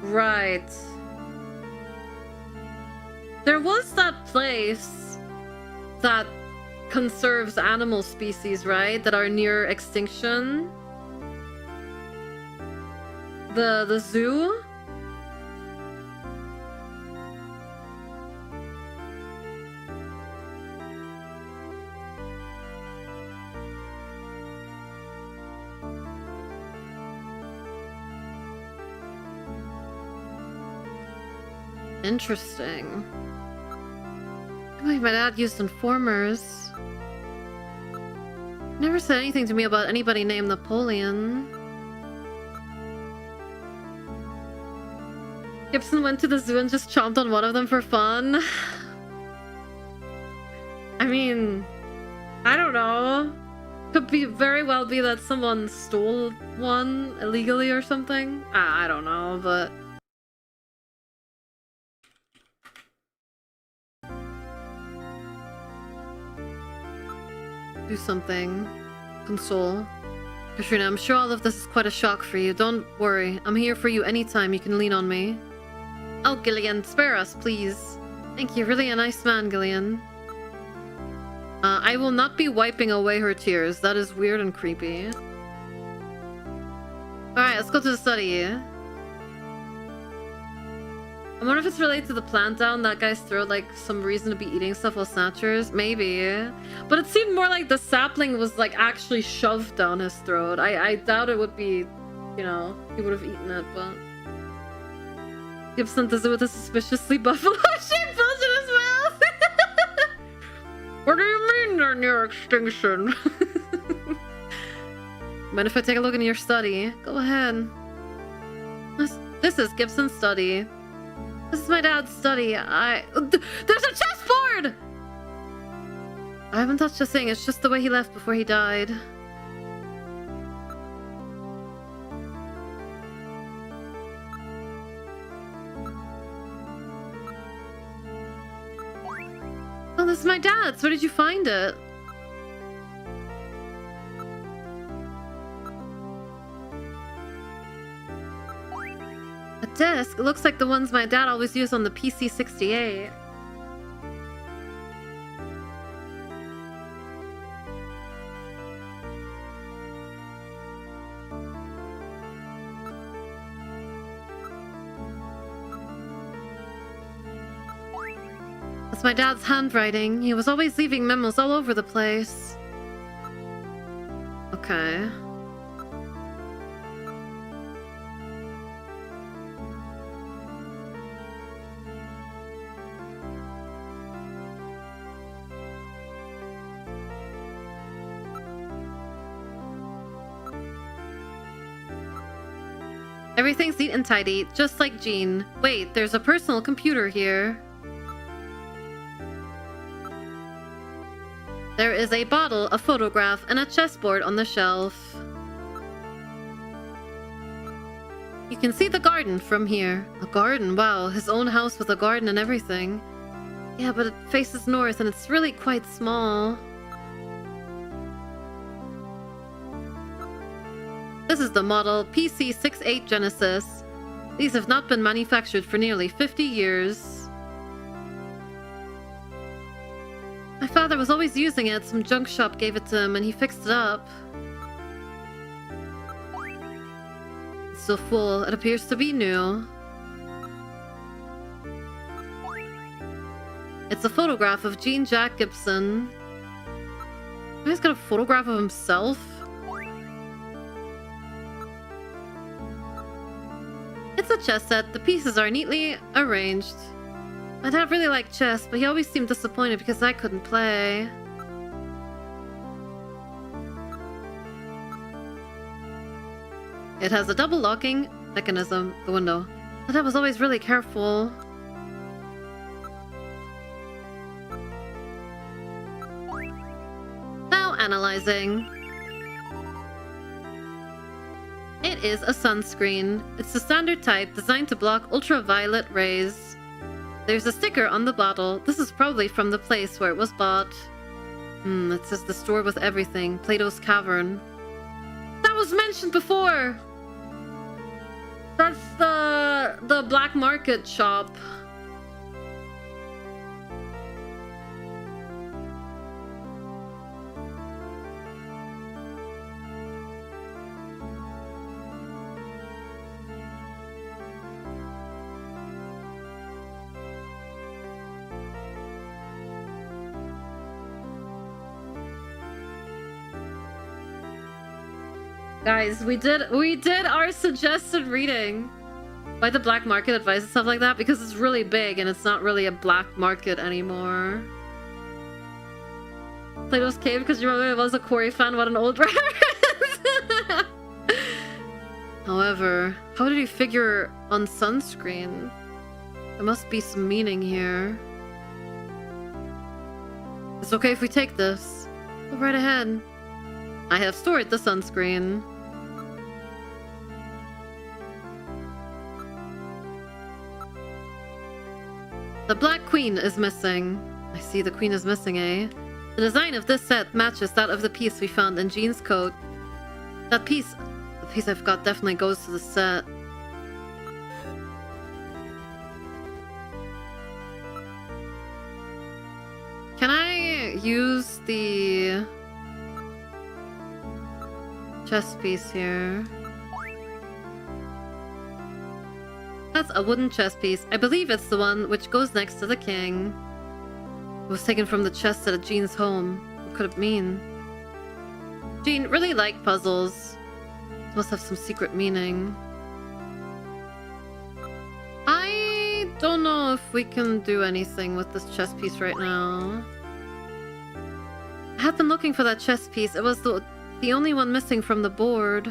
Right. There was that place that conserves animal species, right? That are near extinction. The zoo? Interesting. My dad used informers. Never said anything to me about anybody named Napoleon. Gibson went to the zoo and just chomped on one of them for fun. I mean, I don't know. Could be very well be that someone stole one illegally or something. I don't know, but... do something. Console. Katrina, I'm sure all of this is quite a shock for you. Don't worry. I'm here for you anytime. You can lean on me. Oh, Gillian, spare us, please. Thank you. Really a nice man, Gillian. I will not be wiping away her tears. That is weird and creepy. Alright, let's go to the study. I wonder if it's related to the plant down that guy's throat, like some reason to be eating stuff while Snatchers. Maybe. But it seemed more like the sapling was like actually shoved down his throat. I doubt it would be, you know, he would have eaten it, but... Gibson does it with a suspiciously buffalo-shaped bulge in his mouth! What do you mean they're near extinction? Mind if I take a look in your study? Go ahead. This is Gibson's study. This is my dad's study. There's a chessboard! I haven't touched a thing. It's just the way he left before he died. Oh, this is my dad's. Where did you find it? A disc? It looks like the ones my dad always used on the PC-68. That's my dad's handwriting. He was always leaving memos all over the place. Okay. Everything's neat and tidy, just like Jean. Wait, there's a personal computer here. There is a bottle, a photograph, and a chessboard on the shelf. You can see the garden from here. A garden? Wow, his own house with a garden and everything. Yeah, but it faces north and it's really quite small. This is the model PC-68 Genesis. These have not been manufactured for nearly 50 years. My father was always using it. Some junk shop gave it to him and he fixed it up. It's so full. It appears to be new. It's a photograph of Jean Jack Gibson. He's got a photograph of himself? It's a chess set. The pieces are neatly arranged. My dad really liked chess, but he always seemed disappointed because I couldn't play. It has a double locking mechanism, the window. My dad was always really careful. advertising. It is a sunscreen. It's the standard type, designed to block ultraviolet rays. There's a sticker on the bottle. This is probably from the place where it was bought. It says the store with everything. Plato's Cavern. That was mentioned before! That's the black market shop. Guys, we did our suggested reading by the black market advice and stuff like that because it's really big and it's not really a black market anymore. Plato's Cave because you remember it was a Corey fan. What an old reference. However, how did he figure on sunscreen? There must be some meaning here. It's okay if we take this. Go right ahead. I have stored the sunscreen. The Black Queen is missing. I see the Queen is missing, eh? The design of this set matches that of the piece we found in Jean's coat. The piece I've got definitely goes to the set. Can I use the chess piece here? That's a wooden chess piece. I believe it's the one which goes next to the king. It was taken from the chest at Jean's home. What could it mean? Jean really liked puzzles. It must have some secret meaning. I don't know if we can do anything with this chess piece right now. I had been looking for that chess piece. It was the only one missing from the board.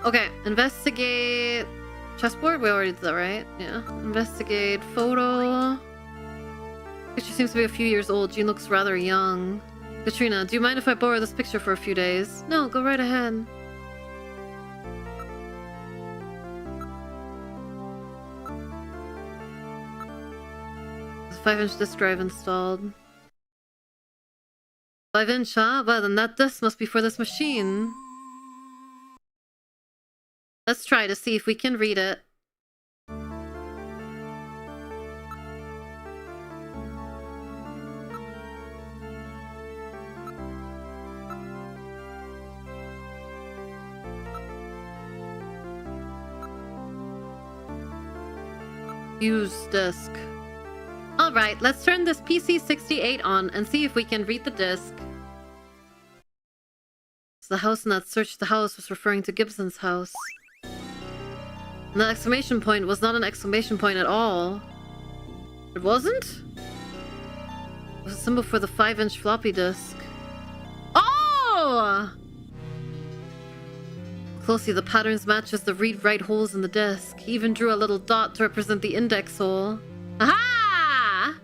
Okay, investigate chessboard. We already did that, right? Yeah. Investigate photo. She seems to be a few years old. Jean looks rather young. Katrina, do you mind if I borrow this picture for a few days? No, go right ahead. There's a 5-inch disk drive installed. 5-inch, huh? Well, then that disk must be for this machine. Let's try to see if we can read it. Use disk. Alright, let's turn this PC-68 on and see if we can read the disk. So the house in that search the house was referring to Gibson's house. And that exclamation point was not an exclamation point at all. It wasn't? It was a symbol for the 5-inch floppy disk. Oh! Closely, the patterns matches the read-write holes in the disk. He even drew a little dot to represent the index hole. Aha!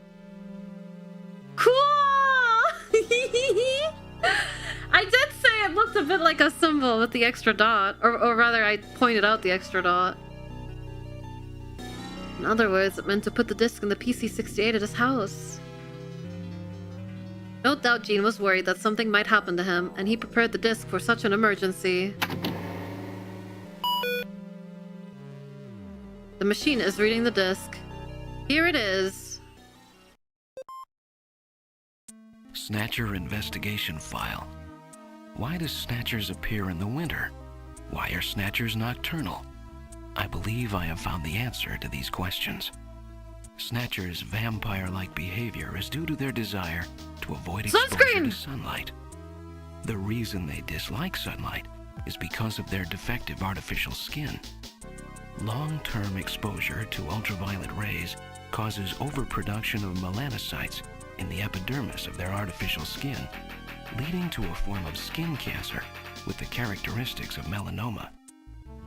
Cool! I did say it looked a bit like a symbol with the extra dot. Or rather, I pointed out the extra dot. In other words, it meant to put the disc in the PC-68 at his house. No doubt Jean was worried that something might happen to him, and he prepared the disc for such an emergency. The machine is reading the disc. Here it is. Snatcher investigation file. Why do Snatchers appear in the winter? Why are Snatchers nocturnal? I believe I have found the answer to these questions. Snatchers' vampire-like behavior is due to their desire to avoid exposure to sunlight. The reason they dislike sunlight is because of their defective artificial skin. Long-term exposure to ultraviolet rays causes overproduction of melanocytes in the epidermis of their artificial skin, leading to a form of skin cancer with the characteristics of melanoma.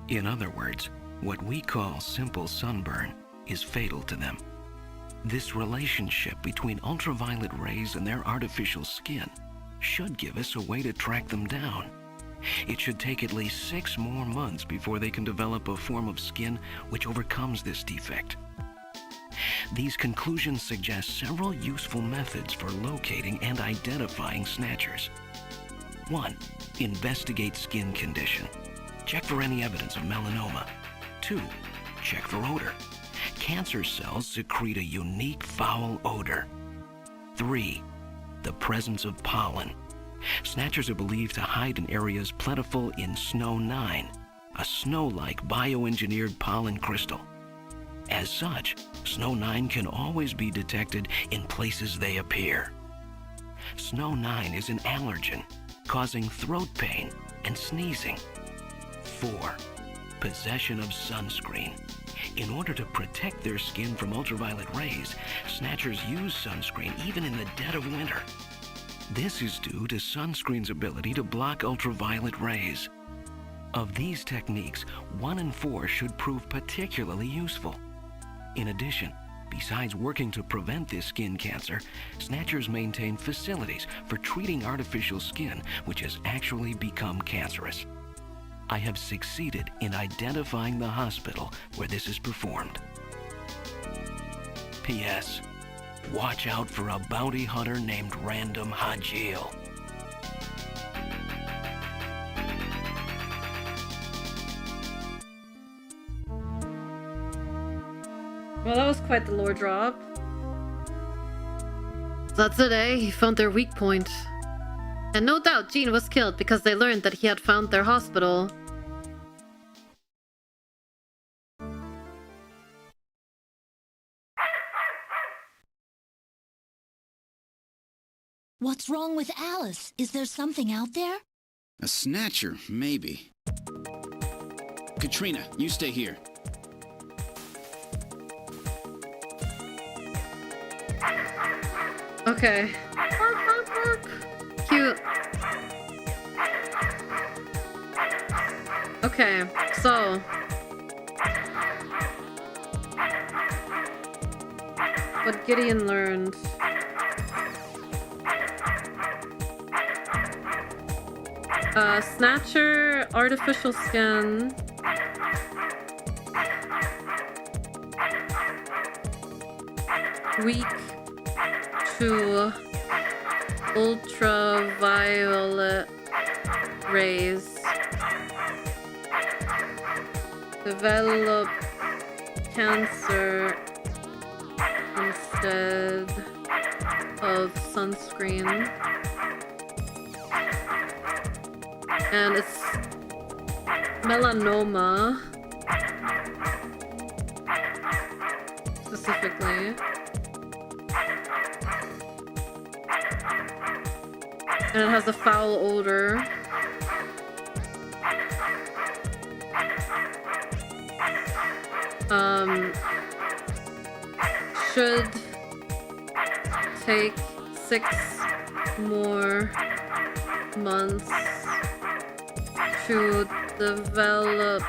In other words, what we call simple sunburn is fatal to them. This relationship between ultraviolet rays and their artificial skin should give us a way to track them down. It should take at least 6 more months before they can develop a form of skin which overcomes this defect. These conclusions suggest several useful methods for locating and identifying snatchers. 1. Investigate skin condition. Check for any evidence of melanoma. 2. Check for odor. Cancer cells secrete a unique foul odor. 3. The presence of pollen. Snatchers are believed to hide in areas plentiful in Snow 9, a snow-like bioengineered pollen crystal. As such, Snow 9 can always be detected in places they appear. Snow 9 is an allergen, causing throat pain and sneezing. 4. Possession of sunscreen. In order to protect their skin from ultraviolet rays, snatchers use sunscreen even in the dead of winter. This is due to sunscreen's ability to block ultraviolet rays. Of these techniques, 1 and 4 should prove particularly useful. In addition, besides working to prevent this skin cancer, snatchers maintain facilities for treating artificial skin which has actually become cancerous. I have succeeded in identifying the hospital where this is performed. P.S. Watch out for a bounty hunter named Random Hajil. Well, that was quite the lore drop. That's it, eh? He found their weak point. And no doubt Jean was killed because they learned that he had found their hospital. What's wrong with Alice? Is there something out there? A snatcher, maybe. Katrina, you stay here. Okay. Cute. Okay, so what Gideon learned. Snatcher, artificial skin. Weak to ultraviolet rays. Develop cancer instead of sunscreen. And it's melanoma specifically. And it has a foul odor. Should take 6 more months to develop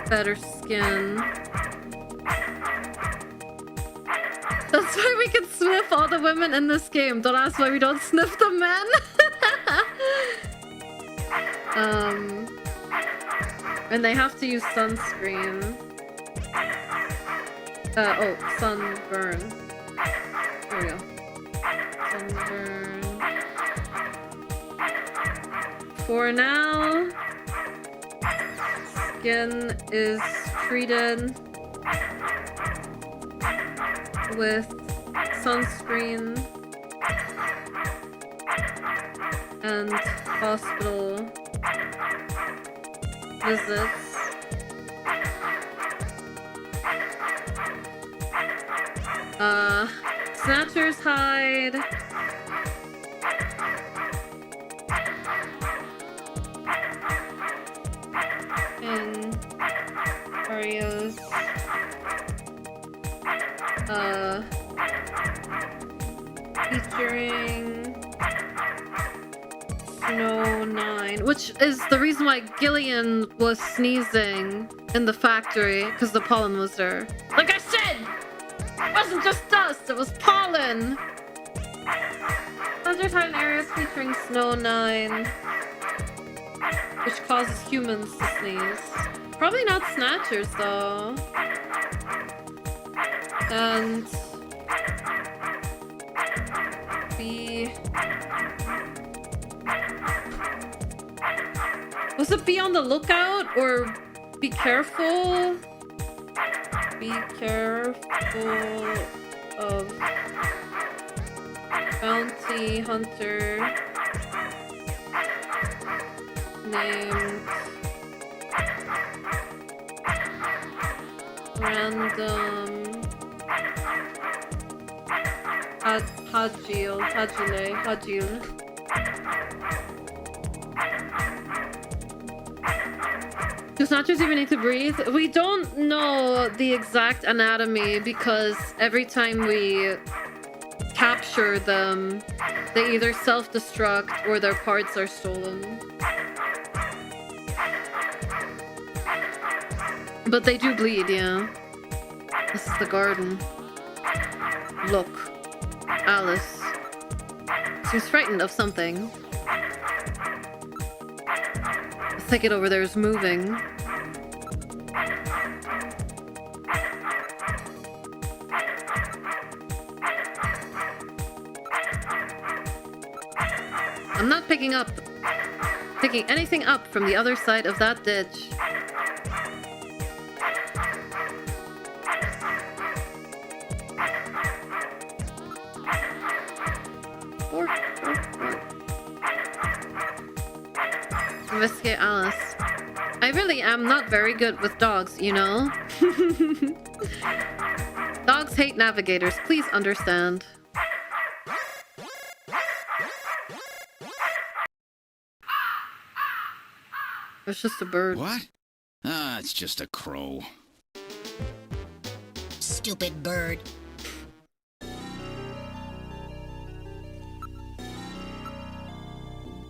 better skin. That's why we can sniff all the women in this game. Don't ask why we don't sniff the men. And they have to use sunscreen. Oh, sunburn. There we go. Sunburn. For now, skin is treated with sunscreen and hospital visits. Snatchers hide in Ario's featuring Snow 9, which is the reason why Gillian was sneezing in the factory, because the pollen was there. Like I said! It wasn't just dust, it was pollen! Thunder Titan areas featuring Snow 9, which causes humans to sneeze. Probably not Snatchers, though. And... be... Was it be on the lookout or be careful? Be careful of bounty hunter named random Hajil. Do Snatchers even need to breathe? We don't know the exact anatomy because every time we capture them, they either self-destruct or their parts are stolen. But they do bleed, yeah. This is the garden. Look. Alice. Seems frightened of something. The thicket over there is moving. I'm not picking anything up from the other side of that ditch. Investigate Alice. I really am not very good with dogs, you know? Dogs hate navigators, please understand. It's just a bird. What? Ah, it's just a crow. Stupid bird.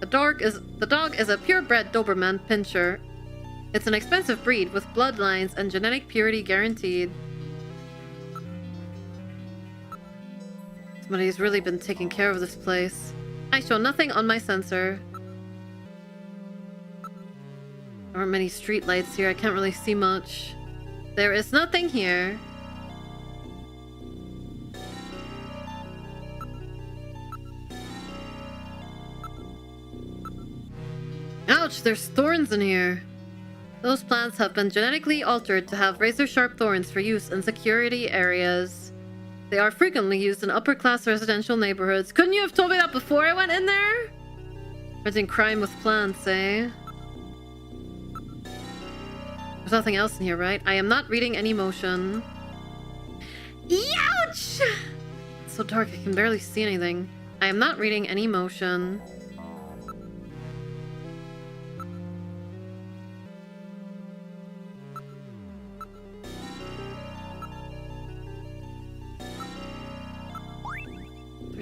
The dog is a purebred Doberman Pinscher. It's an expensive breed with bloodlines and genetic purity guaranteed. Somebody's really been taking care of this place. I show nothing on my sensor. There aren't many streetlights here. I can't really see much. There is nothing here. Ouch, there's thorns in here. Those plants have been genetically altered to have razor-sharp thorns for use in security areas. They are frequently used in upper-class residential neighborhoods. Couldn't you have told me that before I went in there? Preventing crime with plants, eh? There's nothing else in here, right? I am not reading any motion. Ouch! It's so dark I can barely see anything. I am not reading any motion.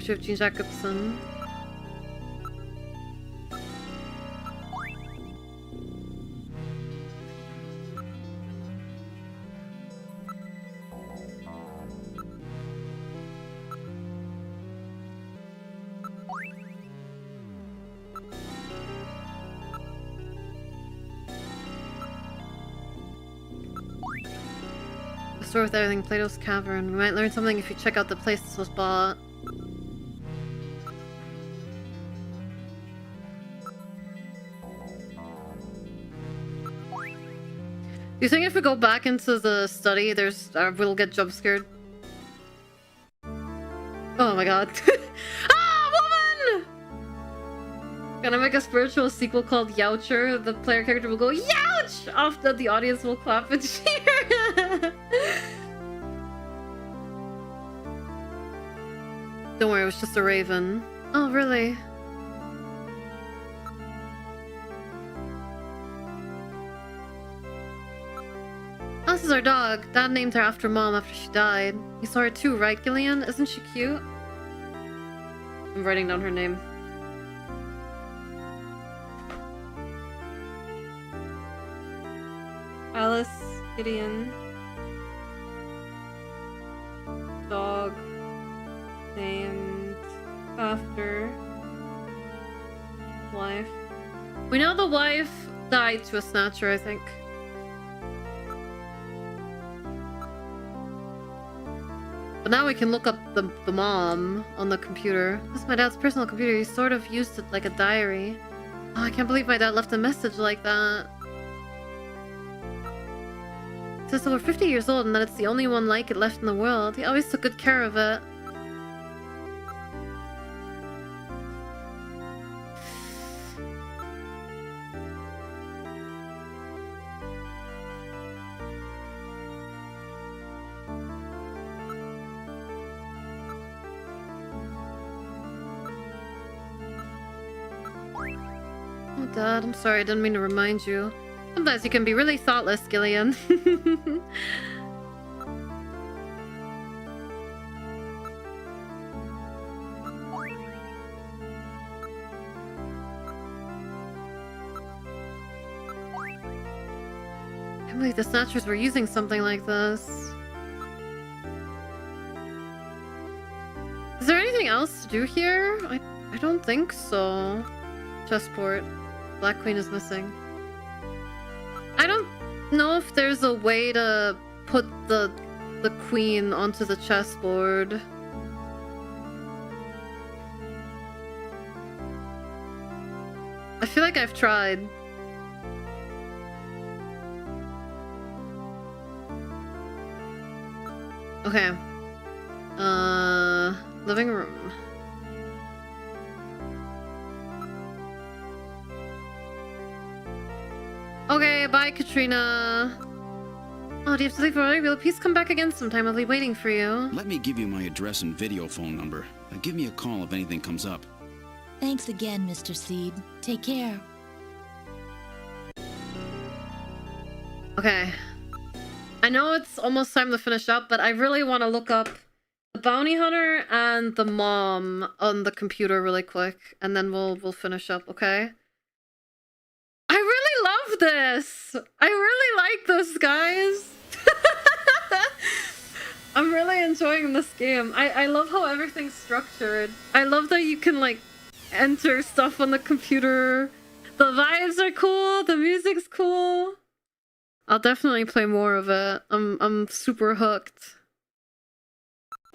Of Gene Jacobson. The store with everything, Plato's Cavern. We might learn something if you check out the place this was bought. Do you think if we go back into the study, we'll get jump scared? Oh my god. Ah, woman! Gonna make a spiritual sequel called Youcher. The player character will go Youch! Often the audience will clap and cheer. Don't worry, it was just a raven. Oh, really? Oh, this is our dog. Dad named her after Mom after she died. You saw her too, right, Gillian? Isn't she cute? I'm writing down her name. Alice, Gideon. Dog. after? Wife. We know the wife died to a Snatcher, I think. But now we can look up the mom on the computer. This is my dad's personal computer. He sort of used it like a diary. Oh, I can't believe my dad left a message like that. It says we're 50 years old and that it's the only one like it left in the world. He always took good care of it. Oh, Dad, I'm sorry, I didn't mean to remind you. Sometimes you can be really thoughtless, Gillian. I can't believe the Snatchers were using something like this. Is there anything else to do here? I don't think so. Chessport. Black Queen is missing. I don't know if there's a way to put the queen onto the chessboard. I feel like I've tried. Okay. Living room. Okay, bye, Katrina. Oh, do you have to leave already? Will you please come back again sometime? I'll be waiting for you. Let me give you my address and video phone number. Give me a call if anything comes up. Thanks again, Mr. Seed. Take care. Okay. I know it's almost time to finish up, but I really want to look up the bounty hunter and the mom on the computer really quick, and then we'll finish up, okay? I really love this! I really like this, guys! I'm really enjoying this game. I love how everything's structured. I love that you can, like, enter stuff on the computer. The vibes are cool, the music's cool. I'll definitely play more of it. I'm super hooked.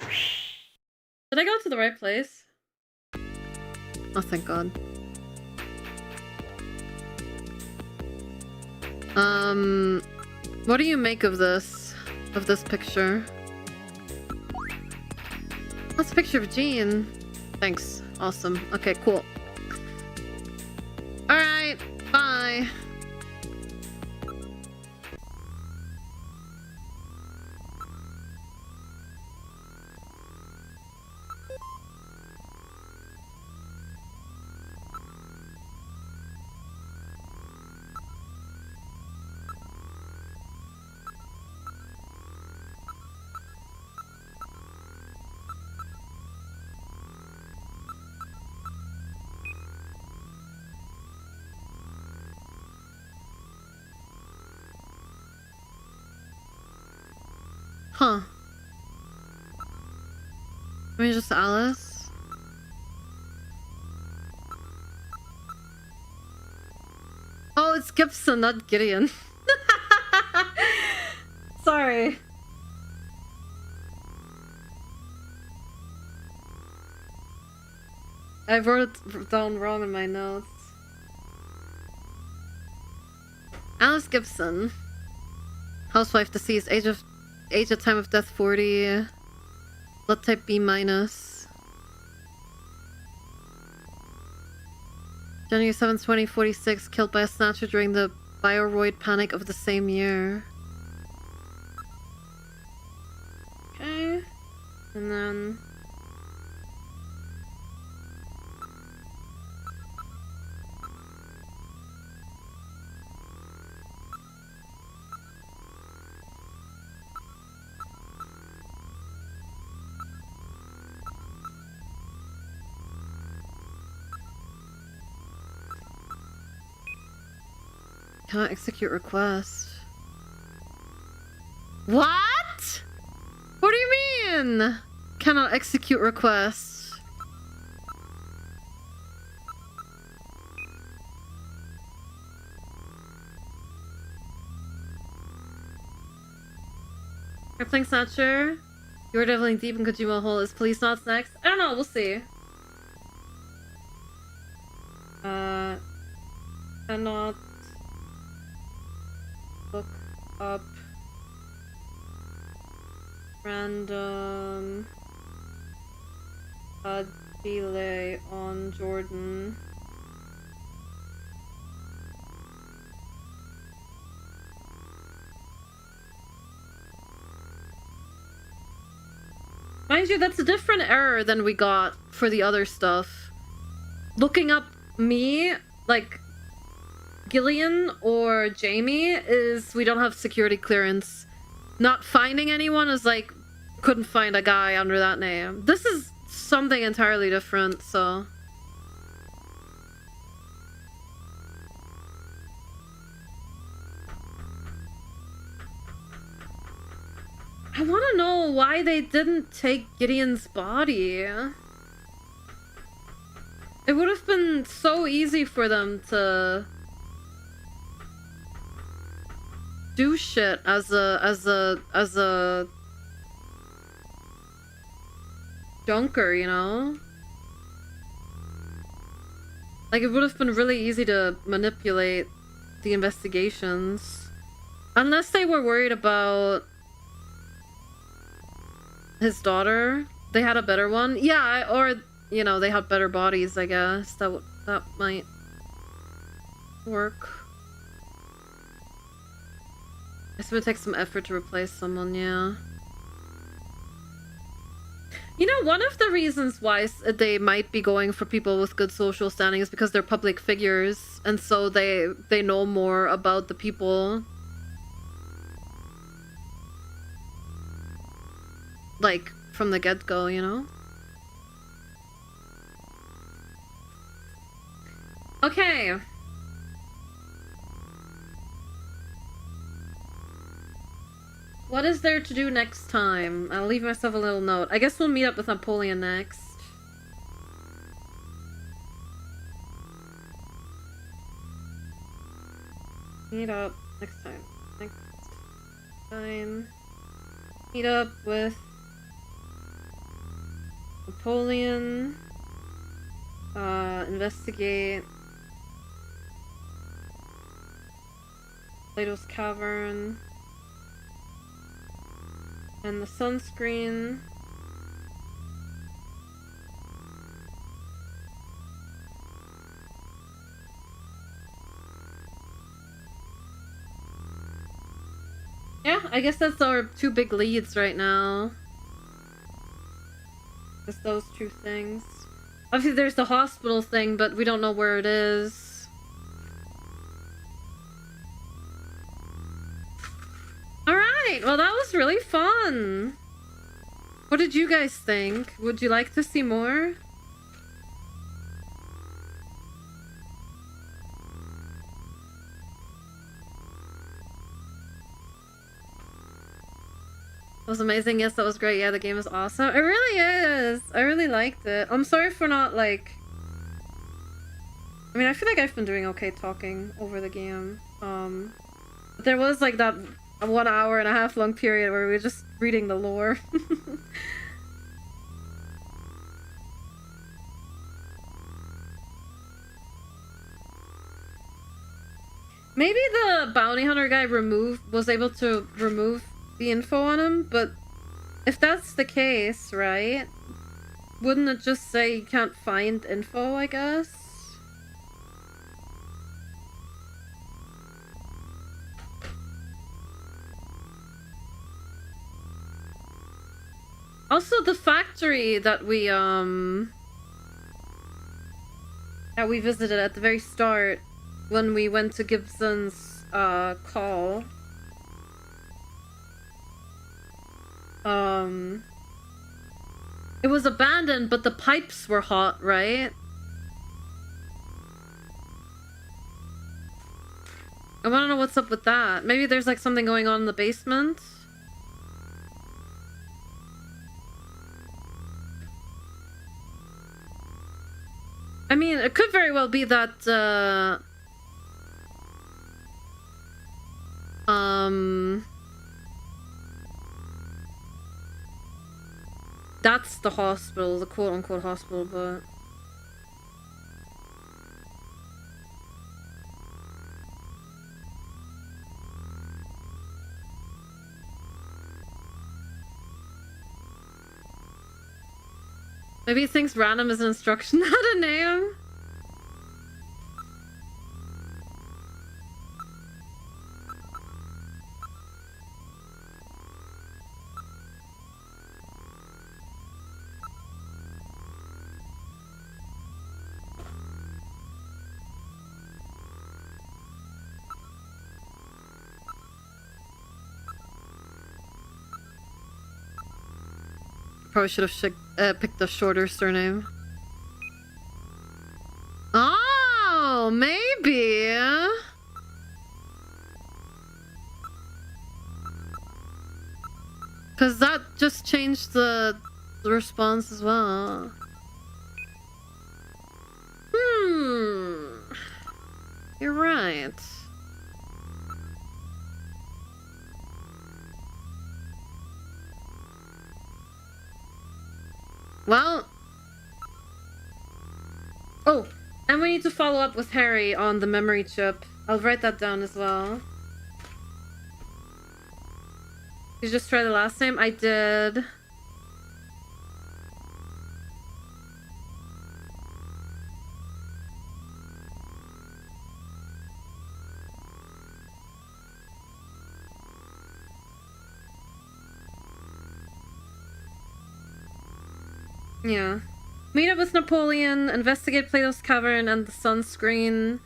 Did I go to the right place? Oh, thank God. What do you make of this picture? That's a picture of Jean. Thanks. Awesome. Okay, cool. Alright, bye. Huh. I mean, just Alice? Oh, it's Gibson, not Gideon. Sorry. I wrote it down wrong in my notes. Alice Gibson. Housewife deceased. Age at time of death 40. Blood type B-. January 7th, 2046. Killed by a Snatcher during the Bioroid panic of the same year. Okay. And then... Cannot execute request. What? What do you mean? Cannot execute request. You're playing Snatcher. You're definitely deep in Kojima hole. Is Police Knots next? I don't know. We'll see. Cannot look up random delay on Jordan. Mind you, that's a different error than we got for the other stuff. Looking up me, like Gillian or Jamie, is we don't have security clearance. Not finding anyone is like, couldn't find a guy under that name. This is something entirely different, so... I want to know why they didn't take Gideon's body. It would have been so easy for them to do shit as a junker, you know? Like, it would have been really easy to manipulate the investigations. Unless they were worried about his daughter. They had a better one. Yeah, or, you know, they had better bodies, I guess. That might work. I guess it would take some effort to replace someone, yeah. You know, one of the reasons why they might be going for people with good social standing is because they're public figures, and so they know more about the people. Like, from the get-go, you know? Okay. What is there to do next time? I'll leave myself a little note. I guess we'll meet up with Napoleon next. Meet up next time. Next time. Meet up with Napoleon. Investigate Plato's Cavern. And the sunscreen. Yeah, I guess that's our two big leads right now. Just those two things. Obviously there's the hospital thing, but we don't know where it is. Alright, well that was really fun. What did you guys think? Would you like to see more? It was amazing. Yes, that was great. Yeah, the game is awesome. It really is. I really liked it. I'm sorry for not, like... I mean, I feel like I've been doing okay talking over the game. But there was, like, that 1 hour and a half long period where we were just reading the lore. Maybe the bounty hunter guy was able to remove the info on him, but if that's the case, right? Wouldn't it just say you can't find info, I guess? Also, the factory that we visited at the very start when we went to Gibson's call. It was abandoned, but the pipes were hot, right? I want to know what's up with that. Maybe there's like something going on in the basement. I mean, it could very well be that, that's the hospital, the quote-unquote hospital, but... Maybe he thinks random is an instruction, not a name. Probably should have picked a shorter surname. Oh, maybe. Because that just changed the response as well. You're right. Well... Oh, and we need to follow up with Harry on the memory chip. I'll write that down as well. Did you just try the last name? I did. Yeah. Meet up with Napoleon, investigate Plato's Cavern and the sunscreen,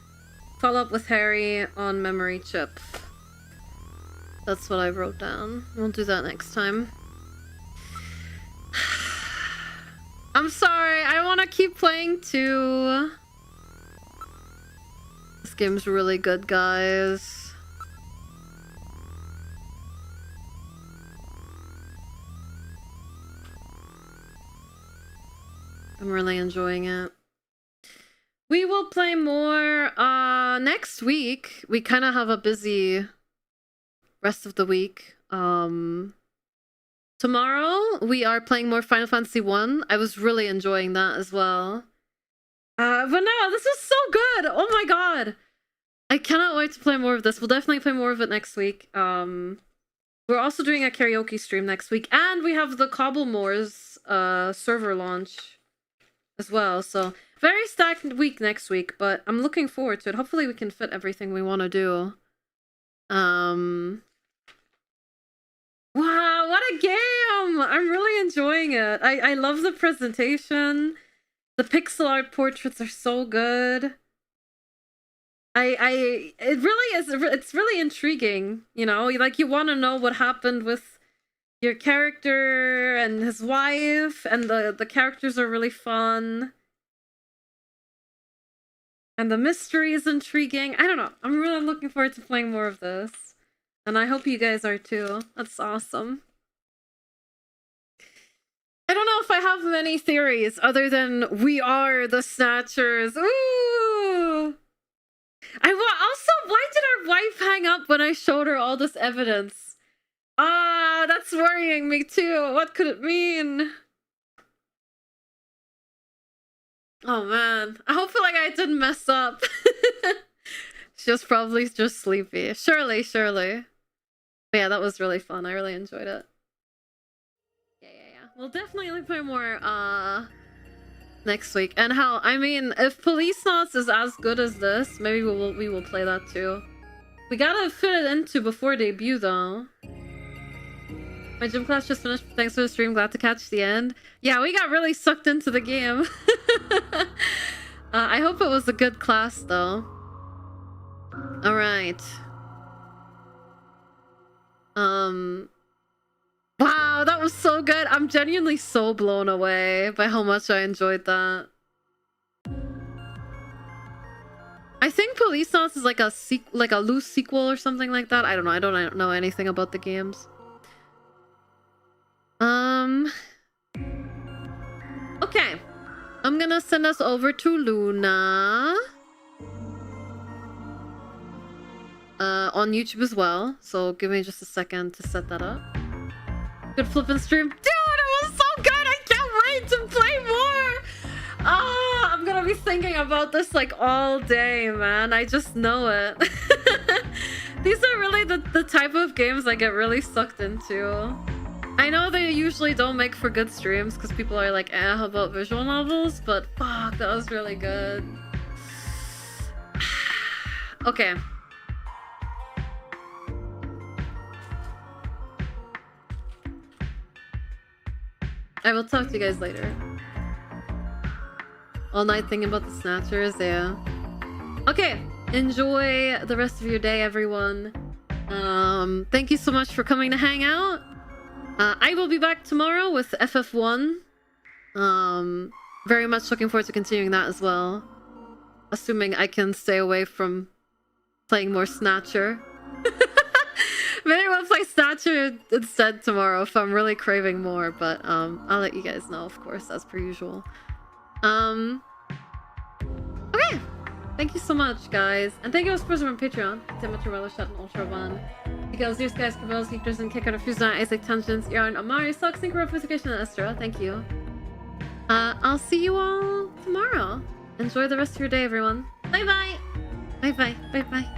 follow up with Harry on memory chip. That's what I wrote down. We'll do that next time. I'm sorry, I want to keep playing too. This game's really good, guys. I'm really enjoying it. We will play more next week. We kind of have a busy rest of the week. Tomorrow we are playing more Final Fantasy 1. I was really enjoying that as well. But no, this is so good. Oh my god. I cannot wait to play more of this. We'll definitely play more of it next week. We're also doing a karaoke stream next week, and we have the Cobblemore's server launch as well, so very stacked week next week, but I'm looking forward to it. Hopefully we can fit everything we want to do. Wow, what a game! I'm really enjoying it. I love the presentation. The pixel art portraits are so good. It really is, it's really intriguing, you know? Like, you want to know what happened with your character and his wife, and the characters are really fun. And the mystery is intriguing. I don't know. I'm really looking forward to playing more of this. And I hope you guys are too. That's awesome. I don't know if I have many theories other than we are the Snatchers. Ooh! Also, why did our wife hang up when I showed her all this evidence? Ah, that's worrying me too. What could it mean? Oh man, I hope like I didn't mess up. She was probably just sleepy. Surely. But yeah, that was really fun. I really enjoyed it. Yeah. We'll definitely play more next week. And hell, I mean, if Police Knots is as good as this, maybe we will play that too. We gotta fit it into before debut though. My gym class just finished. Thanks for the stream. Glad to catch the end. Yeah, we got really sucked into the game. I hope it was a good class, though. Alright. Wow, that was so good. I'm genuinely so blown away by how much I enjoyed that. I think Police Knots is like a loose sequel or something like that. I don't know. I don't know anything about the games. Okay. I'm gonna send us over to Luna. On YouTube as well. So give me just a second to set that up. Good flippin' stream. Dude, it was so good! I can't be thinking about this like all day, man. I just know it. These are really the type of games I get really sucked into. I know they usually don't make for good streams because people are like, how about visual novels? But fuck, that was really good. Okay. I will talk to you guys later. All night thinking about the Snatchers, yeah. Okay, enjoy the rest of your day, everyone. Thank you so much for coming to hang out. I will be back tomorrow with FF1. Very much looking forward to continuing that as well. Assuming I can stay away from playing more Snatcher. Maybe I'll play Snatcher instead tomorrow if I'm really craving more, but I'll let you guys know, of course, as per usual. Okay. Thank you so much, guys. And thank you all for supporting on Patreon. Dimitri Weller, Shut and Ultra One. Because Zeus Guys, Cabels, Geekers, and Kicker, Fusena, Isaac, Tangents, Yarn, Amari, Sock, Synchro, Physication, and Estra. Thank you. I'll see you all tomorrow. Enjoy the rest of your day, everyone. Bye bye. Bye bye. Bye bye.